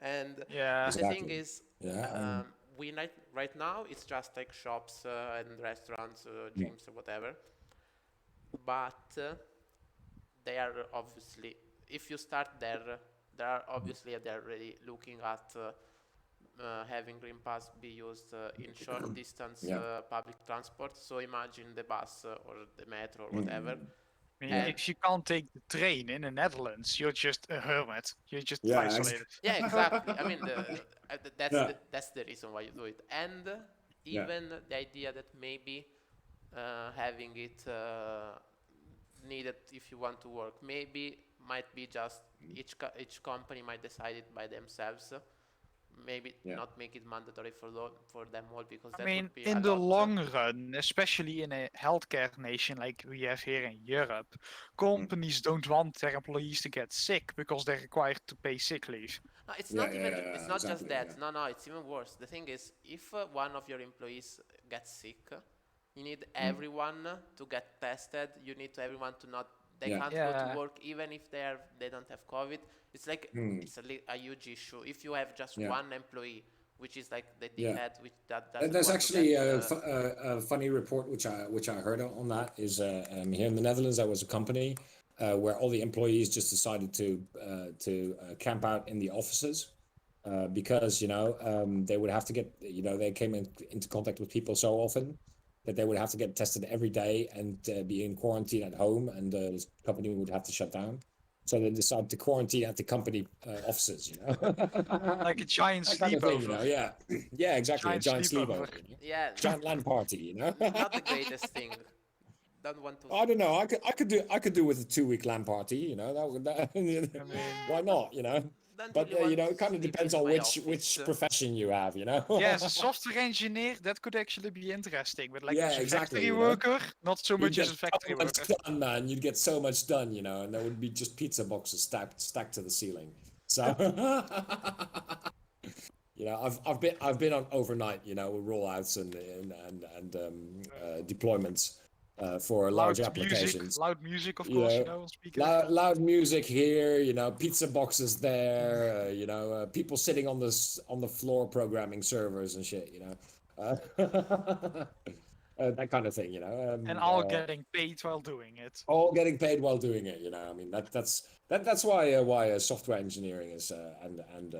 And Yeah. the thing Exactly. is, Yeah. right now it's just like shops and restaurants, gyms or whatever. But they are obviously, if you start there, they're already looking at having Green Pass be used in short distance public transport. So imagine the bus or the metro or whatever. I mean, And if you can't take the train in the Netherlands, you're just a hermit. You're just Yeah, isolated. yeah, exactly. I mean, that's the reason why you do it. And even the idea that maybe having it needed if you want to work, maybe might be just each company might decide it by themselves. Maybe not make it mandatory for them all because I that mean, would be in a the lot. long run, especially in a healthcare nation like we have here in Europe, companies don't want their employees to get sick because they're required to pay sick leave. It's not even. It's not just exactly, that. No, it's even worse. The thing is, if one of your employees gets sick, you need everyone to get tested. You need everyone to not. They can't go to Yeah. work even if they don't have COVID. It's like it's a huge issue. If you have just one employee, which is like the dickhead, which that doesn't There's want to actually get, a funny report which I heard on that is here in the Netherlands there was a company where all the employees just decided to camp out in the offices because they would have to get they came into contact with people so often that they would have to get tested every day and be in quarantine at home, and the company would have to shut down. So they decided to quarantine at the company offices, Like a giant that kind of thing, sleepover. Yeah, yeah, exactly. A giant sleepover. sleepover, yeah, giant LAN party, not the greatest thing. Don't want to. I don't know. I could do with a 2-week LAN party. Why not? Don't But really want to it kind of sleep depends in on my which office. profession you have. Yeah, as a software engineer, that could actually be interesting. But like Yeah, as a exactly, factory worker, not so You'd much get as a factory so much worker. done, man. You'd get so much done, and there would be just pizza boxes stacked to the ceiling. So, I've been on overnight, with rollouts and deployments for large applications. Loud music, of You course. know, On speaker. loud music here, pizza boxes there, people sitting on the floor programming servers and shit, that kind of thing, And all getting paid while doing it. all getting paid while doing it, I mean that's why software engineering is and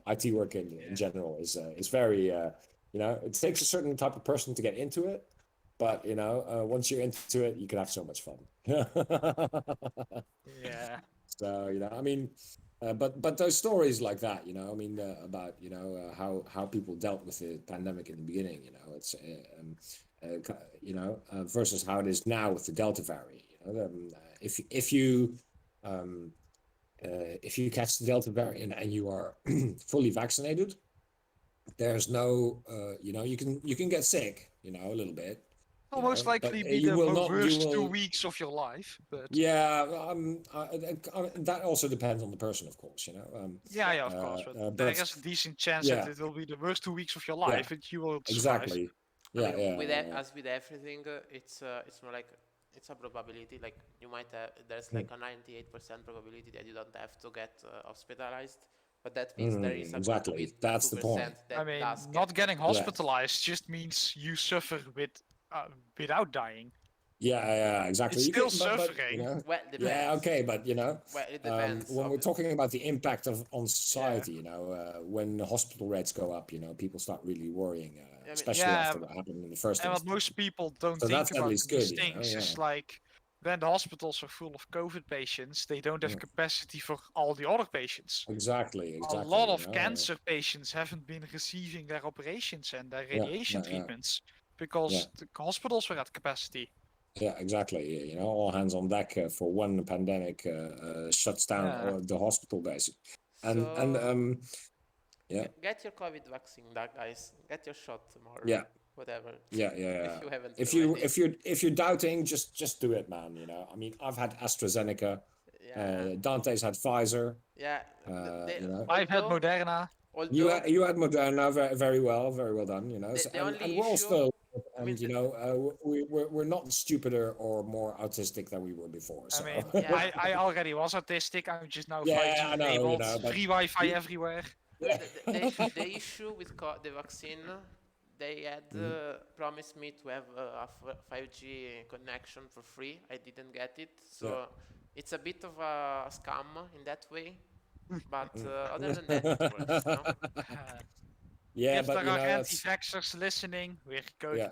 IT work in general is very it takes a certain type of person to get into it, but once you're into it, you can have so much fun. Yeah. So I mean, but those stories like that, I mean, about how people dealt with the pandemic in the beginning, it's versus how it is now with the Delta variant. If you catch the Delta variant and you are fully vaccinated, there's no you can get sick, a little bit. Will most likely be the worst 2 weeks of your life, but yeah, that also depends on the person, of course. yeah, of course. But there is a decent chance that it will be the worst 2 weeks of your life, and you will survive. Exactly. I mean, as with everything, it's more like it's a probability. Like you might have, there's like a 98% probability that you don't have to get hospitalized, but that means there is exactly. That's the 2% point. that I mean, does not get getting COVID. hospitalized just means you suffer without dying. Yeah, exactly. It's You still can, but, suffering. you know, Well, it yeah, depends. okay, but you know, Well, it depends. when we're talking about the impact on society, you know, when the hospital rates go up, you know, people start really worrying, mean, especially Yeah, after what happened in the first and what instance. most people don't So think that's at about least these good, you know, things is yeah. like when the hospitals are full of COVID patients, they don't have Mm. capacity for all the other patients. Exactly, A lot you of know, cancer patients haven't been receiving their operations and their yeah, radiation yeah, treatments because yeah, the hospitals were at capacity. yeah, exactly. You know, all hands on deck for when the pandemic shuts down Yeah. the hospital base. And So yeah, get your COVID vaccine, guys. Get your shot tomorrow. yeah. Whatever. Yeah. If you haven't If already. you're doubting, just do it, man. You know, I mean, I've had AstraZeneca. Yeah. Dante's had Pfizer. Yeah. You know, I've had Although, Moderna. although you had Moderna, very well done. You know, the and only we're all issue, still, I mean, and you know, we're not stupider or more autistic than we were before. I So mean, Yeah. I already was autistic. I'm just now yeah, 5G I know, you enabled, know, but free Wi-Fi everywhere. yeah. the issue with the vaccine, they had Mhm. promised me to have a 5G connection for free. I didn't get it, so Yeah. it's a bit of a scam in that way. But other than that, it works. You know? Yeah, If but there you are know, that's anti-vaxxers listening, yeah.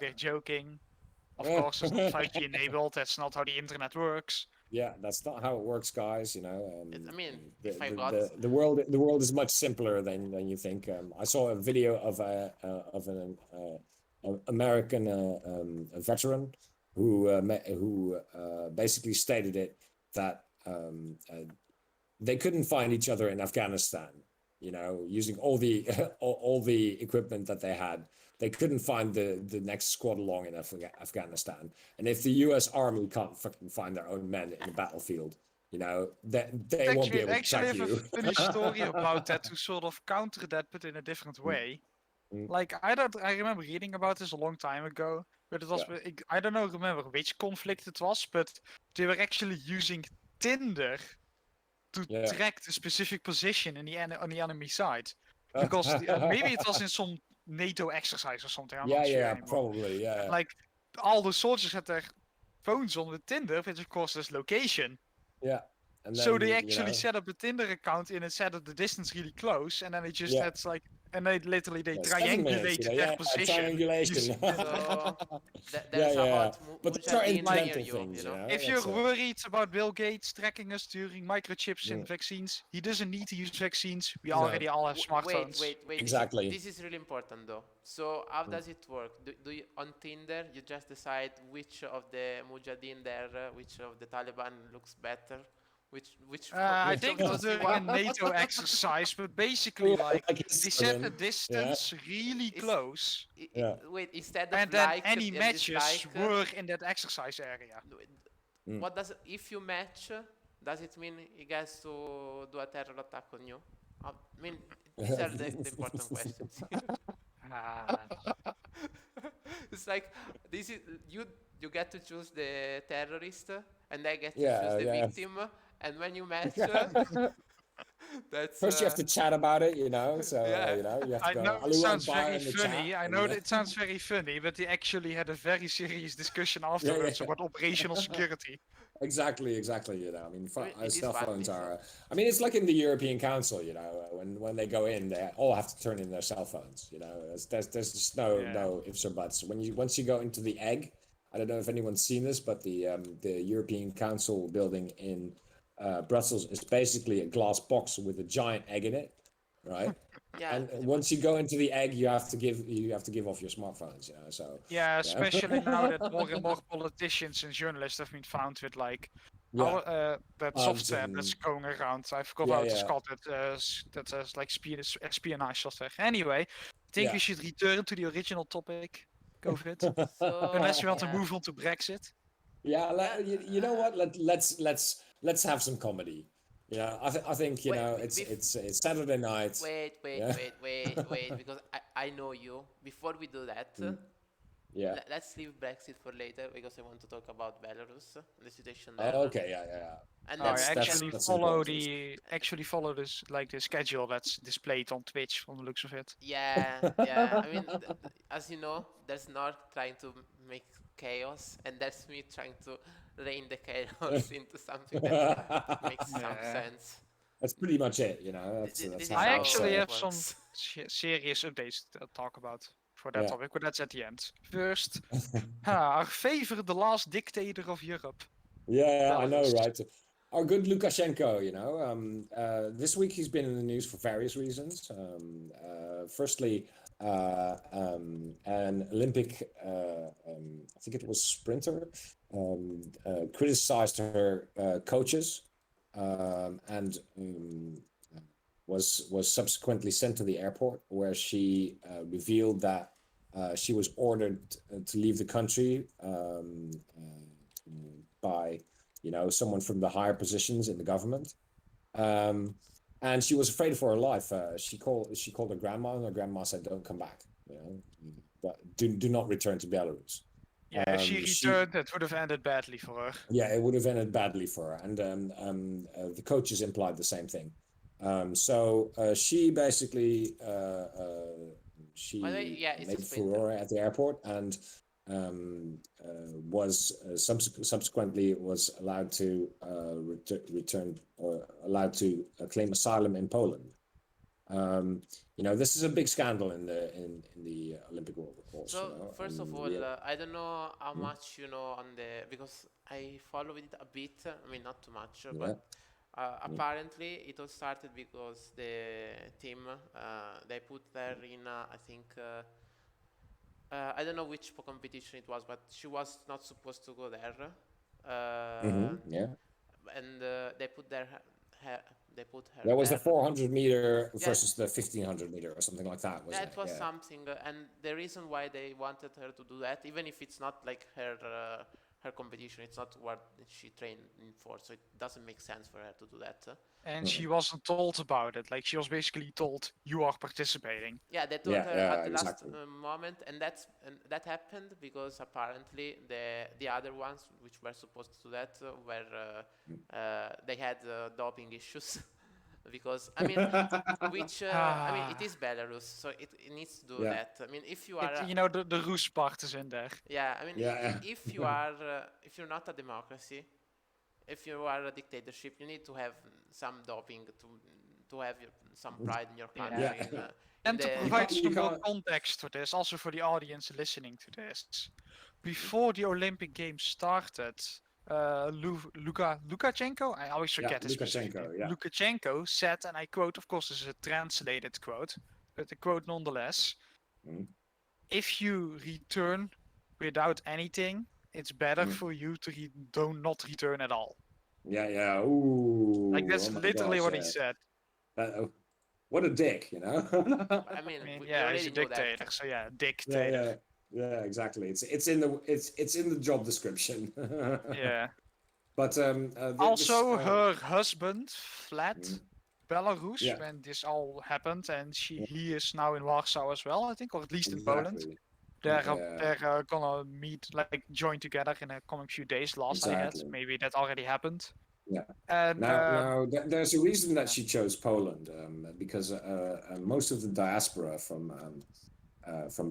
we're joking. Of course, it's not 5G enabled. That's not how the internet works. Yeah, that's not how it works, guys. You know, I mean, the, if I the, got the world is much simpler than you think. I saw a video of an American a veteran who basically stated it that they couldn't find each other in Afghanistan. You know, using all the all the equipment that they had, they couldn't find the next squad along in Afghanistan. And if the U.S. Army can't fucking find their own men in the battlefield, you know, that they won't be able to Actually, I track have you. a funny story about that to sort of counter that, but in a different way. Mm. Like I remember reading about this a long time ago, but it was I don't know remember which conflict it was, but they were actually using Tinder to Yeah. track the specific position in on the enemy side, because maybe it was in some NATO exercise or something. I'm not sure anymore. Probably, yeah. Like all the soldiers had their phones on with Tinder, which of course is location. Yeah. And then, So they you actually know, set up a Tinder account and it set up the distance really close, and then it just Yeah. had like, and they literally yeah, 7 minutes, you triangulated know, their yeah, position. triangulation. using- So there's Yeah, a yeah. hot But these are mujahideen near incidental you, things, you know? If you're worried about Bill Gates tracking us during microchips and Mm. vaccines, he doesn't need to use vaccines. We No. already all have Wait, smartphones. wait. Exactly. This is really important though. So how does it work? Do you, on Tinder, you just decide which of the mujahideen there, which of the Taliban looks better? Which I which think of it was those you during a want? NATO exercise, but basically, like, his they set the servant. distance really It's- close, Yeah. Wait, instead of and then like any and matches dislike, were in that exercise area. Mm. what does if you match? Does it mean he gets to do a terror attack on you? I mean, these are the important questions. Ah, It's like this is you get to choose the terrorist and I get to Yeah, choose the yeah. victim, and when you match that's First, you have to chat about it, you know. So Yeah. you know, you have to I go. know it "Ali sounds Akbar" very in the funny. chat, I and, know that it sounds very funny, but they actually had a very serious discussion afterwards yeah. about operational security. Exactly. You know, I mean, It is cell funny, phones so- are. I mean, it's like in the European Council, you know, when they go in, they all have to turn in their cell phones. You know, there's just no ifs or buts. Once you go into the egg, I don't know if anyone's seen this, but the European Council building in Brussels is basically a glass box with a giant egg in it, right? Yeah, And pretty once you go into the egg, you have to give off your smartphones, you know. So Yeah, especially now that more and more politicians and journalists have been found with like that software that's going around. I forgot how it's called. That's like espionage software. Anyway, I think we should return to the original topic, COVID, So unless we want to yeah. move on to Brexit. you know what? Let's have some comedy. Yeah, I think you Wait, know bef- it's Saturday night. Wait, Yeah. because I know you. Before we do that, Yeah. Let's leave Brexit for later because I want to talk about Belarus, the situation Oh, there. okay. Yeah. And I then That's follow important. this like the schedule that's displayed on Twitch from the looks of it. yeah. I mean, as you know, there's North trying to make chaos, and there's me trying to rein the chaos into something that makes some Yeah. sense. That's pretty much it, you know. This That's is how I how actually it have some works. serious updates to talk about for that Yeah. topic, but that's at the end. First, our favorite, the last dictator of Europe. Yeah, I know, Belarus. right? Our good Lukashenko, you know. This week he's been in the news for various reasons. Firstly, an Olympic, I think it was sprinter, criticized her coaches, and was subsequently sent to the airport, where she revealed that she was ordered to leave the country by, you know, someone from the higher positions in the government, and she was afraid for her life. She called her grandma, and her grandma said, "Don't come back. You know, but do not return to Belarus." Yeah, if she returned, it would have ended badly for her. Yeah, it would have ended badly for her, and the coaches implied the same thing. So she basically she By the way, yeah, it's a made sprinter. furore at the airport, and was subsequently was allowed to return, or allowed to claim asylum in Poland. You know, this is a big scandal in the Olympic world, of course. So You know, first of all, I don't know how much you know on the, because I followed it a bit. I mean, not too much, but apparently it all started because the team they put her in I think I don't know which competition it was, but she was not supposed to go there. Yeah. And they put they put her That was the there. 400 meter Yeah. versus the 1500 meter or something like that, wasn't That was it? Yeah. something, and the reason why they wanted her to do that, even if it's not like her competition, it's not what she trained for, so it doesn't make sense for her to do that. And she wasn't told about it. Like, she was basically told, you are participating. Yeah, they told her Yeah, at the exactly. last moment, and that happened because apparently the other ones which were supposed to do that were they had doping issues. Because I mean, I mean, it is Belarus, so it needs to do Yeah. that. I mean, if you are, You know, the Rus part is in there. yeah, I mean, Yeah. if you are, if you're not a democracy, if you are a dictatorship, you need to have some doping to have some pride in your country. Yeah. In And to the- provide You some more can't- context for this, also for the audience listening to this, before the Olympic Games started, Lukashenko, I always forget his specific Lukashenko, name. yeah. Lukashenko said, and I quote, of course, this is a translated quote, but a quote nonetheless: Mm. "If you return without anything, it's better for you to not return at all." Yeah. Ooh. Like, that's oh my literally gosh, what he yeah. said. What a dick, you know? I mean, I mean, we yeah, already he's a know that. dictator, so yeah, dictator. Yeah, exactly. It's in the job description. Yeah. But Also, her husband fled Belarus Yeah. when this all happened, and he is now in Warsaw as well, I think, or at least in Poland. Exactly. They're gonna meet, like, join together in the coming few days. Last I had, Exactly. maybe that already happened. Yeah. And Now, there's a reason that she chose Poland, because most of the diaspora from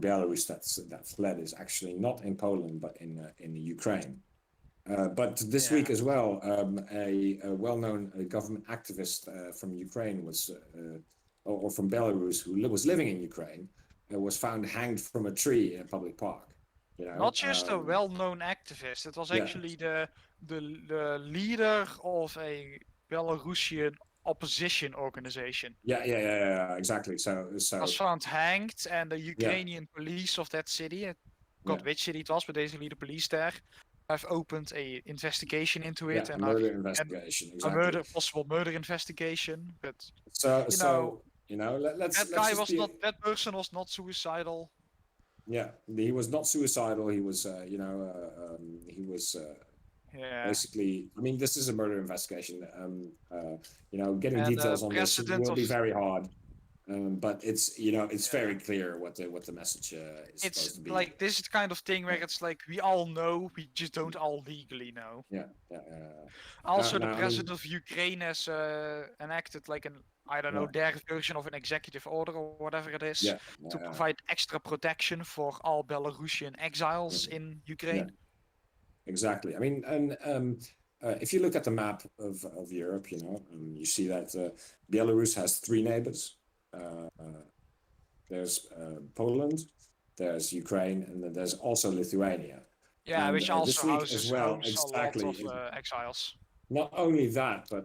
Belarus that fled is actually not in Poland but in the Ukraine. But this week as well, a well-known government activist from Ukraine or from Belarus who was living in Ukraine, was found hanged from a tree in a public park. You know, not just a well-known activist, it was actually the leader of a Belarusian opposition organization. Yeah, exactly. So Was found hanged, and the Ukrainian police of that city, I forgot which city it was, but basically the police there have opened a investigation into it, and a murder investigation, exactly. possible murder investigation. But let's that person was not suicidal. Yeah, he was not suicidal. He was, basically. I mean, this is a murder investigation. Getting details on this will be very hard. But it's it's very clear what the message is supposed It's to be. like this is the kind of thing where it's like we all know, we just don't all legally know. Yeah. Also, the no, I mean- president of Ukraine has enacted like I don't know, their version of an executive order or whatever it is, to provide extra protection for all Belarusian exiles in Ukraine. Exactly. I mean, and if you look at the map of Europe, you see that Belarus has 3 neighbors. There's Poland, there's Ukraine, and then there's also Lithuania. Yeah, And, which this also week houses as well, homes exactly, a lot of exiles. Not only that, but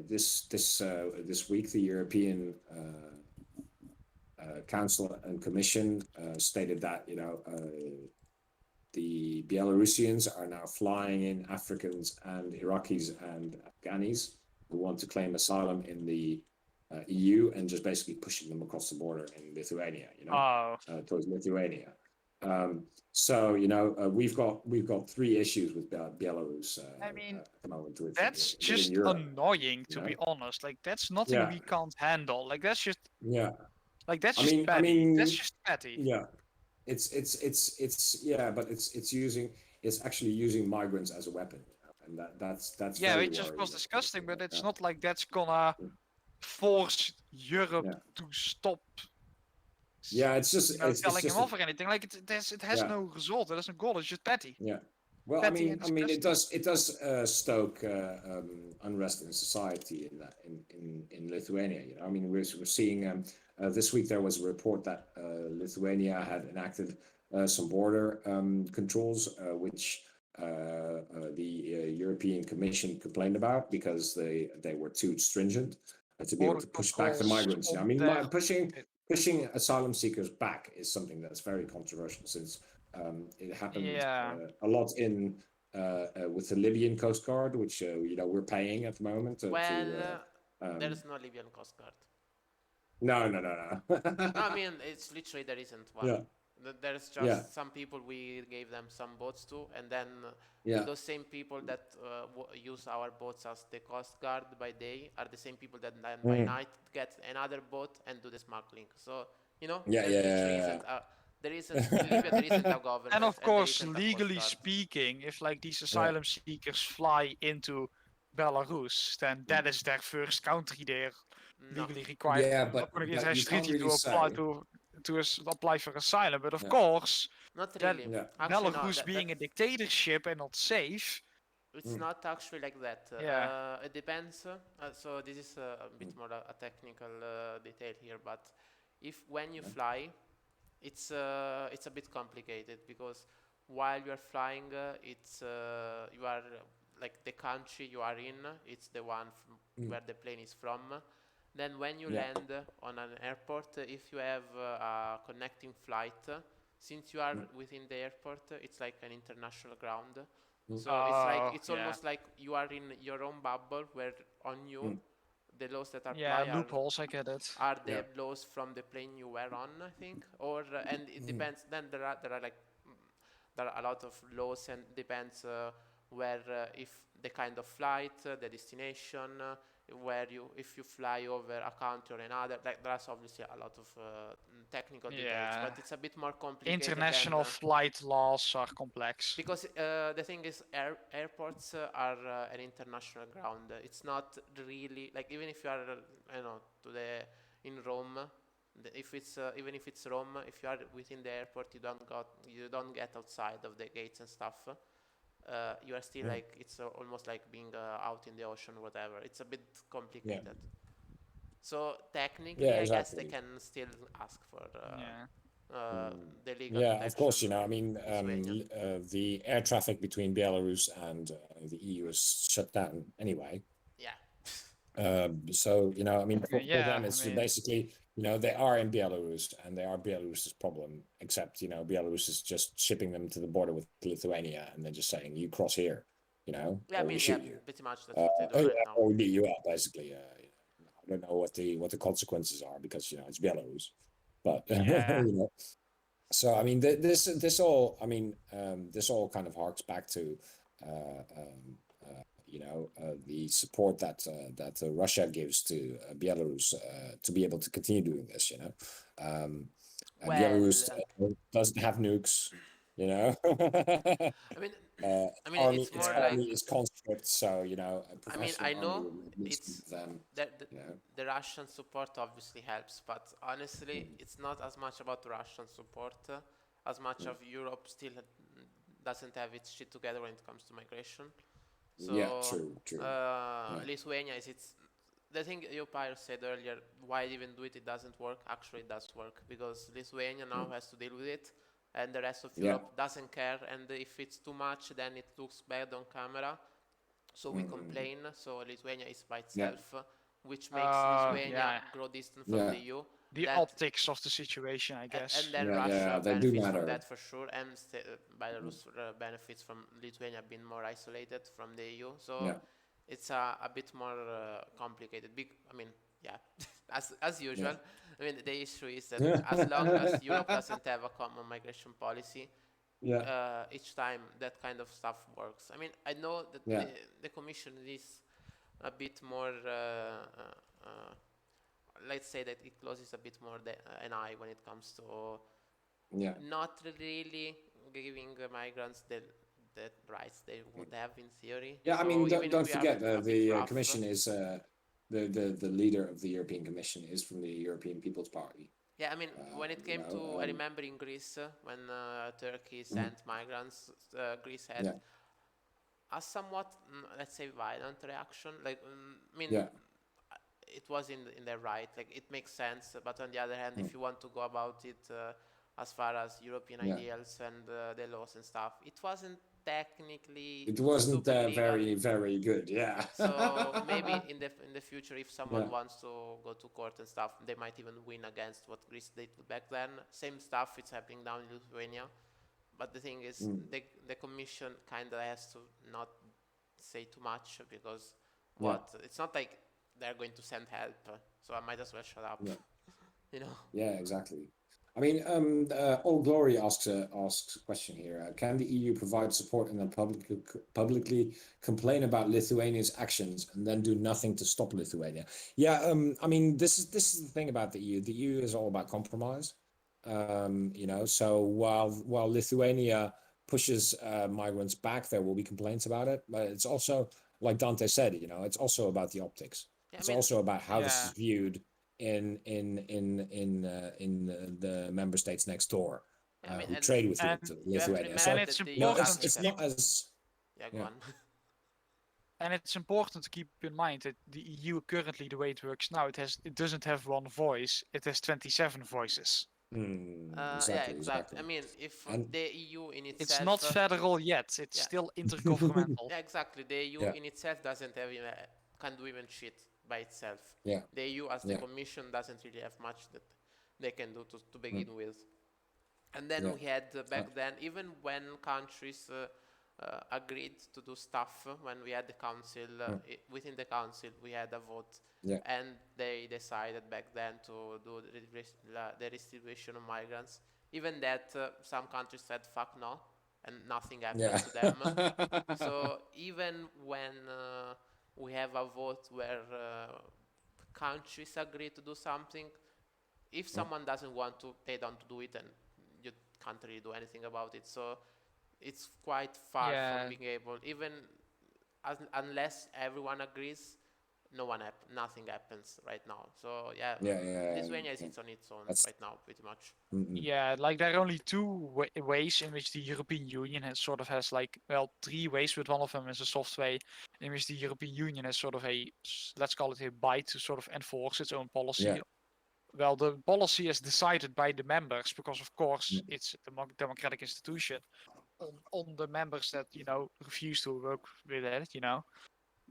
this week the European Council and Commission stated that the Belarusians are now flying in Africans and Iraqis and Afghanis who want to claim asylum in the EU and just basically pushing them across the border in Lithuania. Towards Lithuania. So we've got 3 issues with Belarus. I mean, at the moment that's within just Europe, annoying, to be honest. Like that's nothing we can't handle. Like that's just like that's just petty. I mean, that's just petty. Yeah, it's but it's actually using migrants as a weapon, and that's very which is of course worrying. disgusting, but it's not like that's gonna force Europe to stop. Yeah, it's just telling him off or anything. Like it has no result. It has no goal. It's just petty. Yeah. Well, petty I mean, it does stoke unrest in society in Lithuania. I mean, we're seeing this week there was a report that Lithuania had enacted some border controls, which the European Commission complained about because they were too stringent to be able to push back the migrants. I mean, pushing asylum seekers back is something that's very controversial since it happened a lot in with the Libyan Coast Guard, which we're paying at the moment. There's no Libyan Coast Guard. No. I mean, it's literally there isn't one. Yeah. There's just some people we gave them some boats to, and then those same people that use our boats as the Coast Guard by day are the same people that then by night get another boat and do the smuggling. So there isn't in Libya, there isn't a government. And of course, there isn't legally speaking, if like these asylum seekers fly into Belarus, then that is their first country they're legally required. Yeah, but according to you his treaty can't to really apply for asylum. But of course, not really. Belarus being a dictatorship and not safe. It's not actually like that. It depends. So this is a bit more a technical detail here, but when you fly, it's a bit complicated because while you are flying, you are like the country you are in. It's the one where the plane is from. Then when you land on an airport, if you have a connecting flight, since you are within the airport, it's like an international ground. So it's almost like you are in your own bubble where on you the laws that are loopholes. I get it. Are the laws from the plane you were on? I think, or and it depends. Then there are a lot of laws and depends where if the kind of flight, the destination, if you fly over a country or another, like there's obviously a lot of technical details, but it's a bit more complicated. International flight laws are complex. Because the thing is, airports are an international ground. It's not really like even if you are, in Rome. Even if it's Rome, if you are within the airport, you don't get outside of the gates and stuff. You are still like it's almost like being out in the ocean, whatever. It's a bit complicated. So technically, I guess they can still ask for the legal protection. Of course. I mean, the air traffic between Belarus and the EU is shut down anyway. So I mean, for them it's basically they are in Belarus and they are Belarus's problem, except Belarus is just shipping them to the border with Lithuania and then just saying you cross here, or we shoot you. Pretty much that's what they do right now. Or we beat you up, basically. I don't know what the consequences are because it's Belarus, but So I mean, this all kind of harks back to the support that Russia gives to Belarus to be able to continue doing this. Belarus doesn't have nukes. I mean, Army, it's its more Yeah. like. army is conscript, so a I professional army know would at least it's give them. that You know, the Russian support obviously helps, but honestly, Mm. it's not as much about Russian support as much of Europe still doesn't have its shit together when it comes to migration. Yeah, So true. Lithuania is its. The thing Pyre said earlier, why even do it? It doesn't work. Actually, it does work because Lithuania now has to deal with it, and the rest of Yeah. Europe doesn't care. And if it's too much, then it looks bad on camera. So we complain. So Lithuania is by itself, which makes Lithuania Yeah. grow distant from Yeah. the EU. The That- optics of the situation, I guess. and then Yeah, Russia they do benefits from matter. that for sure, and Belarus benefits from Lithuania being more isolated from the EU. So Yeah. it's a bit more complicated. Yeah, as usual. I mean, the issue is that as long as Europe doesn't have a common migration policy, Yeah. each time that kind of stuff works. I mean, I know that Yeah. the Commission is a bit more. Let's say that it closes a bit more an eye when it comes to Yeah. not really giving migrants the rights they would have in theory. Yeah, I So mean, even if don't we are forget a bit the rough, Commission is the leader of the European Commission is from the European People's Party. Yeah, I mean, when it came to, I um, remember in Greece, when Turkey sent migrants, Greece had Yeah. a somewhat, let's say, violent reaction. Like, Yeah. it was in their right. Like, it makes sense. But on the other hand, if you want to go about it as far as European Yeah. ideals and the laws and stuff, it wasn't technically It wasn't super legal. very good. Yeah. So maybe in the future, if someone Yeah. wants to go to court and stuff, they might even win against what Greece did back then. Same stuff, it's happening down in Lithuania. But the thing is, the Commission kind of has to not say too much because it's not like they're going to send help. So I might as well shut up. Yeah. Yeah, Exactly. I mean, All Glory asks a question here. Can the EU provide support and then publicly complain about Lithuania's actions and then do nothing to stop Lithuania? Yeah, I mean, this is the thing about the EU. The EU is all about compromise. So while Lithuania pushes migrants back, there will be complaints about it. But it's also, like Dante said, it's also about the optics. It's also about how this is viewed in the member states next door who trade with Lithuania. So it's important. it's not as go on. And it's important to keep in mind that the EU currently, the way it works now, it doesn't have one voice. It has 27 voices. Exactly. I mean, if the EU in itself, it's not federal yet. It's still intergovernmental. Yeah, exactly. The EU in itself doesn't have can do even shit by itself. Yeah. The EU as the Commission doesn't really have much that they can do to begin with. And then we had back then, even when countries agreed to do stuff, when we had the council, within the council we had a vote, and they decided back then to do the distribution of migrants. Even that, some countries said fuck no, and nothing happened to them. So even when we have a vote where countries agree to do something, if someone doesn't want to, they don't do it, and you can't really do anything about it. So it's quite far from being able, even unless everyone agrees, nothing happens right now. So Lithuania is on its own right now, pretty much. Yeah, like there are only two ways in which the European Union has three ways, but one of them is a soft way in which the European Union has sort of let's call it a bite to sort of enforce its own policy. Well, the policy is decided by the members because, of course, it's a democratic institution. On the members that refuse to work with it,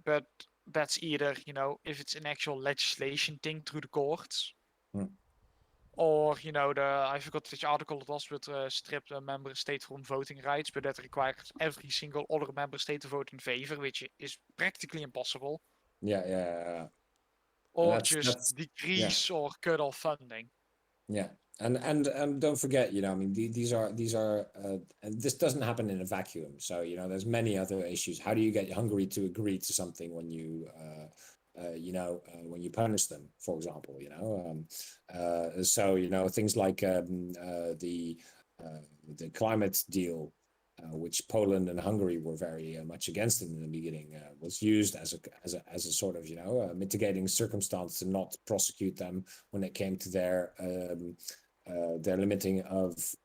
but that's either if it's an actual legislation thing through the courts, or I forgot which article it was, but stripped a member state from voting rights, but that requires every single other member state to vote in favor, which is practically impossible. Yeah. Or just decrease or cut off funding. Yeah. And don't forget, I mean, these are and this doesn't happen in a vacuum. So there's many other issues. How do you get Hungary to agree to something when when you punish them, for example? So things like the climate deal, which Poland and Hungary were very much against in the beginning, was used as a sort of mitigating circumstance to not prosecute them when it came to their limiting of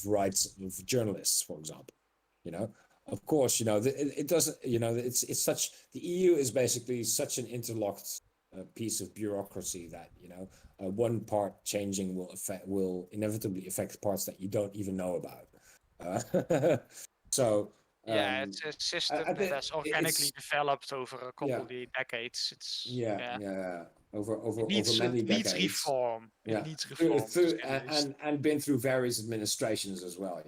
rights of journalists, for example. Of course, it doesn't. It's such. The EU is basically such an interlocked piece of bureaucracy that one part changing will inevitably affect parts that you don't even know about. So Yeah, it's a system I that think has organically developed over a couple yeah, of decades. It's yeah, over it many needs decades. reform. It Yeah, needs reform. and been through various administrations as well.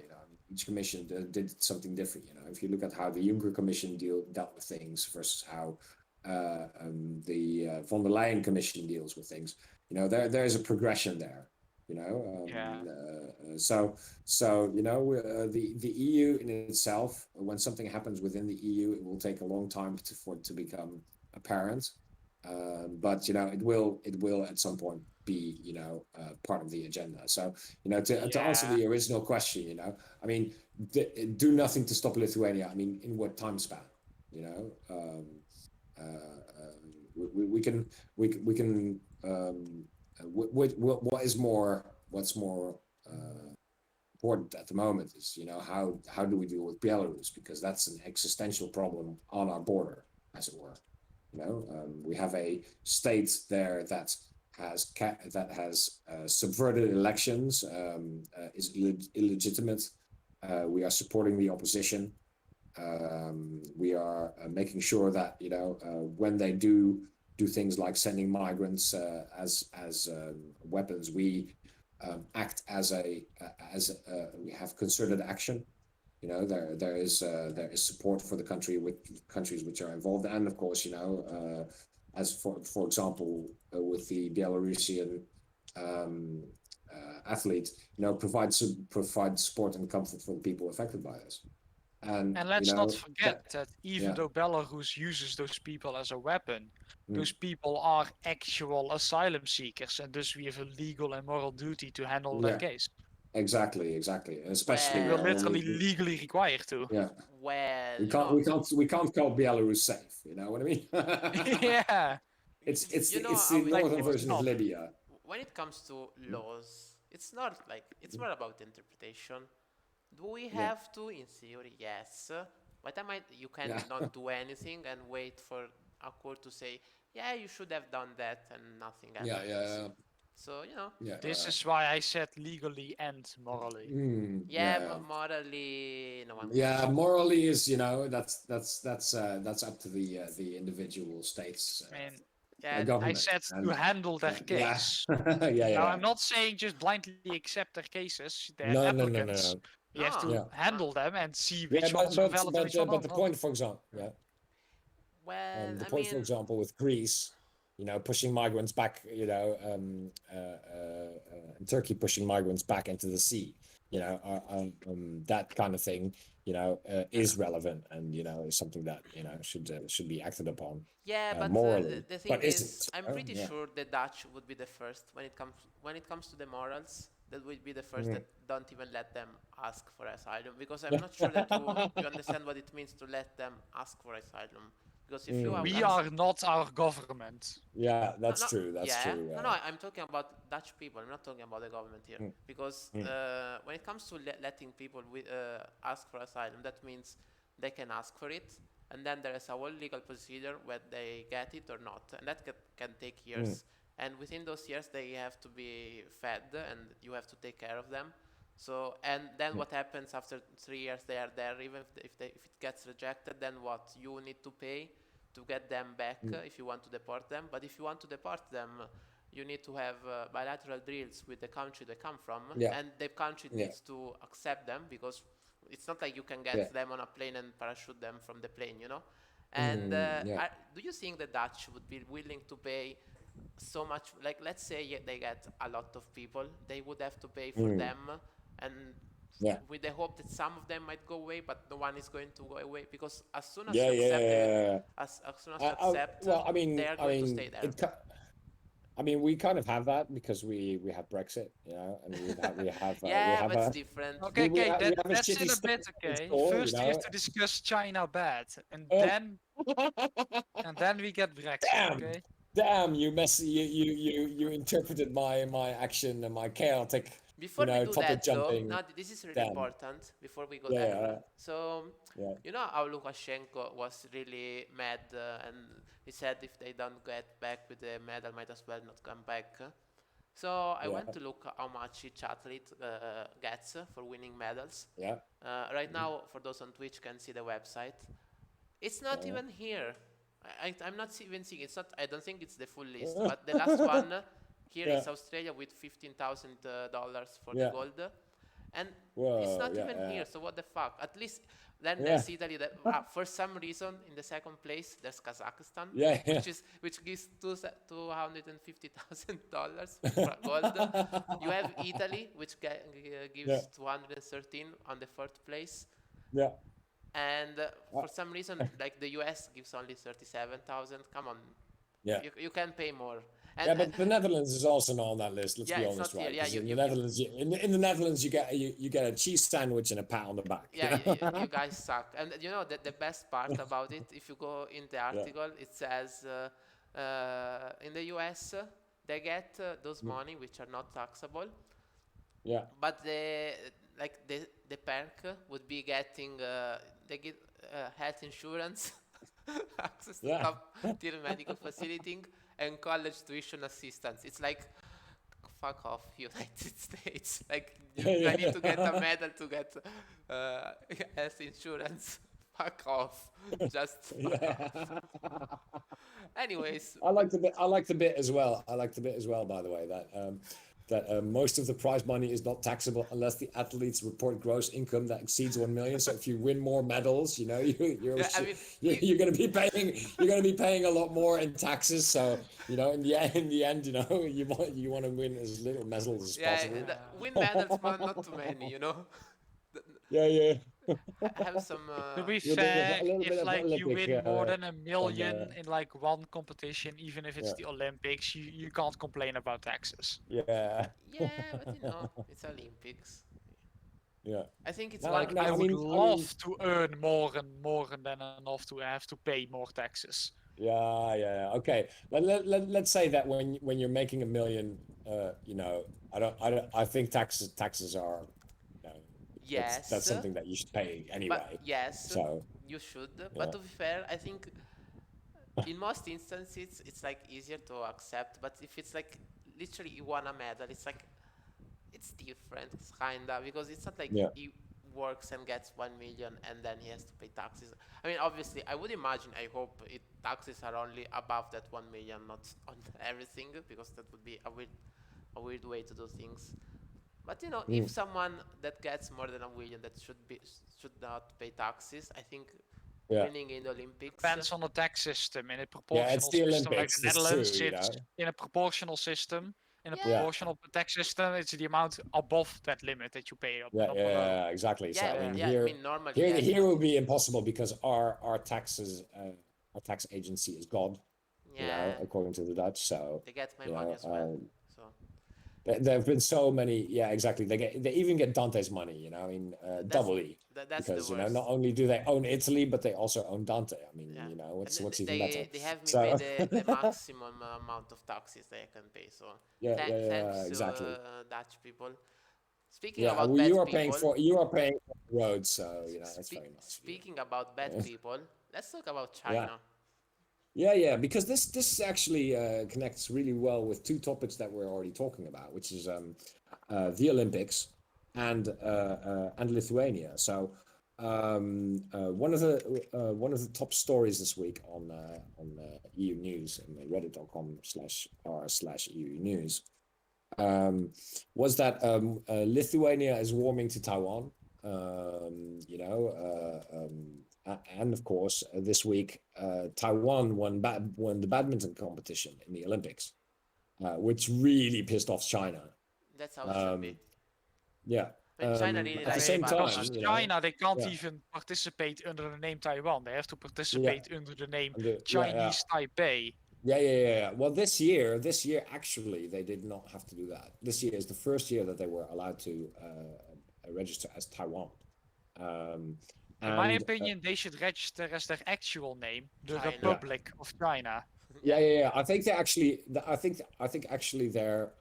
Each commission did something different. If you look at how the Juncker Commission dealt with things versus how the von der Leyen Commission deals with things, there is a progression there. The EU in itself, when something happens within the EU, it will take a long time for it to become apparent. But it will at some point be part of the agenda. So to answer the original question, I mean, do nothing to stop Lithuania. I mean, in what time span? We can what's more important at the moment is how do we deal with Belarus, because that's an existential problem on our border, as it were. We have a state there that has subverted elections, is illegitimate. We are supporting the opposition. We are making sure that when they do things like sending migrants as weapons, we act as we have concerted action. There is support for the country with countries which are involved, and of course, as for example, with the Belarusian athlete, provide support and comfort for the people affected by this. And let's not forget that even though Belarus uses those people as a weapon, those people are actual asylum seekers, and thus we have a legal and moral duty to handle their case. Exactly. Especially we're literally legally required to. Yeah. Well, we can't call Belarus safe. You know what I mean? Yeah. It's the northern version of Libya. When it comes to laws, it's not more about interpretation. Do we have to? In theory, yes. But you cannot do anything and wait for a court to say, yeah, you should have done that, and nothing happens. Yeah. So this is why I said legally and morally. Morally, no one. Yeah, morally is that's up to the individual states. I said to handle their case. I'm not saying just blindly accept their cases. They're applicants. No. You have to handle them and see which ones are valid and which ones But the point, for example, Well, for example, with Greece, pushing migrants back, Turkey pushing migrants back into the sea, that kind of thing, is relevant and is something that should be acted upon. Yeah, but morally. the thing is, I'm pretty sure the Dutch would be the first when it comes to the morals. That would be the first that don't even let them ask for asylum, because I'm not sure that you understand what it means to let them ask for asylum. Because if you we are not our government. Yeah, that's true. That's true. No, I'm talking about Dutch people. I'm not talking about the government here. Because when it comes to letting people ask for asylum, that means they can ask for it, and then there is a whole legal procedure whether they get it or not, and that can take years. And within those years, they have to be fed, and you have to take care of them. So, and then what happens after 3 years they are there? Even if it gets rejected, then what? You need to pay to get them back if you want to deport them. But if you want to deport them, you need to have bilateral deals with the country they come from, and the country needs to accept them, because it's not like you can get them on a plane and parachute them from the plane, And do you think the Dutch would be willing to pay so much. Like, let's say they get a lot of people, they would have to pay for Mm. them, and Yeah. with the hope that some of them might go away, but no one is going to go away because as soon as Yeah, you yeah, accept yeah, it, yeah, yeah. as soon as you accept, Well, they are going to stay there. We kind of have that because we have Brexit, you know, and Yeah, but it's a different. Okay, we have a that's shitty in a state bit. Okay, store, you first we have know. to discuss China bad, and Oh, then we get Brexit. damn, Okay. damn, you interpreted my action and my chaotic, Before we do topic that, though, jumping. now this is really Damn. important. Before we go Yeah, there, yeah, so yeah. you know how Lukashenko was really mad, and he said if they don't get back with the medal, might as well not come back. So I Yeah. went to look how much each athlete gets for winning medals. Yeah. Right now, for those on Twitch, can see the website. It's not Yeah. even here. I'm not even seeing. It's not. I don't think it's the full list. But the last one here is Yeah. Australia with $15,000 for Yeah. the gold, and Whoa, it's not yeah, even yeah. here. So what the fuck? At least then Yeah. there's Italy. That for some reason in the second place there's Kazakhstan, Yeah, yeah. which gives $250,000 for gold. You have Italy, which gives Yeah. 213 on the third place. Yeah. And for some reason, like the US gives only 37,000. Come on, Yeah. you can pay more. And, Yeah, but the Netherlands is also not on that list. Let's Yeah, be it's honest, not here. right? Yeah, 'Cause you- in you- the Netherlands, in the Netherlands, you get a cheese sandwich and a pat on the back. yeah, you guys suck. And you know the best part about it, if you go in the article, it says in the US they get those money which are not taxable, Yeah. but the perk would be getting they get health insurance, access to Yeah. top tier medical facility, and college tuition assistance. It's like, fuck off, United States. Like, I need to get a medal to get health insurance. Fuck off. Just fuck off. Anyways, I like the bit as well. I like the bit as well, by the way, that most of the prize money is not taxable unless the athletes report gross income that exceeds 1 million. So if you win more medals, you're Yeah, I mean, you're going to be paying a lot more in taxes. So in the end, you want to win as little medals as possible. win medals, but not too many, Yeah. Have some. To be You're doing fair, a little bit if of like you Olympic, win more than $1 million the- in like one competition, even if it's Yeah. the Olympics, you can't complain about taxes. Yeah. Yeah, but it's Olympics. Yeah. I think it's No, one. no, I I would mean- love to earn more than enough to have to pay more taxes. Yeah. Okay. Let's say that when you're making $1 million, I think taxes are, Yes. that's something that you should pay anyway. But yes, So you should. But to be fair, I think in most instances it's like easier to accept. But if it's like literally you won a medal, it's different, kinda, because it's not like Yeah. he works and gets 1 million and then he has to pay taxes. I mean, obviously, I would imagine. I hope taxes are only above that 1 million, not on everything, because that would be a weird way to do things. But if someone that gets more than 1 million that should not pay taxes, I think Yeah. winning in the Olympics. Depends on the tax system. In a Yeah, proportional it's the system like Olympics. the It's Netherlands, true, it's in a proportional system. In a Yeah. proportional tax system, it's the amount above that limit that you pay up. Yeah, not below. yeah, exactly. So Yeah, I mean, yeah. here, I mean, normally. here, yes. here will be impossible because our taxes, our tax agency is God, Yeah, according to the Dutch. So they get my you money know, as well. So there have been so many. Yeah, exactly. They even get Dante's money. I mean, doubly. that's Because the worst. not only do they own Italy, but they also own Dante. I mean, Yeah. what's And even better? they have me So- pay the maximum amount of taxes that I can pay. So Yeah, thanks exactly. to Dutch people. Speaking Yeah, about well, bad you are people, paying for the roads, so that's very nice. of you. speaking about bad people, let's talk about Yeah. China. Yeah, because this actually connects really well with two topics that we're already talking about, which is the Olympics and Lithuania. So one of the top stories this week on EU News and reddit.com/r/EU News was that Lithuania is warming to Taiwan. And of course, this week Taiwan won the badminton competition in the Olympics. which really pissed off China. That's how it should be. Yeah. I mean, China really At the likes same Taiwan. Because time, China, they can't yeah. even participate under the name Taiwan. They have to participate under the name Chinese Taipei. Yeah. Well, this year, actually, they did not have to do that. This year is the first year that they were allowed to register as Taiwan. In my opinion, they should register as their actual name, the China. Republic of China. Yeah. I think they actually, I think actually they're,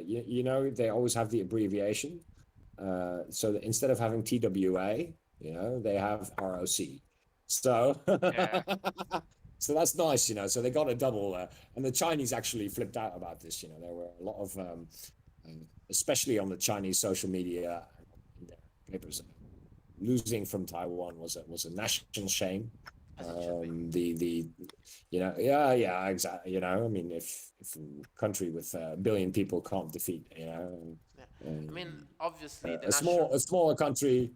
you know, they always have the abbreviation. So that instead of having TWA, you know, they have ROC. So, so that's nice, you know. So they got a double, and the Chinese actually flipped out about this. You know, there were a lot of, especially on the Chinese social media and their papers, losing from Taiwan was a national shame. You know, yeah, exactly. You know, I mean, if a country with a billion people can't defeat, you know, I mean, obviously, a smaller country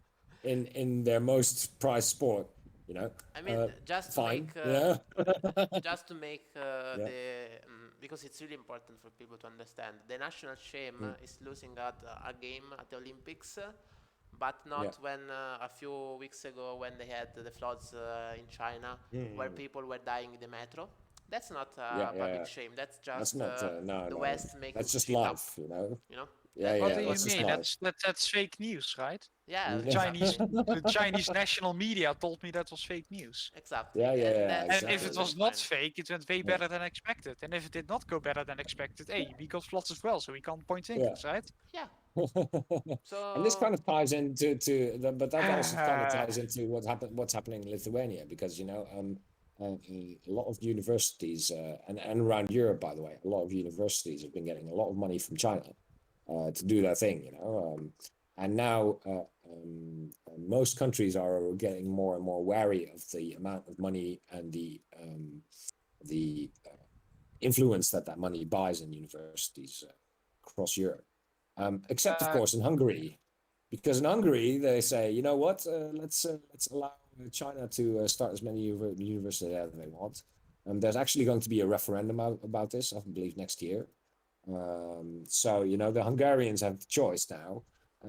in their most prized sport, you know. I mean, just to fine, make, just to make the because it's really important for people to understand. The national shame is losing at a game at the Olympics, but not when a few weeks ago when they had the floods in China, where people were dying in the metro. That's not public shame. That's just the West making that's just shit life, up. you know. You know. What do you that's mean? That's fake news, right? Yeah, The Chinese national media told me that was fake news. Exactly. And if it was not fake, it went way better than expected. And if it did not go better than expected, hey, we got floods as well, so we can't point fingers, right? Yeah. So and this kind of ties into but that also kind of ties into what's happening in Lithuania, because you know a lot of universities and around Europe, by the way, a lot of universities have been getting a lot of money from China to do their thing, you know, and now most countries are getting more and more wary of the amount of money and the influence that money buys in universities across Europe. Except of course in Hungary, because in Hungary they say, you know what, let's allow China to start as many universities as they want. There's actually going to be a referendum about this, I believe, next year. So you know the Hungarians have the choice now: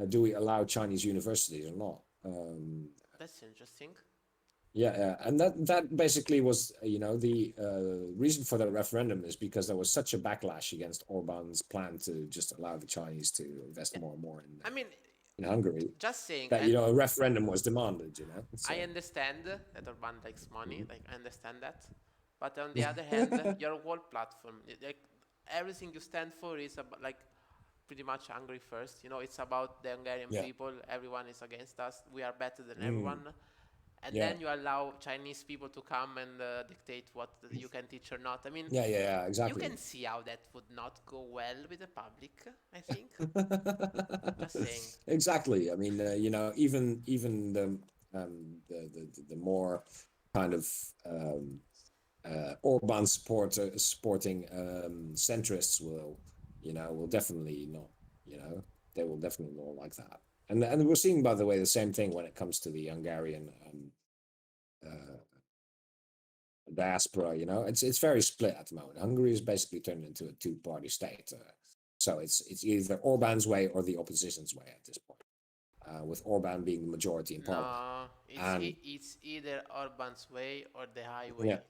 do we allow Chinese universities or not? That's interesting. Yeah, and that basically was, you know, the reason for the referendum is because there was such a backlash against Orban's plan to just allow the Chinese to invest more and more in Hungary. Just saying that, you know, a referendum was demanded, you know. So. I understand that Orban likes money, like I understand that, but on the other hand, your whole platform, like everything you stand for is about, like, pretty much Hungary first. You know, it's about the Hungarian people. Everyone is against us. We are better than everyone. And then you allow Chinese people to come and dictate what you can teach or not. I mean, exactly. You can see how that would not go well with the public, I think. Just saying. Exactly. I mean, you know, even the more kind of Orban supporting centrists will definitely not, you know, they will definitely not like that. And we're seeing, by the way, the same thing when it comes to the Hungarian diaspora. You know, it's very split at the moment. Hungary is basically turned into a two-party state. So it's either Orban's way or the opposition's way at this point. With Orban being the majority in parliament. No, it's either Orban's way or the highway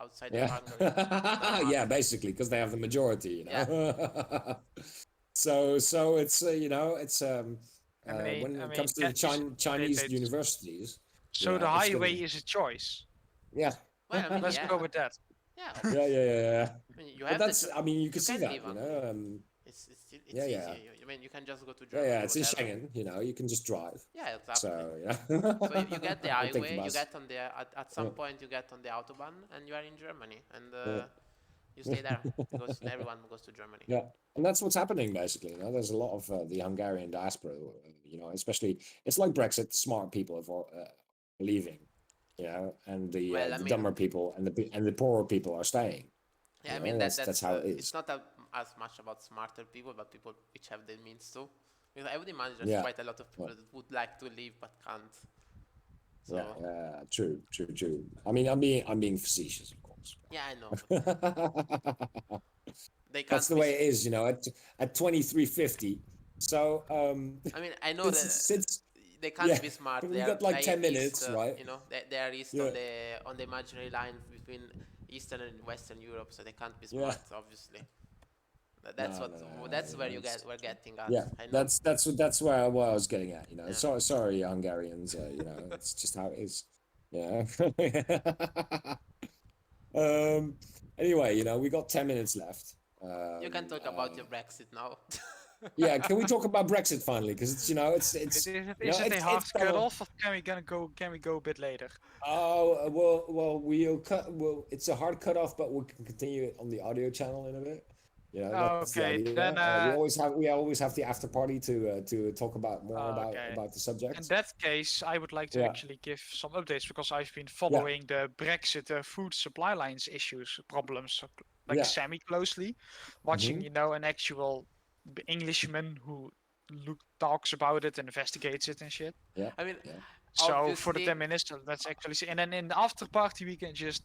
outside of Hungary. Yeah, basically, because they have the majority. You know. So it's you know, it's when it comes to the Chinese universities. So the highway is a choice. Yeah. Well, I mean, let's go with that. Yeah. Yeah. I mean, you have I mean, you can see that, you know. It's easy. I mean, you can just go to Germany. Yeah, it's in Schengen. You know, you can just drive. Yeah, exactly. So yeah. So you get the highway. You get on the at some point you get on the autobahn, and you are in Germany, and you stay there because everyone goes to Germany. Yeah, and that's what's happening basically. You know, there's a lot of the Hungarian diaspora. You know, especially it's like Brexit. Smart people are leaving. You know, and the dumber people and the poorer people are staying. Yeah, I mean that's how it is. It's not as much about smarter people, but people which have the means to. Because I would imagine there's quite a lot of people that would like to leave but can't. So. Yeah, true. I mean, I'm being facetious, of course. course. Yeah, I know. But they can't. That's the be way it is, at 23:50. So I mean, I know that since they can't yeah, be smart. we got like 10 east, minutes, right? they are east Yeah, on the imaginary line between Eastern and Western Europe, so they can't be yeah. smart, obviously. That's No, what no, no, no, that's where we're getting at. yeah, I know. that's where what I was getting at. Yeah. So sorry, Hungarians. It's just how it is. Yeah. Anyway, we got 10 minutes left. You can talk about your Brexit now. Yeah, can we talk about Brexit finally? Because it's Is it a hard it's cutoff, or can we go a bit later? Oh well, we'll cut. Well, it's a hard cutoff, but we can continue it on the audio channel in a bit. That's the Okay, idea. then We always have the after party to talk about more okay. about the subject. In that case, I would like to Yeah. actually give some updates because I've been following the Brexit food supply lines problems like Yeah. semi-closely, watching an actual Englishman who talks about it and investigates it and shit. Yeah. I mean, Yeah. So for the obviously- 10 minutes, let's actually see. And then in the after party, we can just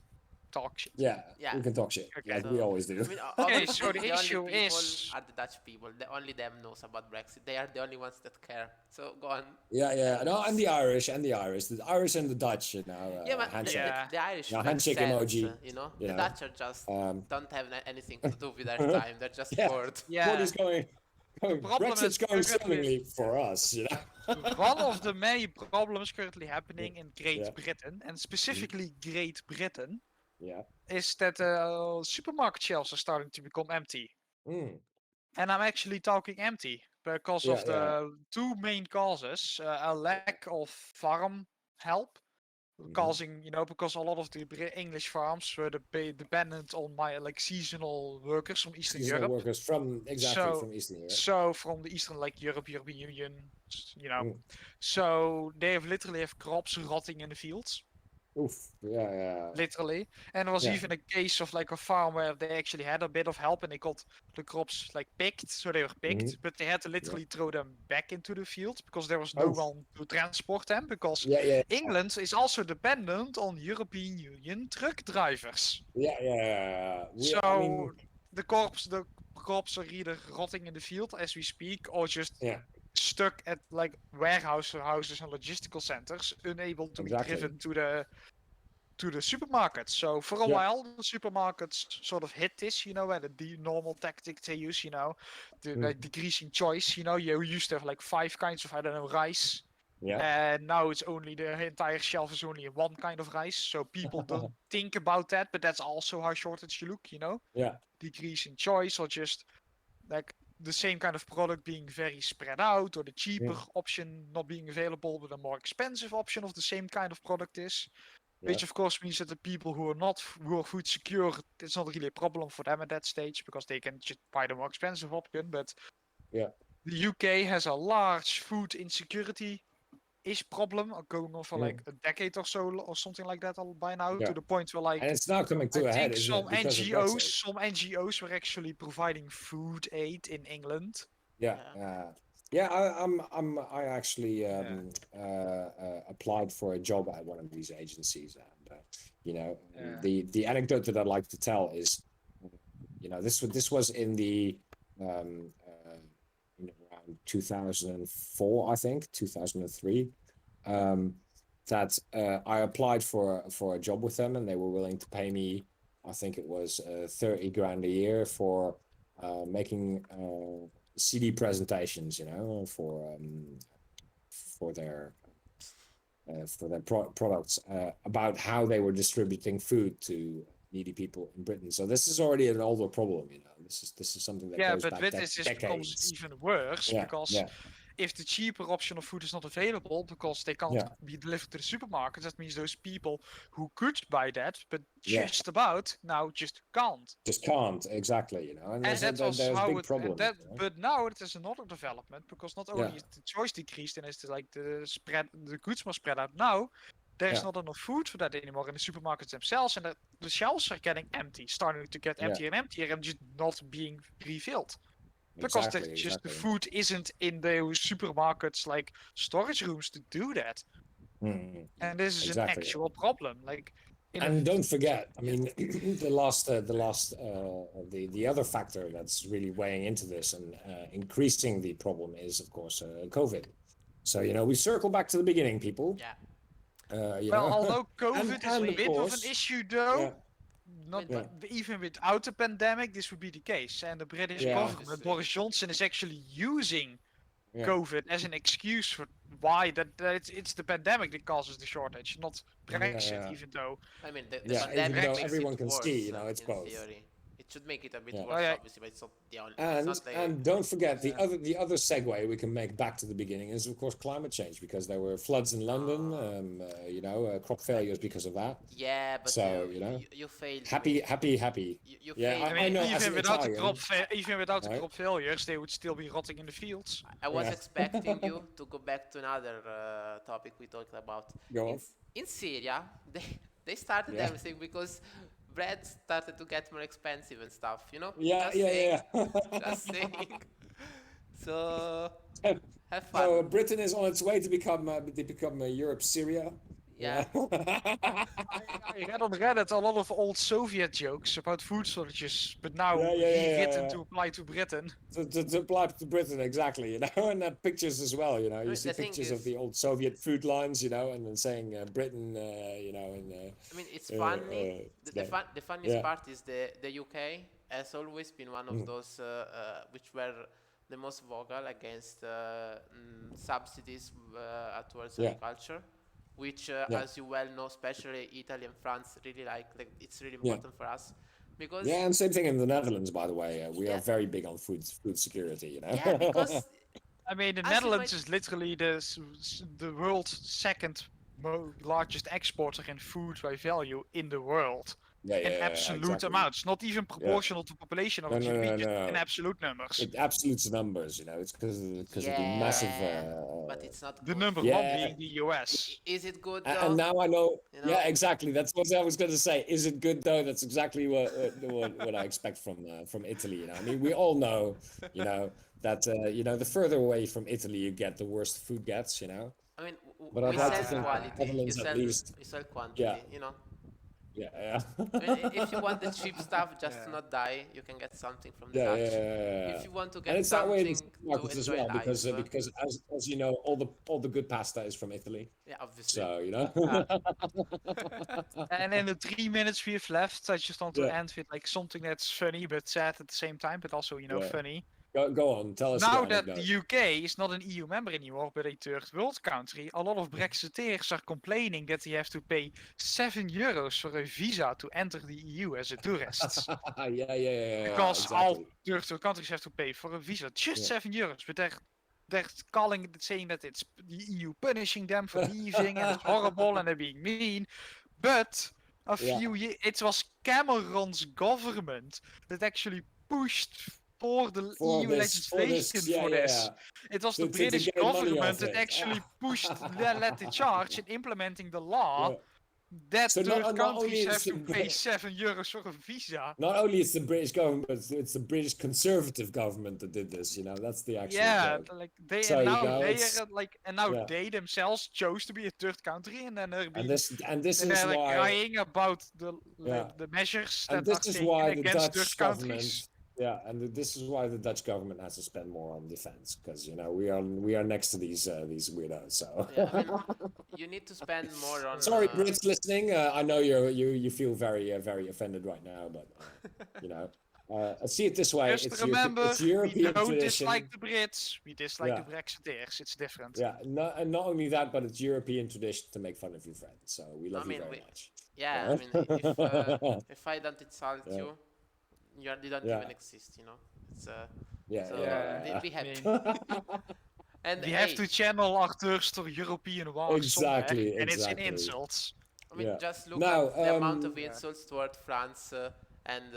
talk shit. Yeah. Yeah. We can talk shit Okay. like we always do. I mean, Okay, obviously so the only issue people is- are the Dutch people. Only them knows about Brexit. They are the only ones that care. So go on. Yeah. No, and the Irish and the Irish and the Dutch. Yeah, but handshake. Yeah. the Irish Yeah, make handshake sense, emoji, The Dutch are just don't have anything to do with their time. They're just Yeah. bored. What Yeah. is going? problem Brexit's is going currently- swimmingly for us. One of the many problems currently happening in Great Yeah. Britain, and specifically Great Britain, Yeah. is that supermarket shelves are starting to become empty. Mm. And I'm actually talking empty because Yeah, of the two main causes: a lack of farm help, Mhm. causing because a lot of the English farms were dependent on seasonal workers from Eastern Seasonal Europe. workers from Eastern Europe. So from the Eastern European Union, Mm. so they literally have crops rotting in the fields. Oof. Yeah. Literally. And there was Yeah. even a case of a farm where they actually had a bit of help and they got the crops picked, so they were picked, but they had to literally throw them back into the field because there was no Oh. one to transport them, because Yeah. England is also dependent on European Union truck drivers. Yeah. So the crops are either rotting in the field as we speak, or just Yeah. stuck at warehouses and logistical centers, unable to Exactly. be driven to the supermarkets. So for a Yeah. while, the supermarkets sort of hit this, and the normal tactic they use, the decreasing choice. You used to have 5 kinds of, I don't know, rice. Yeah. And now it's only the entire shelf is only one kind of rice. So people don't think about that, but that's also how shortage you look, Yeah. Decreasing choice, or just the same kind of product being very spread out, or the cheaper option not being available, but a more expensive option of the same kind of product is. Which of course means that the people who are food secure, it's not really a problem for them at that stage because they can just buy the more expensive option. But Yeah. the UK has a large food insecurity problem going on for a decade or so, or something like that by now, Yeah. to the point where And it's now coming to I a head, think isn't some it? Because of Brexit. some NGOs were actually providing food aid in England. I actually applied for a job at one of these agencies, and the anecdote that I'd like to tell is, this was in the around 2004, I think 2003, that I applied for a job with them, and they were willing to pay me, I think it was 30 grand a year for making CD presentations, for their products about how they were distributing food to needy people in Britain. So this is already an older problem, This is something that goes but back with this becomes decades. even worse because if the cheaper option of food is not available because they can't be delivered to the supermarkets, that means those people who could buy that, but just about now just can't. Just can't, exactly, And And that was there's how big problems. But now it is another development because not only is the choice decreased and is the goods more spread out now, there's not enough food for that anymore in the supermarkets themselves, and the shelves are getting empty, starting to get emptier and emptier, and just not being refilled. Because the food isn't in those supermarkets storage rooms to do that. Mm-hmm. And this is an actual problem. And don't forget, I mean, the other factor that's really weighing into this and increasing the problem is, of course, COVID. So we circle back to the beginning, people. Yeah. Although COVID is a of bit of an course, issue, though, yeah, not Yeah. even without the pandemic, this would be the case. And the British Yeah. government, Obviously. Boris Johnson, is actually using Yeah. COVID as an excuse for why that it's the pandemic that causes the shortage, not Brexit. Yeah. Even though, I mean, the Yeah, pandemic even though makes everyone it can worse, see, it's in both. theory. It should make it a bit Yeah. worse, yeah. obviously, but it's not the only. It's not like And don't forget the other segue we can make back to the beginning is of course climate change, because there were floods in London, crop failures because of that. yeah, but So, you failed. Happy. You Yeah, failed. I know, as even an without Italian, even without the right? crop failures, they would still be rotting in the fields. I was Yeah. expecting you to go back to another topic we talked about. Go in, on. in Syria, they started Yeah. everything because bread started to get more expensive and stuff. Yeah, Just yeah, saying, yeah. just saying. So have fun. So Britain is on its way to become Europe's Syria. Yeah. I read on Reddit a lot of old Soviet jokes about food shortages, but now Yeah. rewritten to apply to Britain. To apply to Britain, exactly, and pictures as well, you mean, see the thing pictures of is- the old Soviet food lines, and then saying Britain, and I mean, it's funny. The funniest yeah. part is the UK has always been one of those which were the most vocal against subsidies towards Yeah. agriculture, which, Yeah. as you well know, especially Italy and France really like it's really Yeah. important for us because Yeah, and same thing in the Netherlands, by the way. We Yeah. are very big on food security, yeah, because I mean, the As you Netherlands might- is literally the world's second largest exporter in food by value in the world. In absolute exactly. amounts, not even proportional to population of No, GDP, no, just no. in absolute numbers. It absolute numbers, it's because of the massive. but it's not The good. number Yeah. one being the US. Is it good though? And now I know. You know? Yeah, exactly. That's what I was going to say. Is it good though? That's exactly what I expect from Italy. I mean, we all know, that the further away from Italy you get, the worse the food gets. I mean, But I'd we like to sell think quality. Netherlands You at sell, least- you sell quantity. Yeah. Yeah. I mean, if you want the cheap stuff just to Yeah. not die, you can get something from the Yeah, Dutch. yeah. If you want to And get it's that way in something to supermarkets as enjoy well, life, because as you know, all the good pasta is from Italy. yeah, obviously. So And in the 3 minutes we have left, I just want to Yeah. end with something that's funny but sad at the same time, but also Yeah. funny. go on, tell us. Now your that the anecdote. UK is not an EU member anymore, but a third world country, a lot of Brexiteers are complaining that they have to pay €7 for a visa to enter the EU as a tourist. yeah. Because exactly. all third world countries have to pay for a visa, just Yeah. €7. But they're saying that it's the EU punishing them for leaving and it's horrible and they're being mean. But Yeah. it was Cameron's government that actually pushed for the EU legislation for this. It was the To British get money government off that it. actually pushed led the charge in implementing the law Yeah. that So third not only countries is have to the- pay €7 for a visa. Not only it's the British government, but it's the British Conservative government that did this. That's the actual joke. They So, and now it's- yeah. they themselves chose to be a third country, and then they're being And this and is they're why. crying about Yeah. the measures And that are this is taken why the against Dutch third government. countries. Yeah, and this is why the Dutch government has to spend more on defense, because we are next to these weirdos. So. Yeah, I mean, you need to spend more on. Sorry, Brits listening. I know you feel very offended right now, but see it this way: Just it's remember, it's European we don't tradition. dislike the Brits, we dislike Yeah. the Brexiteers. It's different. Yeah, and not only that, but it's European tradition to make fun of your friends. So we love you very much. Yeah, I mean, if I don't insult Yeah. you don't Yeah. even exist. It's Yeah, so yeah. be happy. And We have hey, to channel our thirst for European wars Exactly, somewhere, and it's in exactly. insults. I mean, Yeah. just look Now, at the amount of Yeah. insults toward France and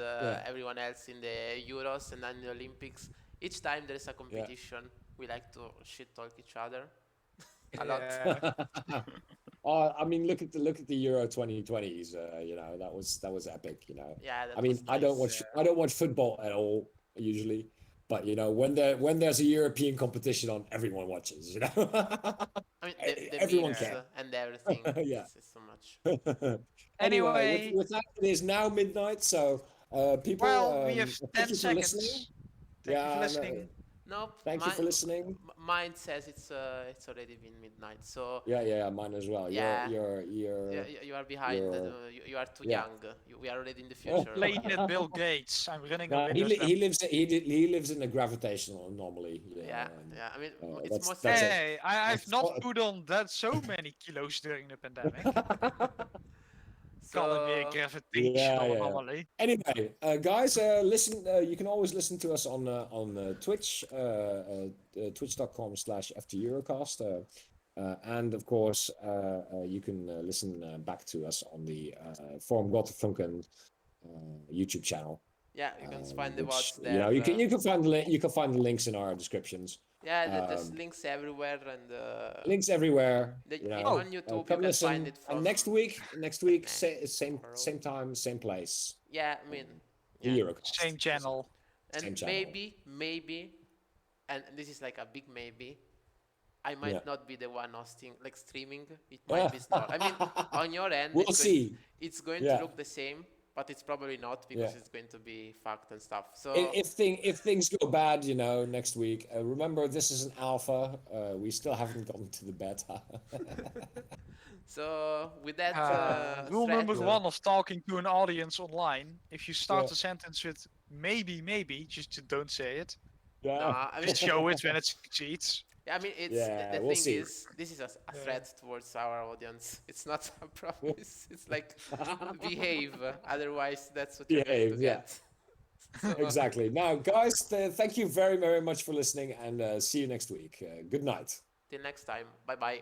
everyone else in the Euros and then the Olympics. Each time there is a competition, we like to shit talk each other a lot. Yeah. I mean, look at the Euro 2020s. That was epic. Yeah, that I mean, was I don't nice. watch football at all usually, But when there's a European competition on, everyone watches. I mean, the Everyone memes can. and everything. Yeah. It's so much. Anyway, Anyway. with that, it is now midnight. So, people, Well, we have thank 10 you for listening. seconds. Thank you for Yeah, listening. Nope. thank you for listening. Mine says it's already been midnight. So Yeah, mine as well. Yeah. You're you are behind. you're- You are too yeah. young. We are already in the future. Playing at Bill Gates. I'm running No, a he, Windows. li- he lives he lives in a gravitational anomaly. Yeah. I mean, it's that's- more that's sad. it. Hey, I've That's not all- put on that so many kilos during the pandemic. So Calling me a gravitational yeah. anomaly. Anyway, guys, listen. You can always listen to us on Twitch, twitch.com/FTEurocast, and of course, you can listen back to us on the Forum Gottefunken YouTube channel. yeah, you can find the which, VODs there. you can find the links in our descriptions. Yeah, there's links everywhere and Links everywhere. on YouTube Come you can listen. find it from. And next week, same time, same place. Yeah, I mean, The yeah. Eurocast. Same channel. And Same channel. maybe, and this is like a big maybe, I might not be the one hosting, like streaming. It might be Snor. I mean, on your end, We'll see. It's going Yeah. to look the same, but it's probably not because it's going to be fucked and stuff. So If things go bad, next week, remember this is an alpha. We still haven't gotten to the beta. So with that, Rule thread- number one of talking to an audience online: if you start Yeah. a sentence with maybe, just don't say it. Yeah. Nah, I mean, Just show it when it succeeds. I mean, it's Yeah, the we'll thing see. is, this is a threat towards our audience. It's not a promise. It's like behave, otherwise that's what you're going to Behave, yeah. get. So, Exactly. Now, guys, thank you very, very much for listening, and see you next week. Good night. till next time. Bye bye.